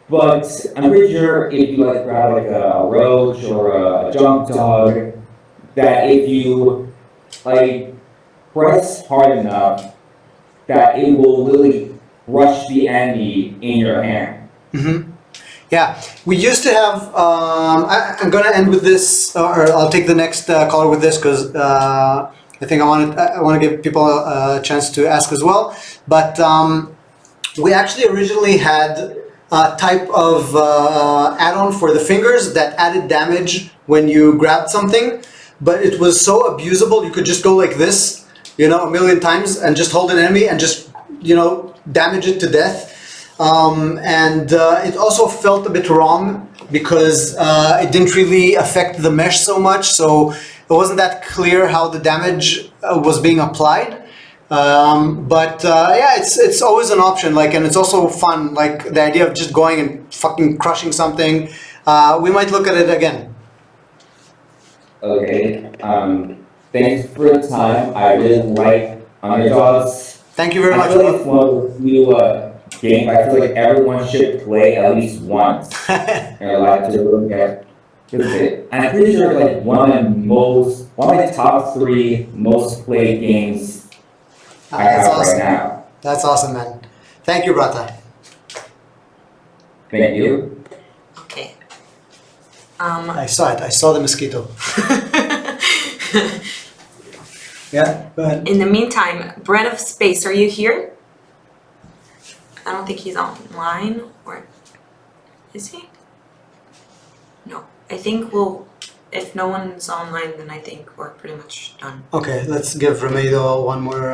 But I'm pretty sure if you like grab like a roach or a jump dog, that if you like press hard enough, that it will really rush the enemy in your hand. Mm-hmm. Yeah, we used to have. I'm gonna end with this, or I'll take the next caller with this because I think I want to give people a chance to ask as well. But we actually originally had a type of add-on for the fingers that added damage when you grabbed something, but it was so abusable. You could just go like this, a million times, and just hold an enemy and just damage it to death. And it also felt a bit wrong because it didn't really affect the mesh so much, so it wasn't that clear how the damage was being applied. But yeah, it's always an option, and it's also fun, the idea of just going and fucking crushing something. We might look at it again. Okay, thanks for your time. I really like Underdogs. Thank you very much. I feel like it's one of the few games I feel like everyone should play at least once in their life to really get it. And I'm pretty sure it's one of my top 3 most played games I have awesome. right now. That's awesome, man. Thank you, brother. Thank you. Okay. I saw it. I saw the mosquito. Yeah, go ahead. In the meantime, Bread of Space, are you here? I don't think he's online, or is he? No. I think if no one's online, then I think we're pretty much done. Okay, let's give Remedo one more.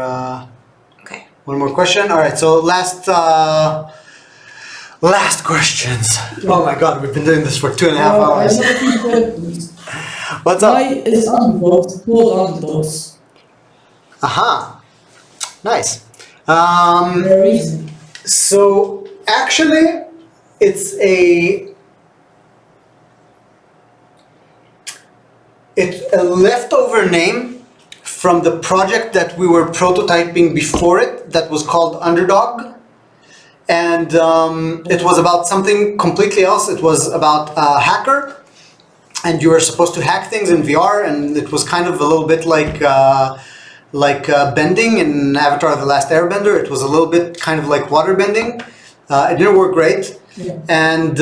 Okay. One more question. All right. So last questions. Oh my God, we've been doing this for 2.5 hours. What's up? Why is Underdogs called Underdogs? Aha. Nice. The reason. So actually, it's a leftover name from the project that we were prototyping before it that was called Underdog. And it was about something completely else. It was about a hacker, and you were supposed to hack things in VR, and it was kind of a little bit like bending in Avatar: The Last Airbender. It was a little bit kind of like water bending. It didn't work great, Yeah. and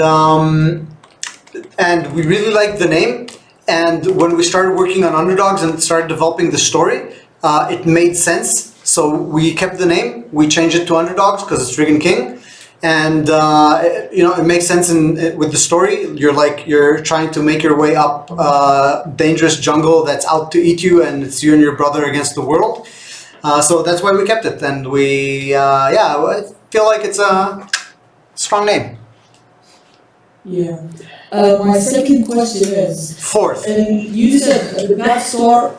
we really liked the name. And when we started working on Underdogs and started developing the story, it made sense. So we kept the name. We changed it to Underdogs because it's Friggin' King, and it makes sense with the story. You're trying to make your way up dangerous jungle that's out to eat you, and it's you and your brother against the world. So that's why we kept it, and I feel like it's a strong name. Yeah. My second question is. Fourth. You said the backstory.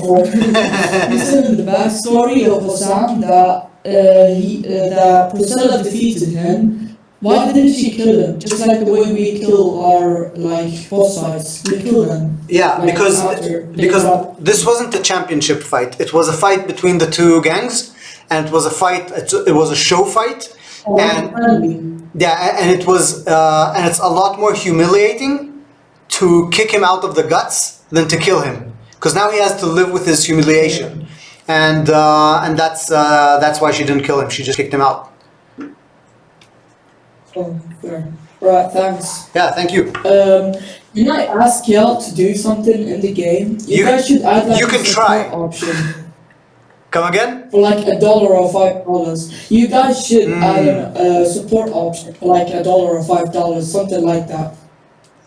Fourth. You said in the backstory of Osam that that Priscilla defeated him. Why didn't she kill him? Just like the way we kill our boss fights, we kill them. Yeah, because this wasn't a championship fight. It was a fight between the two gangs, and it was a fight. It was a show fight, and it was and it's a lot more humiliating to kick him out of the guts than to kill him, because now he has to live with his humiliation, and that's why she didn't kill him. She just kicked him out. Oh, fair. Right, thanks. Yeah, thank you. Can I ask y'all to do something in the game? You guys should add like you a can support try. option. Come again? For like $1 or $5. You guys should add a support option for like $1 or $5, something like that.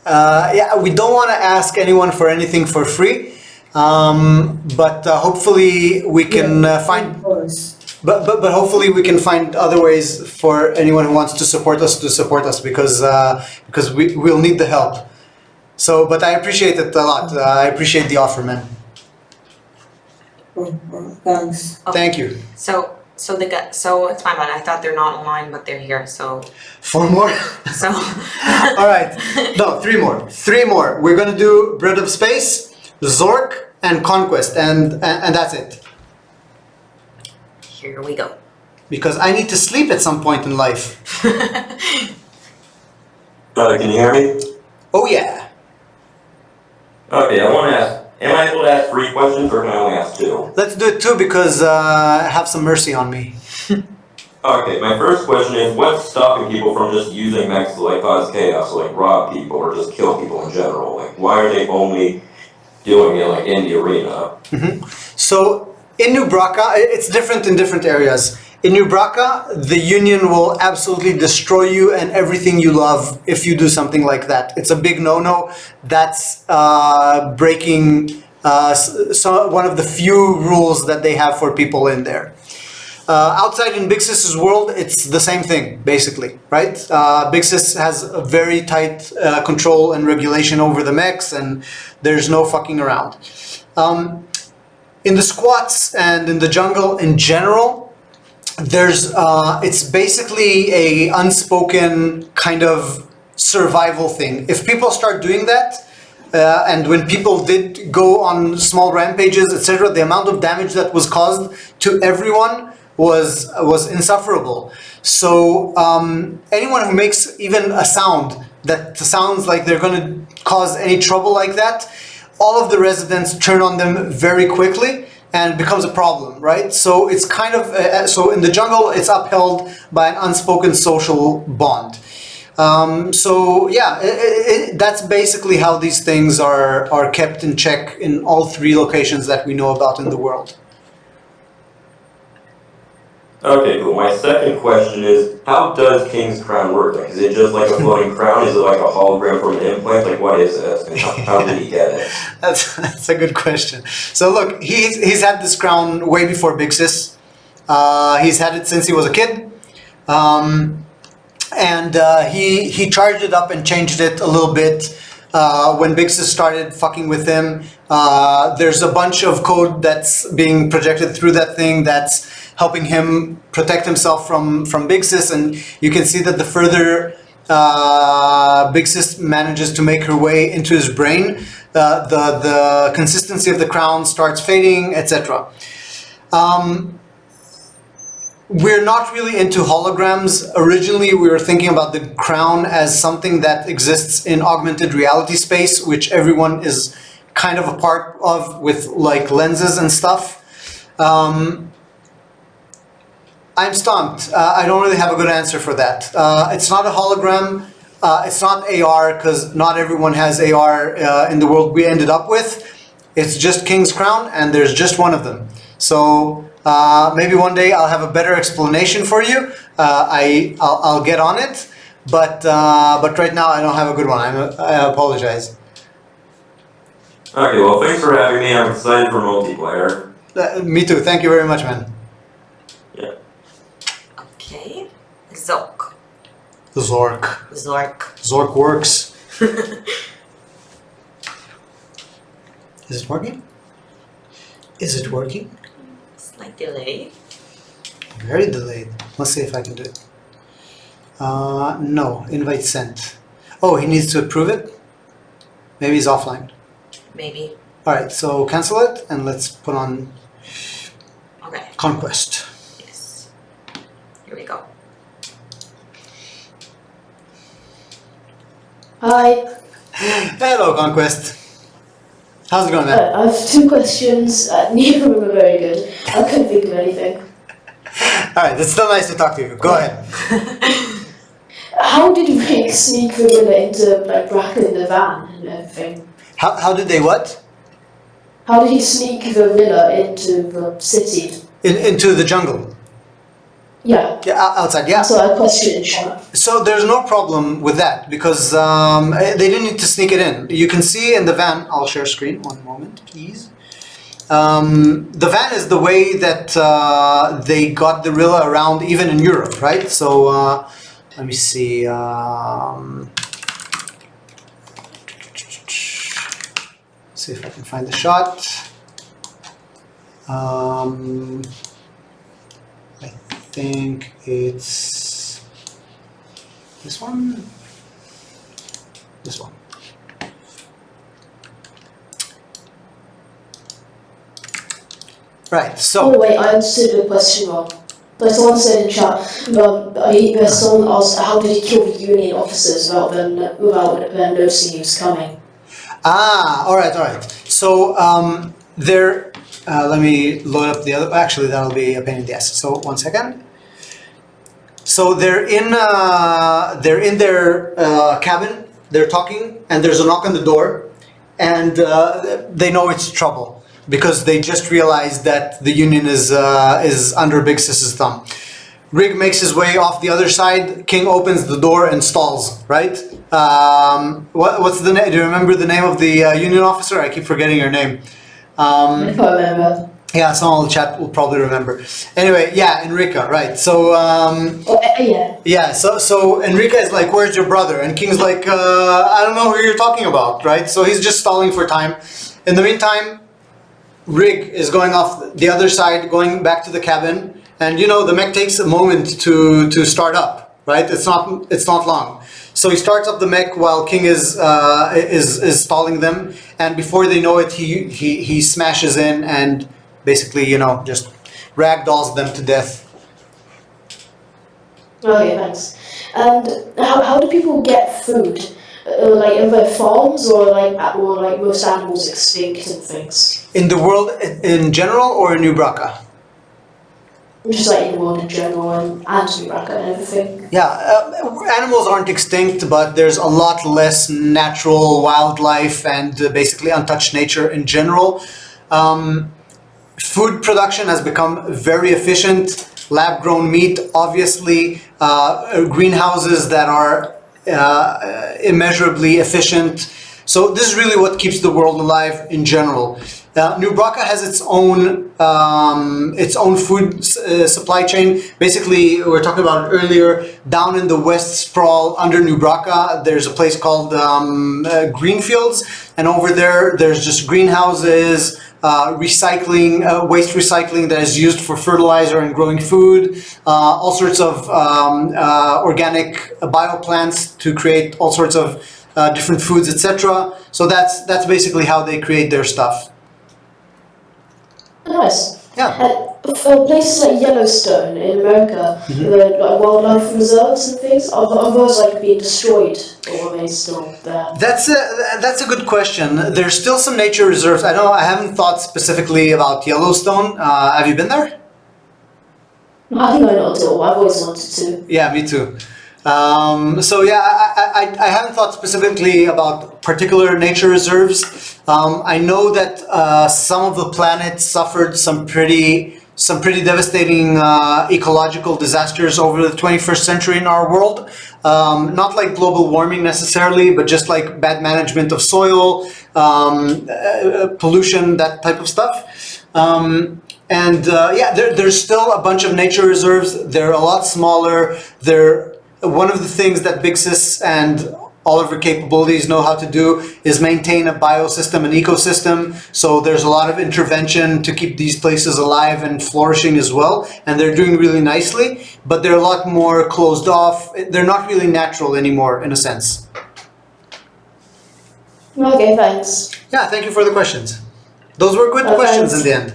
Yeah, we don't want to ask anyone for anything for free, but hopefully we can find. But hopefully we can find other ways for anyone who wants to support us because we'll need the help. So, but I appreciate it a lot. I appreciate the offer, man. Thanks. Thank you. So it's my bad. I thought they're not online, but they're here. So 4 more. So all right. No, 3 more. 3 more. We're gonna do Bread of Space, Zork, and Conquest, and that's it. Here we go. Because I need to sleep at some point in life. Can you hear me? Oh yeah. Okay, I want to ask. Am I able to ask 3 questions, or can I only ask 2? Let's do it 2 because have some mercy on me. Okay, my first question is, what's stopping people from just using mechs to like cause chaos, like rob people or just kill people in general? Like, why are they only doing it like in the arena? So in New Braca, it's different in different areas. In New Braca, the Union will absolutely destroy you and everything you love if you do something like that. It's a big no-no. That's breaking one of the few rules that they have for people in there. Outside in Big Sis's world, it's the same thing, basically, right? Big Sis has a very tight control and regulation over the mechs, and there's no fucking around. In the squats and in the jungle in general, there's it's basically a unspoken kind of survival thing. If people start doing that, and when people did go on small rampages, etc., the amount of damage that was caused to everyone was insufferable. So anyone who makes even a sound that sounds like they're going to cause any trouble like that, all of the residents turn on them very quickly and it becomes a problem, right? So it's kind of, so in the jungle, it's upheld by an unspoken social bond. So yeah, that's basically how these things are kept in check in all 3 locations that we know about in the world. Okay, cool. My second question is, how does King's Crown work? Like, is it just like a floating crown? Is it like a hologram from an implant? Like, what is it? And how did he get it? That's a good question. So look, he's had this crown way before Big Sis. He's had it since he was a kid. And he charged it up and changed it a little bit when Big Sis started fucking with him. There's a bunch of code that's being projected through that thing that's helping him protect himself from Big Sis, and you can see that the further Big Sis manages to make her way into his brain, the consistency of the crown starts fading, etc. We're not really into holograms. Originally, we were thinking about the crown as something that exists in augmented reality space, which everyone is kind of a part of with like lenses and stuff. I'm stumped. I don't really have a good answer for that. It's not a hologram. It's not AR because not everyone has AR in the world we ended up with. It's just King's Crown and there's just one of them. So maybe one day I'll have a better explanation for you. I'll get on it, but right now I don't have a good one. I apologize. Okay, well, thanks for having me. I'm excited for multiplayer. Me too. Thank you very much, man. Yeah. Okay. Zork. Zork. Zork works. Is it working? Is it working? Slight delay. Very delayed. Let's see if I can do it. No, invite sent. Oh, he needs to approve it? Maybe he's offline. Maybe. Alright, so cancel it and let's put on Conquest. Yes. Here we go. Hi. Hello, Conquest. How's it going, man? I have 2 questions. Neither of them are very good. I couldn't think of anything. Alright, it's still nice to talk to you. Go ahead. How did Rick sneak the Rilla into like Bracken in the van and everything? How did they what? How did he sneak the Rilla into the city? Into the jungle. Yeah. Yeah, outside. Yeah. So I question chat. So there's no problem with that because they didn't need to sneak it in. You can see in the van. I'll share screen. One moment, please. The van is the way that they got the Rilla around, even in Europe, right? So let me see. See if I can find the shot. I think it's this one. This one. Right, so... Oh wait, I understood the question wrong. But someone said in chat, someone asked how did he kill the Union officers without them noticing he was coming? Ah, alright. So, let me load up the other, actually that'll be a pain in the ass. So, 1 second. So they're in their cabin, they're talking, and there's a knock on the door, and they know it's trouble. Because they just realized that the Union is under Big Sis's thumb. Rig makes his way off the other side. King opens the door and stalls. Right? What's the name? Do you remember the name of the Union officer? I keep forgetting her name. Yeah, someone in the chat will probably remember. Anyway, yeah, Enrica. Right. So yeah. So Enrica is like, "Where's your brother?" And King's like, "I don't know who you're talking about." Right? So he's just stalling for time. In the meantime, Rig is going off the other side, going back to the cabin, and you know the mech takes a moment to start up, right? It's not long. So he starts up the mech while King is stalling them, and before they know it, he smashes in and basically just ragdolls them to death. Okay, thanks. And how do people get food? Like are there farms or like most animals extinct and things? In the world in general or in New Bracca? Just like in the world in general and New Bracca and everything. Yeah, animals aren't extinct, but there's a lot less natural wildlife and basically untouched nature in general. Food production has become very efficient. Lab-grown meat, obviously, greenhouses that are immeasurably efficient. So this is really what keeps the world alive in general. New Bracca has its own food supply chain. Basically, we were talking about it earlier. Down in the West Sprawl under New Bracca, there's a place called Greenfields, and over there's just greenhouses, waste recycling that is used for fertilizer and growing food, all sorts of organic bioplants to create all sorts of different foods, etc. So that's basically how they create their stuff. Nice. Yeah. Places like Yellowstone in America, like wildlife reserves and things, are those like being destroyed, or are they still there? That's a good question. There's still some nature reserves. I haven't thought specifically about Yellowstone. Have you been there? I think I know too. I've always wanted to. Yeah, me too. So yeah, I haven't thought specifically about particular nature reserves. I know that some of the planets suffered some pretty devastating ecological disasters over the 21st century in our world. Not like global warming necessarily, but just like bad management of soil, pollution, that type of stuff. There's still a bunch of nature reserves. They're a lot smaller. One of the things that Big Sis and all of her capabilities know how to do is maintain a biosystem, an ecosystem. So there's a lot of intervention to keep these places alive and flourishing as well. And they're doing really nicely, but they're a lot more closed off. They're not really natural anymore, in a sense. Okay, thanks. Yeah, thank you for the questions. Those were good questions in the end.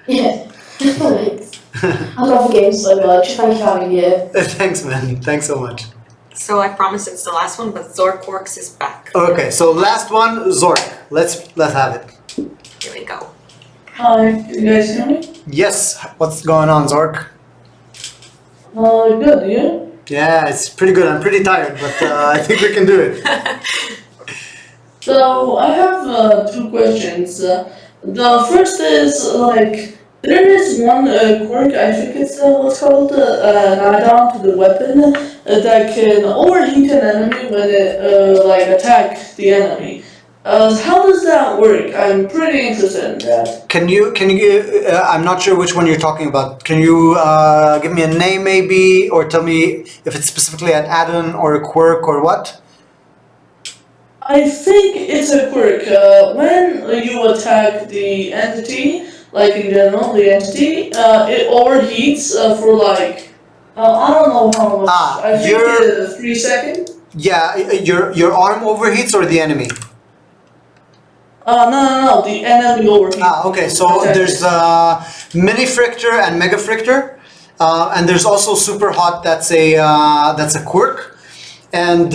Yeah, thanks. I love games so much. Thank you for having me here. Thanks, man. Thanks so much. So I promise it's the last one, but Zork Works is back. Okay, so last one, Zork. Let's have it. Here we go. Hi, you guys hear me? Yes. What's going on, Zork? Good, you? Yeah, it's pretty good. I'm pretty tired, but I think we can do it. So I have two questions. The first is like there is one quirk. I think it's what's called an add-on to the weapon that can overheat an enemy when it like attack the enemy. How does that work? I'm pretty interested in that. Can you I'm not sure which one you're talking about. Can you give me a name maybe, or tell me if it's specifically an add-on or a quirk or what? I think it's a quirk. When you attack the entity, like in general, the entity, it overheats for like I don't know how much. I think 3 seconds. Yeah, your arm overheats or the enemy? No, the enemy overheats. Okay, so there's mini frictor and mega frictor, and there's also super hot. That's a quirk. And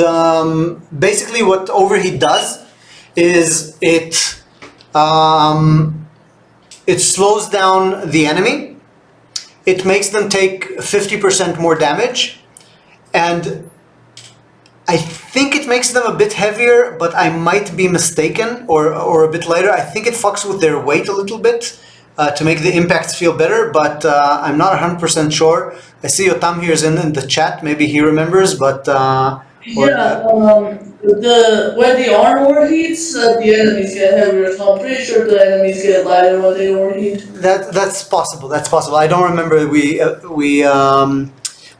basically what overheat does is it slows down the enemy. It makes them take 50% more damage, and I think it makes them a bit heavier, but I might be mistaken, or a bit lighter. I think it fucks with their weight a little bit to make the impacts feel better, but I'm not 100% sure. I see Yotam here is in the chat. Maybe he remembers, but when the arm overheats, the enemies get heavier. So I'm pretty sure the enemies get lighter when they overheat. That's possible. That's possible. I don't remember.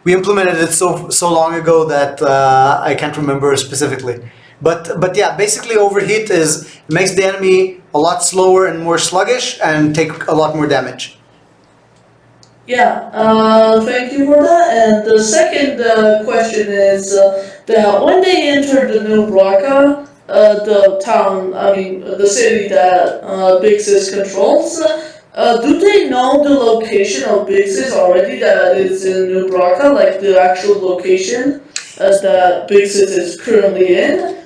We implemented it so long ago that I can't remember specifically. But yeah, basically overheat makes the enemy a lot slower and more sluggish and take a lot more damage. Yeah, thank you for that. And the second question is that when they enter the new Braca, the town, the city that Big Sis controls, do they know the location of Big Sis already that is in New Braca, like the actual location that Big Sis is currently in?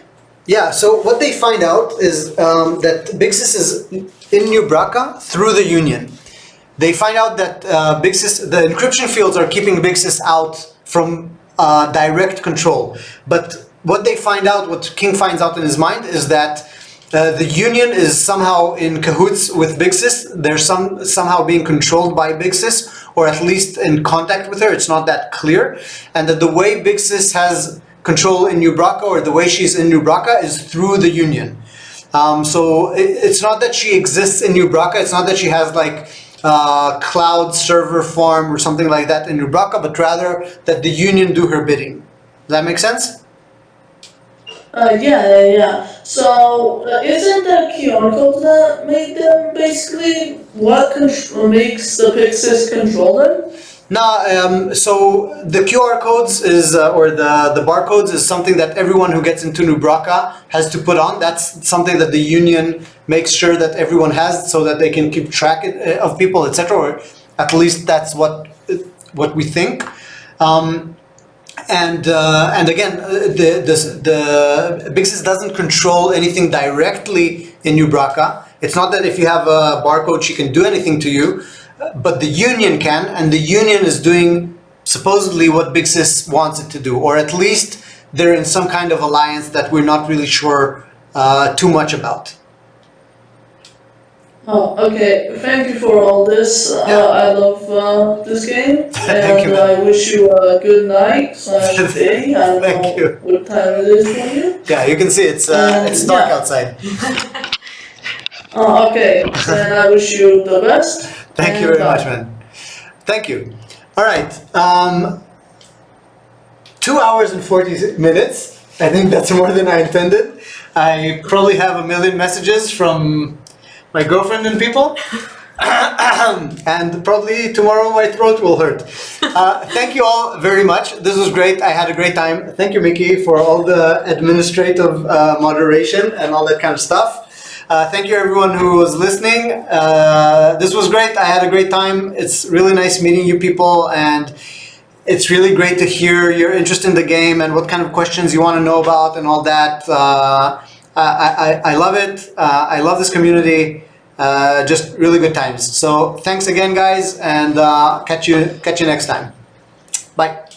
Yeah, so what they find out is that Big Sis is in New Braca through the Union. They find out that Big Sis, the encryption fields are keeping Big Sis out from direct control. But what they find out, what King finds out in his mind, is that the Union is somehow in cahoots with Big Sis. They're somehow being controlled by Big Sis, or at least in contact with her. It's not that clear. And that the way Big Sis has control in New Braca, or the way she's in New Braca, is through the Union. So it's not that she exists in New Braca. It's not that she has like cloud server farm or something like that in New Braca, but rather that the Union do her bidding. Does that make sense? Yeah. So isn't the QR code that made them basically what makes the Big Sis control them? No, so the QR codes is, or the barcodes is something that everyone who gets into New Braca has to put on. That's something that the Union makes sure that everyone has so that they can keep track of people, etc. Or at least that's what we think. And again, the Big Sis doesn't control anything directly in New Braca. It's not that if you have a barcode, she can do anything to you. But the Union can, and the Union is doing supposedly what Big Sis wants it to do, or at least they're in some kind of alliance that we're not really sure too much about. Oh, okay. Thank you for all this. I love this game, and I wish you a good night / day. I don't know what time it is for you. Yeah, you can see it's dark outside. Okay, and I wish you the best. Thank you very much, man. Thank you. All right. 2 hours and 40 minutes. I think that's more than I intended. I probably have a million messages from my girlfriend and people. And probably tomorrow my throat will hurt. Thank you all very much. This was great. I had a great time. Thank you, Mickey, for all the administrative moderation and all that kind of stuff. Thank you everyone who was listening. This was great. I had a great time. It's really nice meeting you people, and it's really great to hear your interest in the game and what kind of questions you want to know about and all that. I love it. I love this community. just really good times. So thanks again, guys, and catch you next time. Bye.